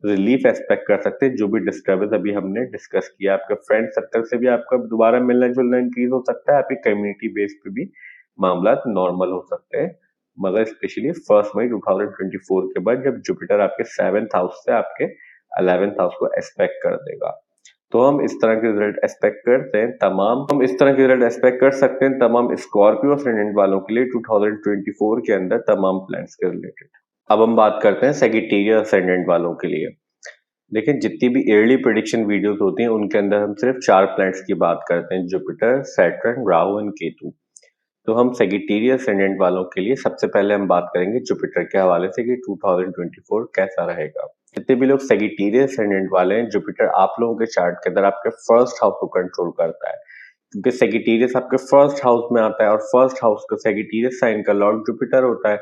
रिलीफ एक्सपेक्ट कर सकते हैं। जो भी डिस्टर्बेंस अभी हमने डिस्कस किया, आपके फ्रेंड सर्कल से भी आपका दोबारा मिलना जुलना इंक्रीज हो सकता है, आपकी कम्युनिटी बेस पे भी मामला नॉर्मल हो सकते हैं, मगर स्पेशली 1 मई 2024 के बाद जब जुपिटर आपके 7th हाउस से आपके 11th हाउस को एस्पेक्ट कर देगा। तो हम इस तरह के रिजल्ट एक्सपेक्ट करते हैं तमाम स्कॉर्पियो असेंडेंट वालों के लिए 2024 के अंदर तमाम प्लैनेट्स के रिलेटेड। अब हम बात करते हैं सैजिटेरियस असेंडेंट वालों के लिए। देखिए, जितनी भी अर्ली प्रेडिक्शन वीडियोस होती हैं उनके अंदर हम सिर्फ 4 प्लैनेट्स की बात करते हैं, Jupiter, Saturn, Rahu and Ketu. तो हम सैजिटेरियस असेंडेंट वालों के लिए सबसे पहले हम बात करेंगे जुपिटर के हवाले से कि 2024 कैसा रहेगा। जितने भी लोग सैजिटेरियस असेंडेंट वाले हैं, जुपिटर आप लोगों के चार्ट के अंदर आपके फर्स्ट हाउस को कंट्रोल करता है, क्योंकि सैजिटेरियस आपके फर्स्ट हाउस में आता है और फर्स्ट हाउस का सैजिटेरियस साइन का लॉर्ड जुपिटर होता है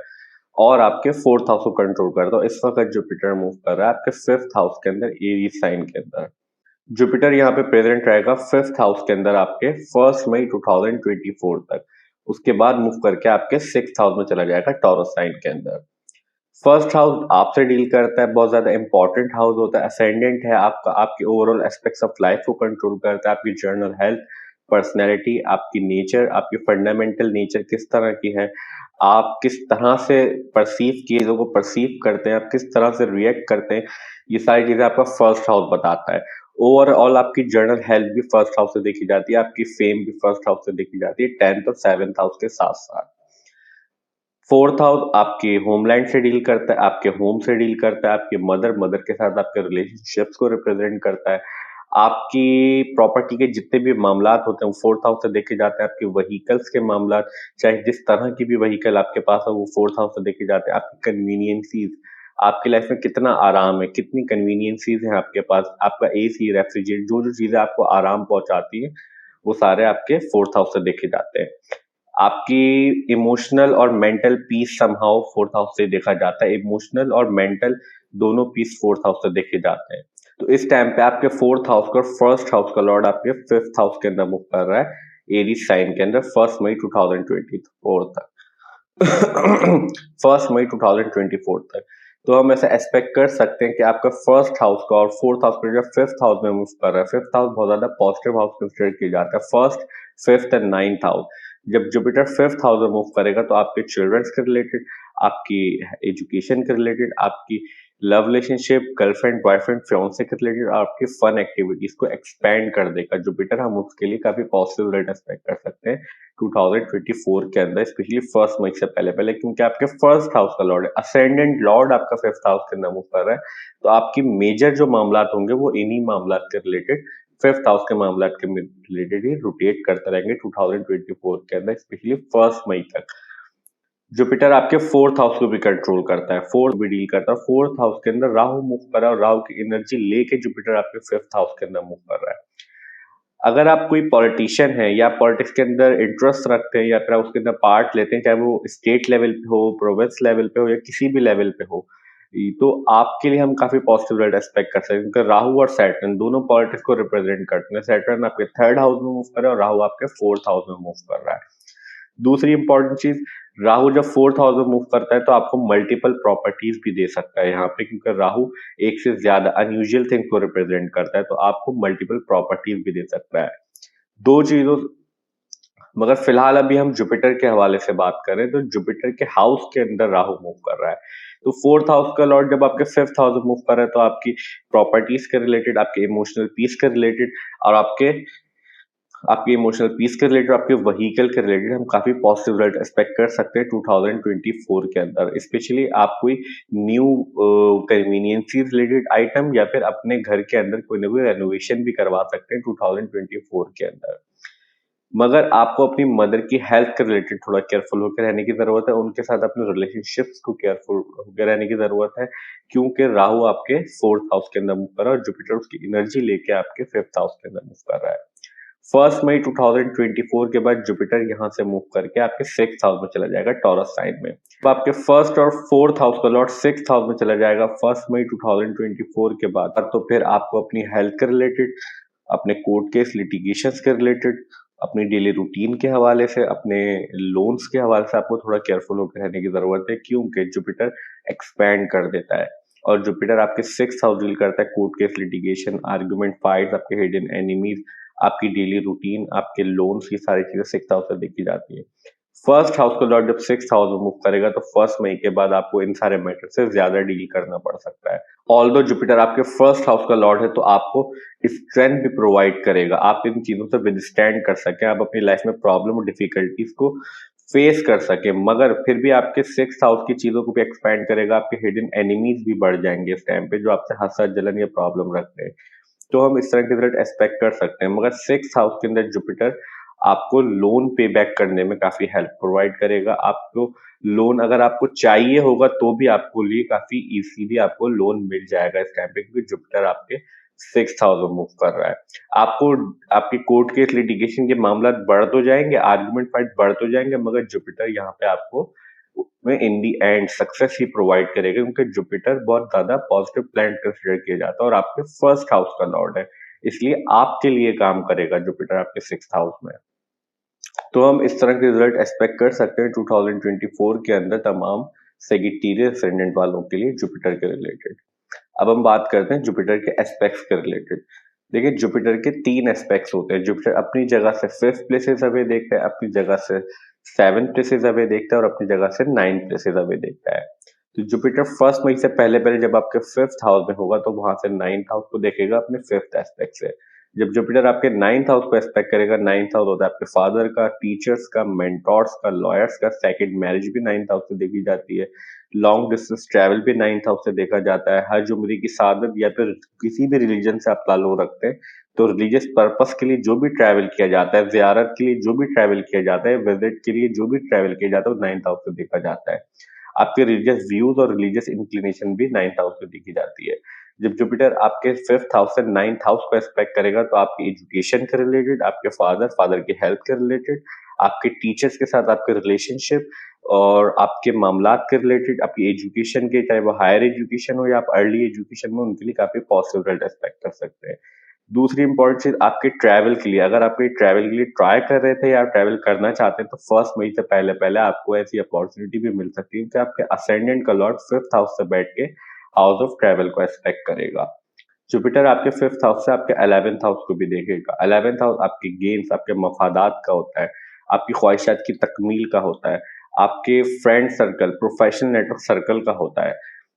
और आपके फोर्थ हाउस को कंट्रोल करता है। इस वक्त जुपिटर मूव कर रहा है आपके 5th हाउस के अंदर, एरीज साइन के अंदर। जुपिटर यहाँ पे प्रेजेंट रहेगा 5th हाउस के अंदर आपके 1 मई 2024 तक। उसके बाद मूव करके आपके 6th हाउस में चला जाएगा, टॉरस साइन के अंदर। फर्स्ट हाउस आपसे डील करता है, बहुत ज्यादा इंपॉर्टेंट हाउस होता है, असेंडेंट है आपका, आपके ओवरऑल एस्पेक्ट्स ऑफ लाइफ को कंट्रोल करता है, आपकी जर्नल हेल्थ, पर्सनैलिटी, आपकी नेचर, आपकी फंडामेंटल नेचर किस तरह की है, आप किस तरह से परसीव चीजों को परसीव करते हैं, आप किस तरह से रिएक्ट करते हैं, ये सारी चीजें आपका फर्स्ट हाउस बताता है। ओवरऑल आपकी जर्नल हेल्थ भी फर्स्ट हाउस से देखी जाती है, आपकी फेम भी फर्स्ट हाउस से देखी जाती है, 10th और 7th हाउस के साथ साथ। फोर्थ हाउस आपके होमलैंड से डील करता है, आपके होम से डील करता है, आपके मदर के साथ आपके रिलेशनशिप्स को रिप्रेजेंट करता है, आपकी प्रॉपर्टी के जितने भी मामलात होते हैं वो फोर्थ हाउस से देखे जाते हैं, आपके व्हीकल्स के मामलात, चाहे जिस तरह की भी व्हीकल आपके पास है वो फोर्थ हाउस से देखे जाते हैं, आपकी कन्वीनियंसीज, आपकी लाइफ में कितना आराम है, कितनी कन्वीनियंसीज है आपके पास, आपका एसी, रेफ्रिजरेटर, जो जो चीजें आपको आराम पहुंचाती है वो सारे आपके फोर्थ हाउस से देखे जाते हैं। आपकी इमोशनल और mental peace somehow fourth house से देखा जाता है, इमोशनल और मेंटल दोनों पीस फोर्थ हाउस से देखे जाते हैं। तो इस टाइम पे आपके फोर्थ हाउस का फर्स्ट हाउस का लॉर्ड आपके 5th हाउस के अंदर मूव कर रहा है, एरीज साइन के अंदर 1 मई 2024 तक। 1 मई 2024 तक। तो हम ऐसा एक्सपेक्ट कर सकते हैं कि आपका फर्स्ट हाउस का और फोर्थ हाउस का जब 5th हाउस में मूव कर रहा है, 5th हाउस बहुत ज्यादा पॉजिटिव हाउस कंसिडर किया जाता है, first, 5th and 9th house. जब जुपिटर 5th हाउस में मूव करेगा तो आपके चिल्ड्रंस के रिलेटेड, आपकी एजुकेशन के रिलेटेड, आपकी love relationship, girlfriend, boyfriend, fiance के रिलेटेड, आपकी फन एक्टिविटीज को एक्सपेंड कर देगा जुपिटर। हम उसके लिए काफी पॉजिटिव रिजल्ट एक्सपेक्ट कर सकते हैं 2024 के अंदर, स्पेशली 1 मई से पहले पहले, क्योंकि आपके फर्स्ट हाउस का लॉर्ड है, असेंडेंट लॉर्ड आपका 5th हाउस के अंदर मूव कर रहा है। तो आपकी मेजर जो मामलात होंगे वो इन्हीं मामलात के रिलेटेड, 5th हाउस के मामलात के रिलेटेड ही रोटेट करते रहेंगे 2024 के अंदर, स्पेशली 1 मई तक। जुपिटर आपके 4th हाउस को भी कंट्रोल करता है, फोर्थ भी डील करता है, 4th हाउस के अंदर राहु मूव कर रहा है और राहु की एनर्जी लेके जुपिटर आपके 5th हाउस के अंदर मूव कर रहा है। अगर आप कोई पॉलिटिशियन है या पॉलिटिक्स के अंदर इंटरेस्ट रखते हैं या फिर उसके अंदर पार्ट लेते हैं, चाहे वो स्टेट लेवल पे हो, प्रोविंस लेवल पे हो या किसी भी लेवल पे हो, तो आपके लिए हम काफी पॉजिटिव रिजल्ट एक्सपेक्ट कर सकते हैं, क्योंकि राहु और सैटर्न दोनों पॉलिटिक्स को रिप्रेजेंट करते हैं। सैटर्न आपके 3rd हाउस में मूव कर रहा है और राहु आपके 4th हाउस में मूव कर रहा है। दूसरी इंपॉर्टेंट चीज, राहु जब 4th हाउस में मूव करता है तो आपको मल्टीपल प्रॉपर्टीज भी दे सकता है यहाँ पे, क्योंकि राहु एक से ज्यादा अनयूजुअल थिंग्स को रिप्रेजेंट करता है, तो आपको मल्टीपल प्रॉपर्टीज भी दे सकता है। दो चीजों मगर फिलहाल अभी हम जुपिटर के हवाले से बात करें तो जुपिटर के हाउस के अंदर राहु मूव कर रहा है। तो फोर्थ हाउस का लॉर्ड जब आपके फिफ्थ हाउस में मूव कर रहा है तो आपकी प्रॉपर्टीज के रिलेटेड, आपके इमोशनल पीस के रिलेटेड और आपके इमोशनल पीस के रिलेटेड, आपके व्हीकल के रिलेटेड हम काफी पॉजिटिव रिजल्ट एक्सपेक्ट कर सकते हैं 2024 के अंदर। स्पेशली आप कोई न्यू कन्वीनियंसी रिलेटेड आइटम या फिर अपने घर के अंदर कोई ना कोई रेनोवेशन भी करवा सकते हैं 2024 के अंदर। मगर आपको अपनी मदर की हेल्थ के रिलेटेड थोड़ा केयरफुल होकर रहने की जरूरत है, उनके साथ अपने रिलेशनशिप्स को केयरफुल होकर रहने की जरूरत है, क्योंकि राहु आपके फोर्थ हाउस के अंदर मूव कर रहा है और जुपिटर उसकी एनर्जी लेके आपके फिफ्थ हाउस के अंदर मूव कर रहा है। 1 मई 2024 के बाद जुपिटर यहाँ से मूव करके आपके सिक्स्थ हाउस में चला जाएगा टॉरस साइन में। अब आपके फर्स्ट और फोर्थ हाउस का लॉर्ड सिक्स्थ हाउस में चला जाएगा 1 मई 2024 के बाद। तो फिर आपको अपनी हेल्थ के रिलेटेड, अपने कोर्ट केस लिटिगेशंस के रिलेटेड, अपनी डेली रूटीन के हवाले से, अपने लोन्स के हवाले से आपको थोड़ा केयरफुल होकर रहने की जरूरत है, क्योंकि जुपिटर एक्सपैंड कर देता है और जुपिटर आपके सिक्स्थ हाउस डील करता है court case litigation, argument fights, आपके हिडन एनिमीज, आपकी डेली रूटीन, आपके लोन्स, ये सारी चीजें सिक्स्थ हाउस से देखी जाती है। फर्स्ट हाउस का लॉर्ड जब सिक्स्थ हाउस में मूव करेगा तो 1 मई के बाद आपको इन सारे मैटर से ज्यादा डील करना पड़ सकता है। ऑल्दो जुपिटर आपके फर्स्ट हाउस का लॉर्ड है तो आपको स्ट्रेंथ भी प्रोवाइड करेगा, आप इन चीजों से विदस्टैंड कर सकें, आप अपनी लाइफ में प्रॉब्लम और डिफिकल्टीज को फेस कर सके। मगर फिर भी आपके सिक्स्थ हाउस की चीजों को भी एक्सपैंड करेगा, आपके हिडन एनिमीज भी बढ़ जाएंगे इस टाइम पे जो आपसे हसद जलन या प्रॉब्लम रखते हैं। तो हम इस तरह के रिजल्ट एक्सपेक्ट कर सकते हैं। मगर सिक्स्थ हाउस के अंदर जुपिटर आपको लोन पे बैक करने में काफी हेल्प प्रोवाइड करेगा। आपको लोन अगर आपको चाहिए होगा तो भी आपको लिए काफी इजीली आपको लोन मिल जाएगा इस टाइम पे, क्योंकि जुपिटर आपके सिक्स्थ हाउस में मूव कर रहा है। आपको आपके कोर्ट केस लिटिगेशन के मामला बढ़ तो जाएंगे, आर्गुमेंट फाइट बढ़ तो जाएंगे, मगर जुपिटर यहाँ पे आपको में इन the and success he provide करेगा, क्योंकि जुपिटर बहुत ज्यादा पॉजिटिव प्लैनेट कंसिडर किया जाता है और आपके फर्स्ट हाउस का लॉर्ड है, इसलिए आपके लिए काम करेगा जुपिटर आपके सिक्स्थ हाउस में। तो हम इस तरह के रिजल्ट एक्सपेक्ट कर सकते हैं 2024 के अंदर तमाम सेगिटेरियस असेंडेंट वालों के लिए जुपिटर के रिलेटेड। अब हम बात करते हैं जुपिटर के एस्पेक्ट्स के रिलेटेड। देखिए जुपिटर के 3 एस्पेक्ट्स होते हैं। जुपिटर अपनी जगह से 5th प्लेसेस अवे देखता है, अपनी जगह से 7th प्लेसेस अवे देखता है और अपनी जगह से 9th प्लेसेस अवे देखता है। तो जुपिटर 1 मई से पहले पहले जब आपके 5th हाउस में होगा तो वहां से 9th हाउस को देखेगा अपने 5th एस्पेक्ट से। जब जुपिटर आपके 9th हाउस को एस्पेक्ट करेगा, 9th हाउस होता है आपके फादर का, टीचर्स का, मेंटोर्स का, लॉयर्स का। सेकंड मैरिज भी 9th हाउस से देखी जाती है। लॉन्ग डिस्टेंस ट्रैवल भी 9th हाउस से देखा जाता है। हज उम्र की सादत या फिर किसी भी रिलीजन से आप ताल्लुक रखते हैं तो रिलीजियस पर्पस के लिए जो भी ट्रैवल किया जाता है, जियारत के लिए जो भी ट्रैवल किया जाता है, विजिट के लिए जो भी ट्रैवल किया जाता है, वो 9th हाउस से देखा जाता है। आपके रिलीजियस व्यूज और रिलीजियस इंक्लिनेशन भी 9th हाउस से देखी जाती है। जब जुपिटर आपके 5th हाउस से 9th हाउस को एस्पेक्ट करेगा तो आपकी एजुकेशन के रिलेटेड, आपके फादर की हेल्थ के रिलेटेड, आपके टीचर्स के साथ आपके रिलेशनशिप और आपके मामलात के रिलेटेड, आपकी एजुकेशन के, चाहे वो हायर एजुकेशन हो या आप अर्ली एजुकेशन में, उनके लिए काफी पॉजिटिव रिजल्ट एक्सपेक्ट कर सकते हैं। दूसरी इंपॉर्टेंट चीज आपके ट्रैवल के लिए, अगर आप ट्रैवल के लिए ट्राई कर रहे थे या आप ट्रैवल करना चाहते हैं तो 1 मई से पहले पहले आपको ऐसी अपॉर्चुनिटी भी मिल सकती है कि आपके असेंडेंट का लॉर्ड 5th हाउस से बैठ के हाउस ऑफ ट्रैवल को एक्सपेक्ट करेगा। जुपिटर आपके 5th हाउस से आपके 11th हाउस को भी देखेगा। 11th हाउस आपके गेन्स, आपके मफादात का होता है, आपकी ख्वाहिशात की तकमील का होता है, आपके friend circle, professional network circle का होता है।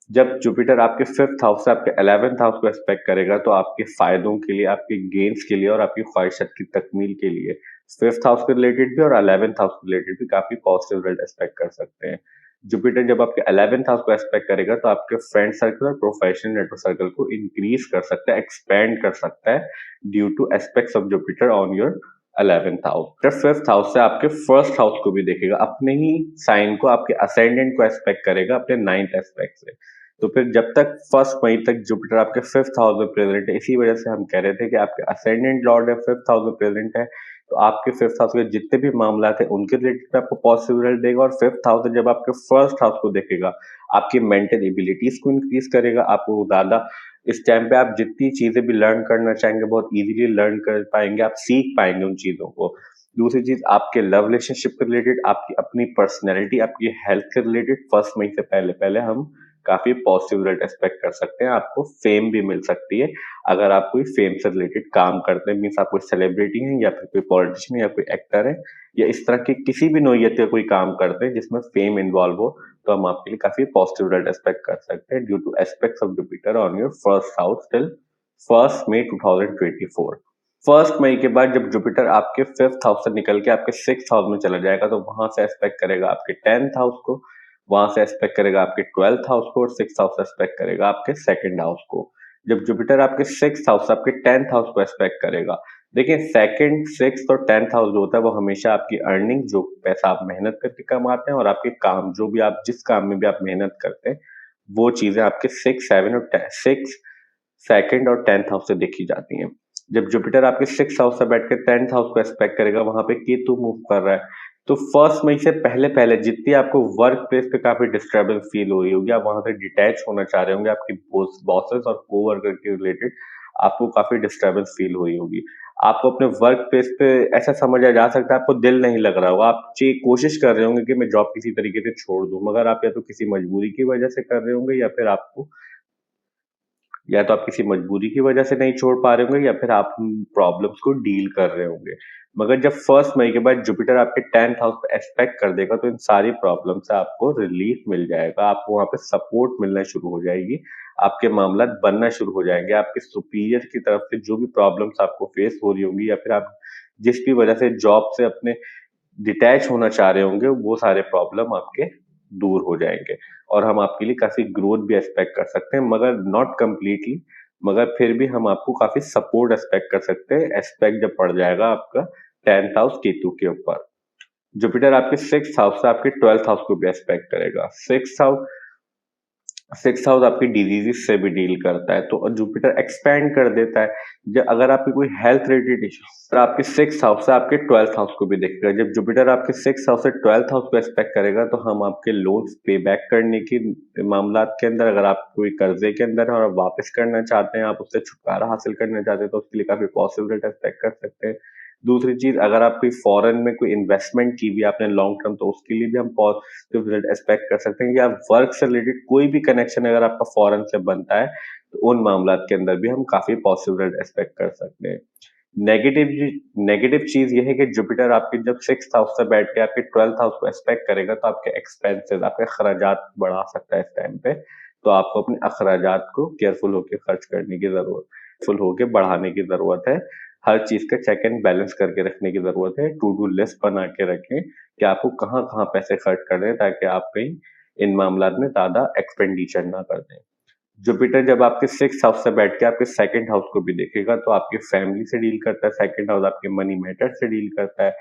जब जुपिटर आपके 5th हाउस से आपके 11th हाउस को एक्सपेक्ट करेगा तो आपके फायदों के लिए, आपके गेन्स के लिए और आपकी ख्वाहिशात की तकमील के लिए 5th हाउस के रिलेटेड भी और 11th हाउस के रिलेटेड भी काफी पॉजिटिव रिजल्ट एक्सपेक्ट कर सकते हैं। जुपिटर जब आपके 11th हाउस को एक्सपेक्ट करेगा तो आपके फ्रेंड सर्कल और प्रोफेशनल नेटवर्क सर्कल को इंक्रीज कर सकता है, एक्सपेंड कर सकता है due two aspects of Jupiter on your 11th house. 5th house से आपके फर्स्ट हाउस को भी देखेगा, अपने ही साइन को, आपके असेंडेंट को एक्सपेक्ट करेगा अपने 9th एस्पेक्ट से। तो फिर जब तक 1 मई तक जुपिटर आपके 5th हाउस में प्रेजेंट है, इसी वजह से हम कह रहे थे कि आपके असेंडेंट लॉर्ड है 5th हाउस में प्रेजेंट है, तो आपके 5th हाउस के जितने भी मामला थे उनके रिलेटेड आपको पॉजिटिव रिजल्ट देगा। और 5th हाउस जब आपके फर्स्ट हाउस को देखेगा, आपकी मेंटल एबिलिटीज को इंक्रीज करेगा, आपको ज्यादा इस टाइम पे आप जितनी चीजें भी लर्न करना चाहेंगे बहुत इजीली लर्न कर पाएंगे, आप सीख पाएंगे उन चीजों को। दूसरी चीज आपके लव रिलेशनशिप के रिलेटेड, आपकी अपनी पर्सनैलिटी, आपकी हेल्थ के रिलेटेड 1 मई से पहले पहले हम काफी पॉजिटिव रिजल्ट एक्सपेक्ट कर सकते हैं। आपको फेम भी मिल सकती है अगर आप कोई फेम से रिलेटेड काम करते हैं, मीन्स आप कोई सेलिब्रिटी हैं या फिर कोई पॉलिटिशियन या कोई एक्टर है या इस तरह की किसी भी नोयत का कोई काम करते हैं जिसमें फेम इन्वॉल्व हो, तो हम आपके लिए काफी पॉजिटिव रिजल्ट एक्सपेक्ट कर सकते हैं due two aspects of Jupiter on your first house till 1 मई 2024। 1 मई के बाद जब जुपिटर आपके 5th हाउस से निकल के आपके 6th हाउस में चला जाएगा तो वहां से एक्सपेक्ट करेगा आपके 10th हाउस को, वहां से एक्सपेक्ट करेगा आपके 12th हाउस को और 6th हाउस एक्सपेक्ट करेगा आपके 2nd हाउस को। जब जुपिटर आपके 6th हाउस आपके 10th हाउस को एक्सपेक्ट करेगा, देखिए 2nd, 6th और 10th हाउस जो होता है वो हमेशा आपकी अर्निंग, जो पैसा आप मेहनत करके कमाते हैं और आपके काम, जो भी आप जिस काम में भी आप मेहनत करते हैं वो चीजें आपके 6, 7 और 6, 2nd और 10th हाउस से देखी जाती हैं। जब जुपिटर आपके 6th हाउस से बैठ के 10th हाउस को एक्सपेक्ट करेगा, वहां पे केतु मूव कर रहा है, तो 1 मई से पहले पहले जितनी आपको वर्क प्लेस पे काफी डिस्टर्बेंस फील हो रही होगी, आप वहां से डिटैच होना चाह रहे होंगे, आपकी बॉसेस और कोवर्कर के रिलेटेड आपको काफी डिस्टर्बेंस फील हो रही होगी। आपको अपने वर्क प्लेस पे ऐसा समझा जा सकता है आपको दिल नहीं लग रहा होगा, आप कोशिश कर रहे होंगे कि मैं जॉब किसी तरीके से छोड़ दूं, मगर आप या तो किसी मजबूरी की वजह से कर रहे होंगे या तो आप किसी मजबूरी की वजह से नहीं छोड़ पा रहे होंगे या फिर आप प्रॉब्लम्स को डील कर रहे होंगे। मगर जब 1 मई के बाद जुपिटर आपके 10th हाउस पे एस्पेक्ट कर देगा तो इन सारी प्रॉब्लम से आपको रिलीफ मिल जाएगा, आपको वहां पे सपोर्ट मिलना शुरू हो जाएगी, आपके मामला बनना शुरू हो जाएंगे, आपके सुपीरियर की तरफ से जो भी प्रॉब्लम्स आपको फेस हो रही होंगी या फिर आप जिस भी वजह से जॉब से अपने डिटैच होना चाह रहे होंगे, वो सारे प्रॉब्लम आपके दूर हो जाएंगे और हम आपके लिए काफी ग्रोथ भी एक्सपेक्ट कर सकते हैं, मगर नॉट कंप्लीटली, मगर फिर भी हम आपको काफी सपोर्ट एक्सपेक्ट कर सकते हैं, एक्सपेक्ट जब पड़ जाएगा आपका 10th हाउस केतु के ऊपर। जुपिटर आपके 6th हाउस से आपके 12th हाउस को भी एक्सपेक्ट करेगा। 6th हाउस आपकी डिजीजेज से भी डील करता है, तो जुपिटर एक्सपैंड कर देता है। जब अगर आपकी कोई हेल्थ रिलेटेड इशू, तो आपके 6th हाउस से आपके 12th हाउस को भी देखेगा। जब जुपिटर आपके 6th हाउस से 12th हाउस को एक्सपेक्ट करेगा तो हम आपके लोन्स पे बैक करने की मामलात के अंदर, अगर आप कोई कर्जे के अंदर है और आप वापस करना चाहते हैं, आप उससे छुटकारा हासिल करना चाहते हैं, तो उसके लिए काफी पॉसिबिलिटी एक्सपेक्ट कर सकते हैं। दूसरी चीज, अगर आप कोई फॉरेन में कोई इन्वेस्टमेंट की भी आपने लॉन्ग टर्म, तो उसके लिए भी हम पॉजिटिव रिजल्ट एक्सपेक्ट कर सकते हैं। या वर्क से रिलेटेड कोई भी कनेक्शन अगर आपका फॉरेन से बनता है तो उन मामलात के अंदर भी हम काफी पॉजिटिव रिजल्ट एक्सपेक्ट कर सकते हैं। नेगेटिव नेगेटिव चीज ये है कि जुपिटर आपके जब 6th हाउस से बैठ के आपके 12th हाउस को एक्सपेक्ट करेगा तो आपके एक्सपेंसेस, आपके अखराजात बढ़ा सकता है इस टाइम पे, तो आपको अपने अखराजात को केयरफुल होकर खर्च करने की जरूरत, फुल होके बढ़ाने की जरूरत है। हर चीज का चेक एंड बैलेंस करके रखने की जरूरत है। टू डू लिस्ट बना के रखें कि आपको कहाँ कहाँ पैसे खर्च करने हैं, ताकि आप कहीं इन मामलात में ज्यादा एक्सपेंडिचर ना कर दें। जुपिटर जब आपके 6th हाउस से बैठ के आपके 2nd हाउस को भी देखेगा तो आपकी फैमिली से डील करता है। 2nd हाउस आपके मनी मैटर से डील करता है,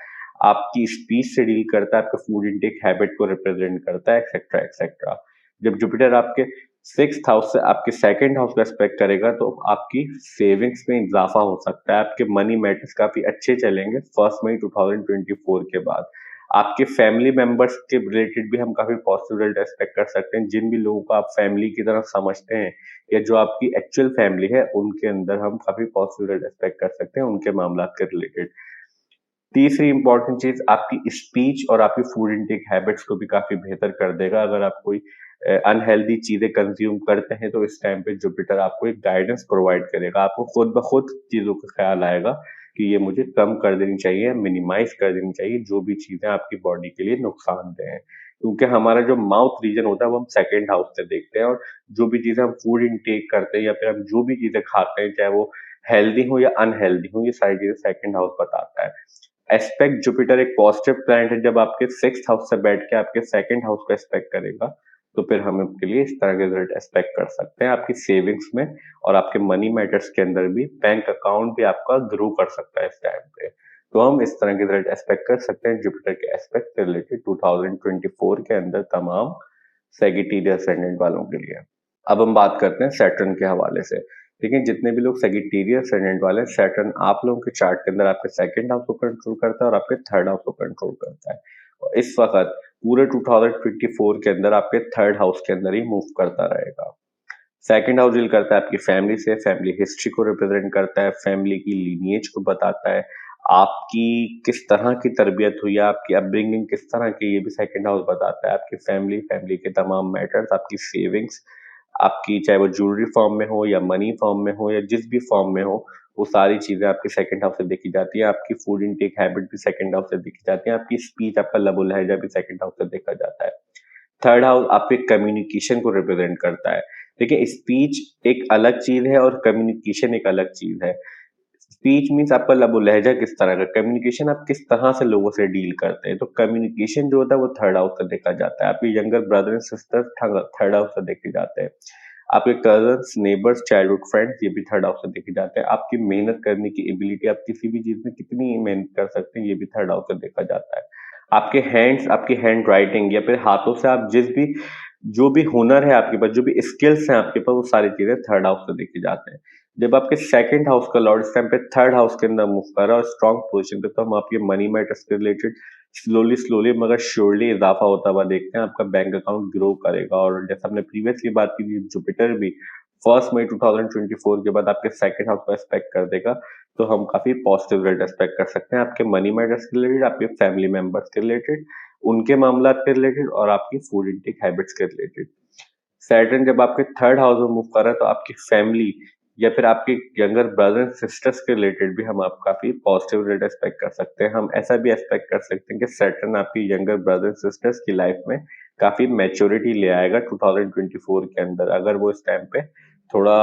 आपकी स्पीच से डील करता है, आपके फूड इनटेक हैबिट को रिप्रेजेंट करता है, एक्सेट्रा एक्सेट्रा। जब जुपिटर आपके 6th हाउस से आपके 2nd हाउस को एक्सपेक्ट करेगा तो आपकी सेविंग्स में इजाफा हो सकता है, आपके मनी मैटर्स काफी अच्छे चलेंगे 1 मई 2024 के बाद। आपके फैमिली मेंबर्स के रिलेटेड भी हम काफी पॉजिटिव रिजल्ट एक्सपेक्ट कर सकते हैं। जिन भी लोगों को आप फैमिली की तरह समझते हैं या जो आपकी एक्चुअल फैमिली है, उनके अंदर हम काफी पॉजिटिव रिजल्ट एक्सपेक्ट कर सकते हैं उनके मामलात के रिलेटेड। तीसरी इंपॉर्टेंट चीज, आपकी स्पीच और आपकी फूड इनटेक हैबिट्स को भी काफी बेहतर कर देगा। अगर आप कोई अनहेल्दी चीजें कंज्यूम करते हैं तो इस टाइम पे जुपिटर आपको एक गाइडेंस प्रोवाइड करेगा, आपको खुद ब खुद चीजों का ख्याल आएगा कि ये मुझे कम कर देनी चाहिए, मिनिमाइज कर देनी चाहिए, जो भी चीजें आपकी बॉडी के लिए नुकसानदेह हैं। क्योंकि हमारा जो माउथ रीजन होता है वो हम 2nd हाउस से देखते हैं, और जो भी चीजें हम फूड इनटेक करते हैं या फिर हम जो भी चीजें खाते हैं, चाहे वो हेल्दी हो या अनहेल्दी हो, ये सारी चीजें 2nd हाउस बताता है। एस्पेक्ट जुपिटर एक पॉजिटिव प्लैनेट है, जब आपके 6th हाउस से बैठ के आपके 2nd हाउस को एस्पेक्ट करेगा तो फिर हम आपके लिए इस तरह के रिजल्ट एक्सपेक्ट कर सकते हैं आपकी सेविंग्स में, और आपके मनी मैटर्स के अंदर भी बैंक अकाउंट भी आपका ग्रो कर सकता है इस टाइम पे। तो हम इस तरह के रिजल्ट एक्सपेक्ट कर सकते हैं जुपिटर के एस्पेक्ट से रिलेटेड 2024 के अंदर तमाम सैगिटेरियस असेंडेंट वालों के लिए। अब हम बात करते हैं सैटर्न के हवाले से। देखिए, जितने भी लोग सैगिटेरियस असेंडेंट वाले, सैटर्न आप लोगों के चार्ट के अंदर आपके 2nd हाउस को कंट्रोल करता है और आपके 3rd हाउस को कंट्रोल करता है, और इस वक्त पूरे 2024 के अंदर आपके 3rd हाउस के अंदर ही मूव करता रहेगा। 2nd हाउस डील करता है आपकी फैमिली से, फैमिली हिस्ट्री को रिप्रेजेंट करता है, फैमिली की लीनिएज को बताता है, आपकी किस तरह की तरबियत हुई है, आपकी अपब्रिंगिंग किस तरह की, ये भी सेकंड हाउस बताता है। आपकी फैमिली के तमाम मैटर्स, आपकी सेविंग्स, आपकी चाहे वो ज्वेलरी फॉर्म में हो या मनी फॉर्म में हो या जिस भी फॉर्म में हो, वो सारी चीज़ें आपकी सेकंड हाउस से देखी जाती है। आपकी फूड इनटेक हैबिट भी सेकंड हाउस से देखी जाती है। आपकी स्पीच, आपका लबो-लहज़ा भी सेकंड हाउस से देखा जाता है। थर्ड हाउस आपके कम्युनिकेशन को रिप्रेजेंट करता है। देखिए, स्पीच एक अलग चीज़ है और कम्युनिकेशन एक अलग चीज़ है। स्पीच मीन्स आपका लहजा किस तरह का, कम्युनिकेशन आप किस तरह से लोगों से डील करते हैं। तो कम्युनिकेशन जो होता है वो थर्ड हाउस से देखा जाता है। आपके younger brother and sister third house से देखे जाते हैं। आपके कजन्स, नेबर्स, चाइल्डहुड फ्रेंड्स, ये भी थर्ड हाउस से देखे जाते हैं। आपकी मेहनत करने की एबिलिटी, आप किसी भी चीज में कितनी मेहनत कर सकते हैं, ये भी थर्ड हाउस से देखा जाता है। आपके हैंड्स, आपकी हैंड राइटिंग या फिर हाथों से आप जिस भी जो भी हुनर है आपके पास, जो भी स्किल्स हैं आपके पास, वो सारी चीजें थर्ड हाउस से देखे जाते हैं। जब आपके सेकंड हाउस का लॉर्ड इस टाइम पे थर्ड हाउस के अंदर मूव कर रहा है और स्ट्रॉन्ग पोजीशन पे, तो हम आपके मनी मैटर्स के रिलेटेड स्लोली स्लोली मगर श्योरली इजाफा होता हुआ देखते हैं। आपका बैंक अकाउंट ग्रो करेगा और जैसा हमने प्रीवियसली बात की थी, जुपिटर भी 1 मई 2024 के बाद आपके सेकंड हाउस को एस्पेक्ट कर देगा, तो हम काफी पॉजिटिव रिजल्ट एक्सपेक्ट कर सकते हैं आपके मनी मैटर्स के रिलेटेड, आपके फैमिली मेंबर्स के रिलेटेड, उनके मामला के रिलेटेड और आपकी फूड इंटेक हैबिट्स के रिलेटेड। सैटर्न जब आपके थर्ड हाउस में मूव कर रहा है, तो आपकी फैमिली या फिर आपके यंगर ब्रदर एंड सिस्टर्स के रिलेटेड भी हम आप काफी पॉजिटिव रिजल्ट एक्सपेक्ट कर सकते हैं। हम ऐसा भी एक्सपेक्ट कर सकते हैं कि सैटर्न आपकी यंगर ब्रदर एंड सिस्टर्स की लाइफ में काफी मैच्योरिटी ले आएगा 2024 के अंदर। अगर वो इस टाइम पे थोड़ा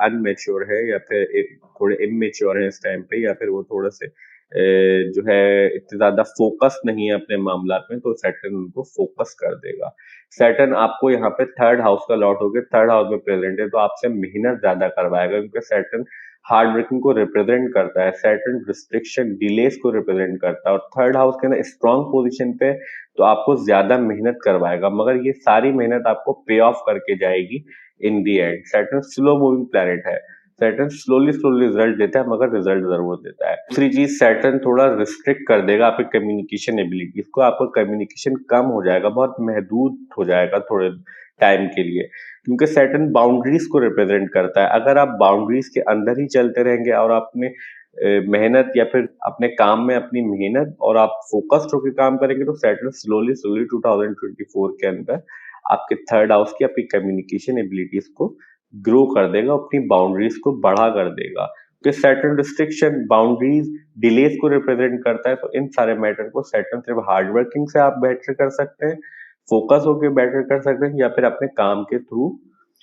अनमेच्योर है या फिर थोड़े इमेच्योर है इस टाइम पे, या फिर वो थोड़े से जो है इतने ज्यादा फोकस नहीं है अपने मामला में, तो सैटर्न उनको फोकस कर देगा। सैटर्न आपको यहाँ पे थर्ड हाउस का लॉर्ड होकर थर्ड हाउस में प्रेजेंट है, तो आपसे मेहनत ज्यादा करवाएगा, क्योंकि सैटर्न हार्ड वर्किंग को रिप्रेजेंट करता है। सैटर्न रिस्ट्रिक्शन, डिलेस को रिप्रेजेंट करता है और थर्ड हाउस के अंदर स्ट्रॉन्ग पोजीशन पे, तो आपको ज्यादा मेहनत करवाएगा, मगर ये सारी मेहनत आपको पे ऑफ करके जाएगी in the end. Saturn slow moving planet है। सैटर्न स्लोली स्लोली रिजल्ट देता है, मगर रिजल्ट जरूर देता है। दूसरी चीज, सैटर्न थोड़ा रिस्ट्रिक्ट कर देगा आपकी कम्युनिकेशन एबिलिटीज को। आपका कम्युनिकेशन कम हो जाएगा, बहुत महदूद हो जाएगा थोड़े टाइम के लिए, क्योंकि सैटर्न बाउंड्रीज को रिप्रेजेंट करता है। अगर आप बाउंड्रीज के अंदर ही चलते रहेंगे और अपने मेहनत या फिर अपने काम में अपनी मेहनत और आप फोकस्ड होकर काम करेंगे, तो सैटर्न स्लोली स्लोली 2024 के अंदर आपके थर्ड हाउस की आपकी कम्युनिकेशन एबिलिटीज को ग्रो कर देगा, अपनी बाउंड्रीज को बढ़ा कर देगा। तो सैटर्न रिस्ट्रिक्शन, बाउंड्रीज, डिलेस को रिप्रेजेंट करता है। तो इन सारे मैटर को सैटर्न सिर्फ हार्ड वर्किंग से आप बेटर कर सकते हैं, फोकस होकर बेटर कर सकते हैं, या फिर अपने काम के थ्रू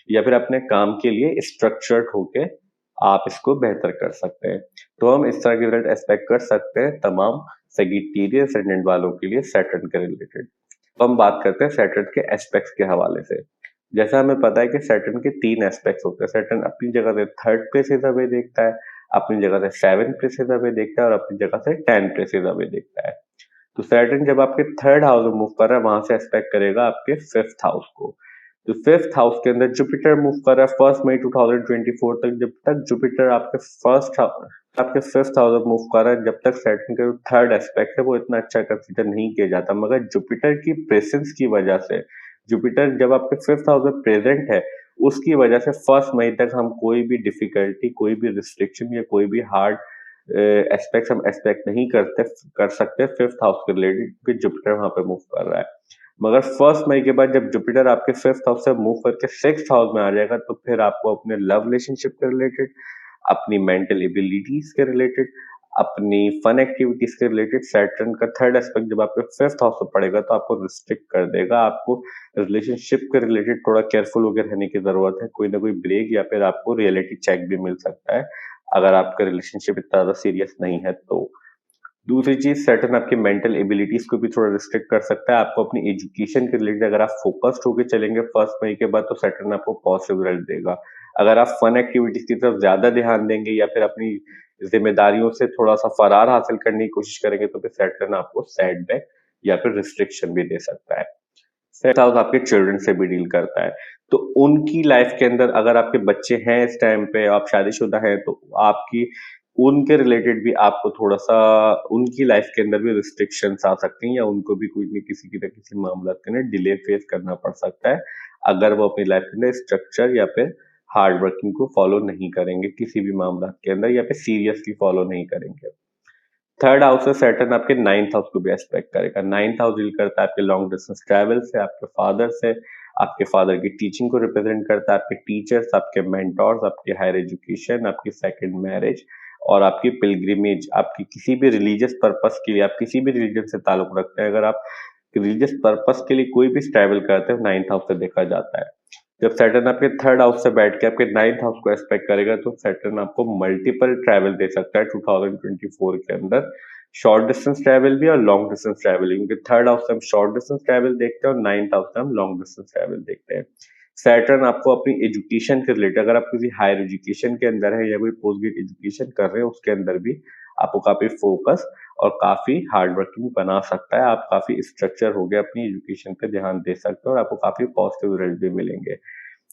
या फिर अपने काम के लिए स्ट्रक्चर्ड होके आप इसको बेहतर कर सकते हैं। तो हम इस तरह के रिजल्ट एक्सपेक्ट कर सकते हैं तमाम सेजिटेरियस असेंडेंट वालों के लिए सैटर्न के रिलेटेड। तो हम बात करते हैं सैटर्न के एस्पेक्ट्स के हवाले से। जैसा हमें पता है कि सैटर्न के 3 एस्पेक्ट्स होते हैं। सैटर्न अपनी जगह से थर्ड प्लेसेस अवे देखता है, अपनी जगह से 7 प्लेसेस अवे देखता है और अपनी जगह से 10 प्लेसेस अवे देखता है। तो सैटर्न जब आपके थर्ड हाउस में मूव कर रहा है, वहां से एक्सपेक्ट करेगा आपके फिफ्थ हाउस को। तो फिफ्थ हाउस के अंदर जुपिटर मूव कर रहा है 1 मई 2024 तक। जब तक जुपिटर आपके फिफ्थ हाउस में मूव कर रहा है, जब तक सैटर्न का जो थर्ड एस्पेक्ट है वो इतना अच्छा कंसीडर नहीं किया जाता, मगर जुपिटर की प्रेजेंस की वजह से, जुपिटर जब आपके फिफ्थ हाउस में प्रेजेंट है, उसकी वजह से 1 मई तक हम कोई भी डिफिकल्टी, कोई भी रिस्ट्रिक्शन या कोई भी हार्ड एस्पेक्ट हम एक्सपेक्ट नहीं कर सकते फिफ्थ हाउस के रिलेटेड, क्योंकि जुपिटर वहां पे मूव कर रहा है। मगर 1 मई के बाद जब जुपिटर आपके फिफ्थ हाउस से मूव करके सिक्स्थ हाउस में आ जाएगा, तो फिर आपको अपने लव रिलेशनशिप के रिलेटेड, अपनी मेंटल एबिलिटीज के रिलेटेड, अपनी फन एक्टिविटीज के रिलेटेड सैटर्न का थर्ड एस्पेक्ट जब आपके फिफ्थ हाउस में पड़ेगा, तो आपको रिस्ट्रिक्ट कर देगा। आपको रिलेशनशिप के रिलेटेड थोड़ा केयरफुल होकर रहने की जरूरत है। कोई ना कोई ब्रेक या फिर आपको रियलिटी चेक भी मिल सकता है, अगर आपका रिलेशनशिप इतना ज्यादा सीरियस नहीं है तो। दूसरी चीज, सैटर्न आपकी मेंटल एबिलिटीज को भी थोड़ा रिस्ट्रिक्ट कर सकता है। आपको अपनी एजुकेशन के रिलेटेड अगर आप फोकस्ड होकर चलेंगे 1 मई के बाद, तो सैटर्न आपको पॉजिटिव रिजल्ट देगा। अगर आप फन एक्टिविटीज की तरफ ज्यादा ध्यान देंगे या फिर अपनी जिम्मेदारियों से थोड़ा सा फरार हासिल करने की कोशिश करेंगे, तो फिर सैटर्न आपको सेटबैक या फिर रिस्ट्रिक्शन भी दे सकता है। सेट हाउस आपके चिल्ड्रन से भी डील करता है, तो उनकी लाइफ के अंदर अगर आपके बच्चे हैं इस टाइम पे, आप शादीशुदा हैं, तो आपकी उनके रिलेटेड भी आपको थोड़ा सा उनकी लाइफ के अंदर भी रिस्ट्रिक्शंस आ सकती हैं, या उनको भी कोई न किसी मामला के अंदर डिले फेस करना पड़ सकता है, अगर वो अपनी लाइफ के अंदर स्ट्रक्चर या फिर हार्ड वर्किंग को फॉलो नहीं करेंगे किसी भी मामला के अंदर, या फिर सीरियसली फॉलो नहीं करेंगे। थर्ड हाउस से सैटर्न आपके नाइन्थ हाउस को भी एस्पेक्ट करेगा। नाइन्थ हाउस डील करता है आपके लॉन्ग डिस्टेंस ट्रैवल से, आपके फादर की टीचिंग को रिप्रेजेंट करता है, आपके टीचर्स, आपके मेंटोर्स, आपकी हायर एजुकेशन, आपकी सेकंड मैरिज और आपकी पिलग्रिमेज, आपकी किसी भी रिलीजियस पर्पस के लिए आप किसी भी रिलीजन से ताल्लुक रखते हैं, अगर आप रिलीजियस पर्पस के लिए कोई भी ट्रैवल करते हो नाइन्थ हाउस से देखा जाता है। जब सैटर्न आपके थर्ड हाउस से बैठ के आपके नाइन्थ हाउस को एस्पेक्ट करेगा तो सैटर्न आपको मल्टीपल ट्रैवल दे सकता है 2024 के अंदर, शॉर्ट डिस्टेंस ट्रैवल भी और लॉन्ग डिस्टेंस ट्रैवल भी, क्योंकि थर्ड हाउस से हम शॉर्ट डिस्टेंस ट्रैवल देखते हैं और नाइन्थ हाउस से हम लॉन्ग डिस्टेंस ट्रैवल देखते हैं। सैटर्न आपको अपनी एजुकेशन के रिलेटेड, अगर आप किसी हायर एजुकेशन के अंदर है या कोई पोस्ट ग्रेजुएट एजुकेशन कर रहे हैं उसके अंदर भी आपको काफी फोकस और काफी हार्ड वर्किंग बना सकता है। आप काफी स्ट्रक्चर हो गए अपनी एजुकेशन पे ध्यान दे सकते हो और आपको काफी पॉजिटिव रिजल्ट भी मिलेंगे,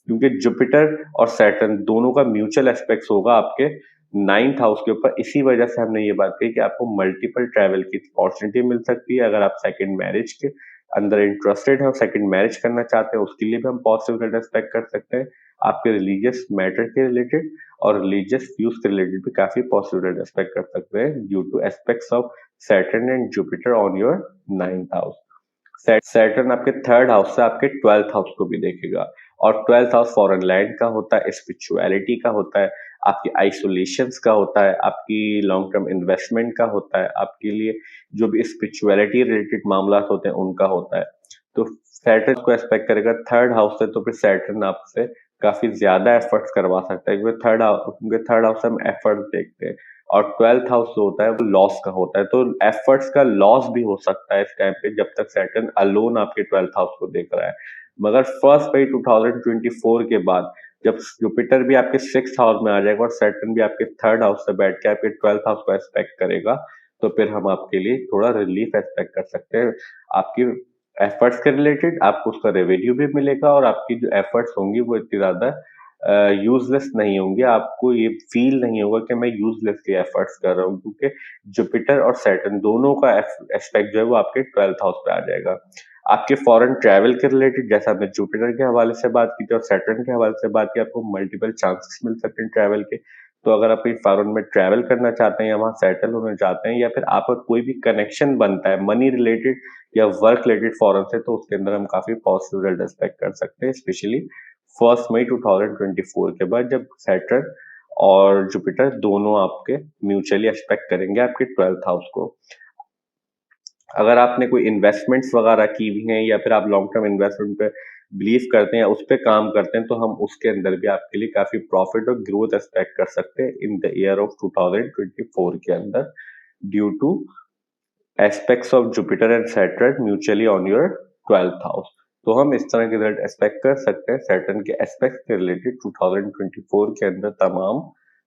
क्योंकि जुपिटर और सैटर्न दोनों का म्यूचुअल एस्पेक्ट्स होगा आपके नाइन्थ हाउस के ऊपर। इसी वजह से हमने ये बात कही कि आपको मल्टीपल ट्रैवल की अपॉर्चुनिटी मिल सकती है। अगर आप सेकंड मैरिज के अंदर इंटरेस्टेड है और सेकंड मैरिज करना चाहते हैं उसके लिए भी हम पॉजिटिव रिजल्ट एक्सपेक्ट कर सकते हैं। आपके रिलीजियस मैटर के रिलेटेड और रिलीजियस व्यूज के रिलेटेड भी काफी पॉजिटिव रिजल्ट एक्सपेक्ट कर सकते हैं due two aspects of Saturn and Jupiter on your ninth house. Saturn आपके थर्ड हाउस से आपके ट्वेल्थ हाउस को भी देखेगा और ट्वेल्थ हाउस फॉरेन लैंड का होता है, स्पिरिचुअलिटी का होता है, आपकी आइसोलेशंस का होता है, आपकी लॉन्ग टर्म इन्वेस्टमेंट का होता है, आपके लिए जो भी स्पिरिचुअलिटी रिलेटेड मामला होते हैं उनका होता है। तो सैटर्न को एक्सपेक्ट करेगा थर्ड हाउस से, तो फिर सैटर्न आपसे काफी ज्यादा एफर्ट्स करवा सकता है, क्योंकि थर्ड हाउस से हम एफर्ट्स देखते हैं और ट्वेल्थ हाउस जो होता है वो लॉस का होता है, तो एफर्ट्स का लॉस भी हो सकता है इस टाइम पे जब तक सैटर्न अलोन आपके ट्वेल्थ हाउस को देख रहा है। मगर फर्स्ट मई 2024 के बाद जब जुपिटर भी आपके सिक्स हाउस में आ जाएगा और सैटर्न भी आपके थर्ड हाउस से बैठ के आपके ट्वेल्थ हाउस को एक्सपेक्ट करेगा, तो फिर हम आपके लिए थोड़ा रिलीफ एक्सपेक्ट कर सकते हैं। आपकी एफर्ट्स के रिलेटेड आपको उसका रेवेन्यू भी मिलेगा और आपकी जो एफर्ट्स होंगी वो इतनी ज्यादा यूजलेस नहीं होंगे, आपको ये फील नहीं होगा कि मैं यूजलेसली एफर्ट्स कर रहा हूँ, क्योंकि जुपिटर और सैटर्न दोनों का एस्पेक्ट जो है वो आपके ट्वेल्थ हाउस पे आ जाएगा। आपके फॉरेन ट्रैवल के रिलेटेड जैसा हमने जुपिटर के हवाले से बात की थी और सैटर्न के हवाले से बात की, आपको मल्टीपल चांसेस मिल सकते हैं ट्रैवल के। तो अगर आप कहीं फॉरेन में ट्रैवल करना चाहते हैं या वहां सेटल होना चाहते हैं या फिर आपका कोई भी कनेक्शन बनता है मनी रिलेटेड या वर्क रिलेटेड फॉरेन से, तो उसके अंदर हम काफी पॉजिटिव रिजल्ट एक्सपेक्ट कर सकते हैं, स्पेशली फर्स्ट मई 2024 के बाद जब सैटर्न और जुपिटर दोनों आपके म्यूचुअली एक्सपेक्ट करेंगे आपके ट्वेल्थ हाउस को। अगर आपने कोई इन्वेस्टमेंट्स वगैरह की हुई हैं या फिर आप लॉन्ग टर्म इन्वेस्टमेंट पे बिलीव करते हैं या उस पर काम करते हैं, तो हम उसके अंदर भी आपके लिए काफी प्रॉफिट और ग्रोथ एक्सपेक्ट कर सकते हैं इन द ईयर ऑफ 2024 के अंदर, due two aspects of Jupiter and Saturn mutually on your twelfth house. तो हम इस तरह के रिजल्ट एक्सपेक्ट कर सकते हैं सैटर्न के एस्पेक्ट से रिलेटेड 2024 के अंदर तमाम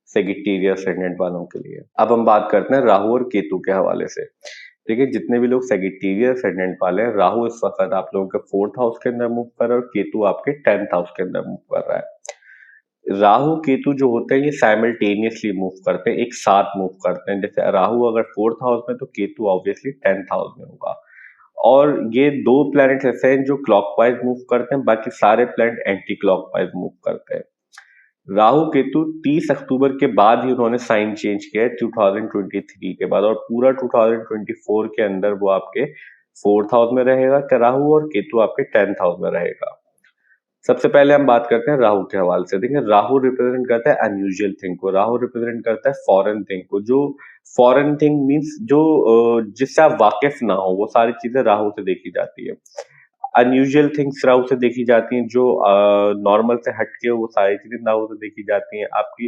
सेगिटेरियस असेंडेंट वालों के लिए। अब हम बात करते हैं राहु और केतु के हवाले से। देखिए, जितने भी लोग सेगिटेरियस असेंडेंट वाले हैं, राहु इस वक्त आप लोगों के फोर्थ हाउस के अंदर मूव कर रहा है और केतु आपके 10th हाउस के अंदर मूव कर रहा है। राहु केतु जो होते हैं ये साइमल्टेनियसली मूव करते हैं, एक साथ मूव करते हैं। जैसे राहु अगर फोर्थ हाउस में तो केतु ऑब्वियसली 10th हाउस में होगा। और ये दो प्लैनेट ऐसे हैं जो क्लॉकवाइज मूव करते हैं, बाकी सारे प्लैनेट एंटी क्लॉकवाइज मूव करते हैं। राहु केतु 30 अक्टूबर के बाद ही उन्होंने साइन चेंज किया है 2023 के बाद, और पूरा 2024 के अंदर वो आपके फोर्थ हाउस में रहेगा कि राहु, और केतु आपके 10th हाउस में रहेगा। सबसे पहले हम बात करते हैं राहु के हवाले से। देखिए, राहु रिप्रेजेंट करता है अनयूजुअल थिंग को, राहु रिप्रेजेंट करता है फॉरेन थिंग को। जो फॉरेन थिंग मीन्स जो जिससे आप वाकिफ ना हो, वो सारी चीजें राहु से देखी जाती है। अनयूजुअल थिंग्स राहु से देखी जाती हैं, जो नॉर्मल से हटके वो सारी चीजें राहु से देखी जाती हैं। आपकी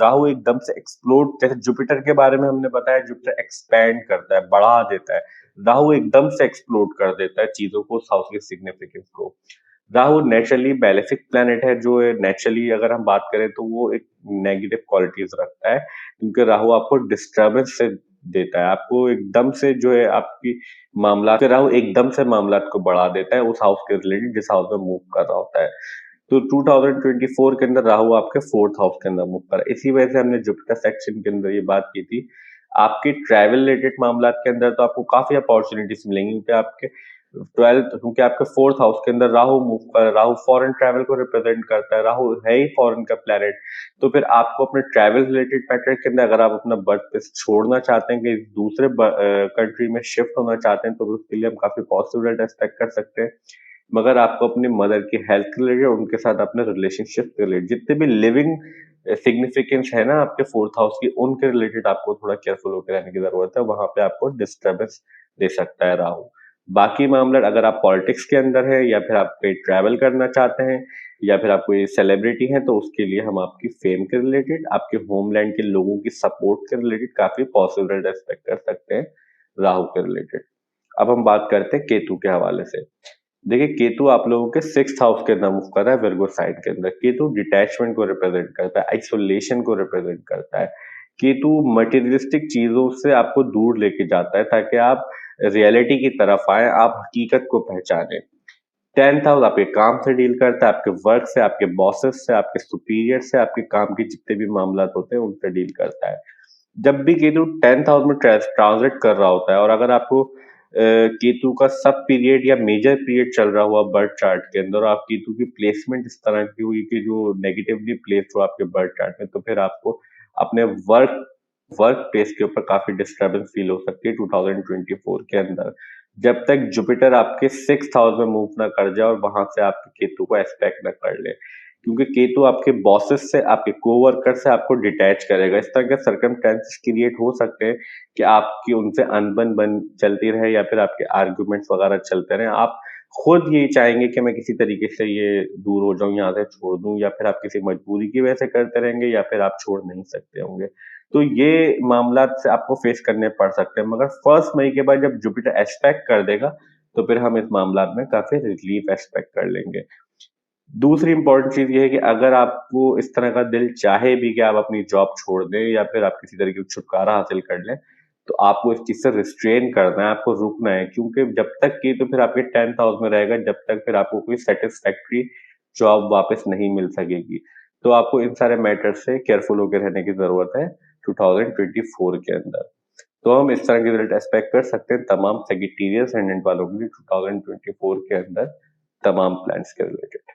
राहु एकदम से एक्सप्लोड, जैसे जुपिटर के बारे में हमने बताया, जुपिटर एक्सपैंड करता है, बढ़ा देता है, राहु एकदम से एक्सप्लोड कर देता है चीजों को, उस हाउस की सिग्निफिकेंस को। राहु नेचुरली बैलेफिक प्लैनेट है, जो नेचुरली अगर हम बात करें तो वो एक नेगेटिव क्वालिटीज रखता है, क्योंकि राहु आपको डिस्टर्बेंस से देता है, आपको एकदम से जो है आपकी मामला, राहु एकदम से मामला को बढ़ा देता है उस हाउस के रिलेटेड जिस हाउस में मूव कर रहा होता है। तो 2024 के अंदर राहु आपके फोर्थ हाउस के अंदर मूव कर रहा है। इसी वजह से हमने जुपिटर सेक्शन के अंदर ये बात की थी, आपके ट्रैवल रिलेटेड मामला के अंदर तो आपको काफी अपॉर्चुनिटीज मिलेंगी, क्योंकि आपके 12th क्योंकि आपके 4th हाउस के अंदर राहु मूव कर, राहु फॉरेन ट्रैवल को रिप्रेजेंट करता है, राहु है ही फॉरेन का प्लैनेट। तो फिर आपको अपने ट्रैवल रिलेटेड मैटर के अंदर अगर आप अपना बर्थ प्लेस छोड़ना चाहते हैं कि दूसरे कंट्री में शिफ्ट होना चाहते हैं, तो उसके लिए हम काफी पॉसिबल रिजल्ट एक्सपेक्ट कर सकते हैं। मगर आपको अपनी मदर की हेल्थ रिलेटेड, उनके साथ अपने रिलेशनशिप के रिलेटेड जितने भी लिविंग सिग्निफिकेंस है ना आपके 4th हाउस की, उनके रिलेटेड आपको थोड़ा केयरफुल होकर रहने की जरूरत है। वहां पे आपको डिस्टर्बेंस दे सकता है राहु। बाकी मामला अगर आप पॉलिटिक्स के अंदर है, या फिर आप कहीं ट्रैवल करना चाहते हैं, या फिर आप कोई सेलिब्रिटी हैं, तो उसके लिए हम आपकी फेम के रिलेटेड, आपके होमलैंड के लोगों की सपोर्ट के रिलेटेड काफी पॉसिबल एक्सपेक्ट कर सकते हैं राहु के रिलेटेड। अब हम बात करते हैं केतु के हवाले से। देखिए, केतु आप लोगों के 6th हाउस के अंदर मूव कर रहा है, विर्गो साइन के अंदर। केतु डिटैचमेंट को रिप्रेजेंट करता है, आइसोलेशन को रिप्रेजेंट करता है। केतु मटेरियलिस्टिक चीजों से आपको दूर लेके जाता है ताकि आप रियलिटी की तरफ आए, आप हकीकत को पहचाने। 10th हाउस आपके काम से डील करता है, आपके वर्क से, आपके बॉसेस से, आपके सुपीरियर से, आपके काम के जितने भी मामला होते हैं उनसे डील करता है। जब भी केतु 10th हाउस में ट्रांजिट कर रहा होता है, और अगर आपको केतु का सब पीरियड या मेजर पीरियड चल रहा हुआ बर्थ चार्ट के अंदर, और आप केतु की प्लेसमेंट इस तरह की हुई कि जो नेगेटिवली प्लेस्ड हो आपके बर्थ चार्ट में, तो फिर आपको अपने वर्क प्लेस के ऊपर काफी डिस्टर्बेंस फील हो सकती है 2024 के अंदर, जब तक जुपिटर आपके 6th हाउस में मूव ना कर जाए और वहां से आपके केतु को एस्पेक्ट ना कर ले। क्योंकि केतु आपके बॉसेस से, आपके कोवर्कर से आपको डिटैच करेगा। इस तरह के सर्कमस्टेंसेस क्रिएट हो सकते हैं कि आपकी उनसे अनबन बन चलती रहे, या फिर आपके आर्गुमेंट्स वगैरह चलते रहे। आप खुद ये चाहेंगे कि मैं किसी तरीके से ये दूर हो जाऊं, यहाँ से छोड़ दूं, या फिर आप किसी मजबूरी की वजह से करते रहेंगे, या फिर आप छोड़ नहीं सकते होंगे। तो ये मामला से आपको फेस करने पड़ सकते हैं। मगर 1 मई के बाद जब जुपिटर एस्पेक्ट कर देगा, तो फिर हम इस मामला में काफी रिलीफ एक्सपेक्ट कर लेंगे। दूसरी इंपॉर्टेंट चीज ये है कि अगर आपको इस तरह का दिल चाहे भी कि आप अपनी जॉब छोड़ दें, या फिर आप किसी तरीके का छुटकारा हासिल कर लें, तो आपको इस चीज से रिस्ट्रेन करना है, आपको रुकना है। क्योंकि जब तक कि तो फिर आपके 10th हाउस में रहेगा, जब तक फिर आपको कोई सेटिस्फैक्ट्री जॉब वापस नहीं मिल सकेगी। तो आपको इन सारे मैटर्स से केयरफुल होकर रहने की जरूरत है 2024 के अंदर। तो हम इस तरह के रिजल्ट एक्सपेक्ट कर सकते हैं तमाम सेगिटेरियस एंडेंट वालों के लिए 2024 के अंदर, तमाम प्लान्स के रिलेटेड।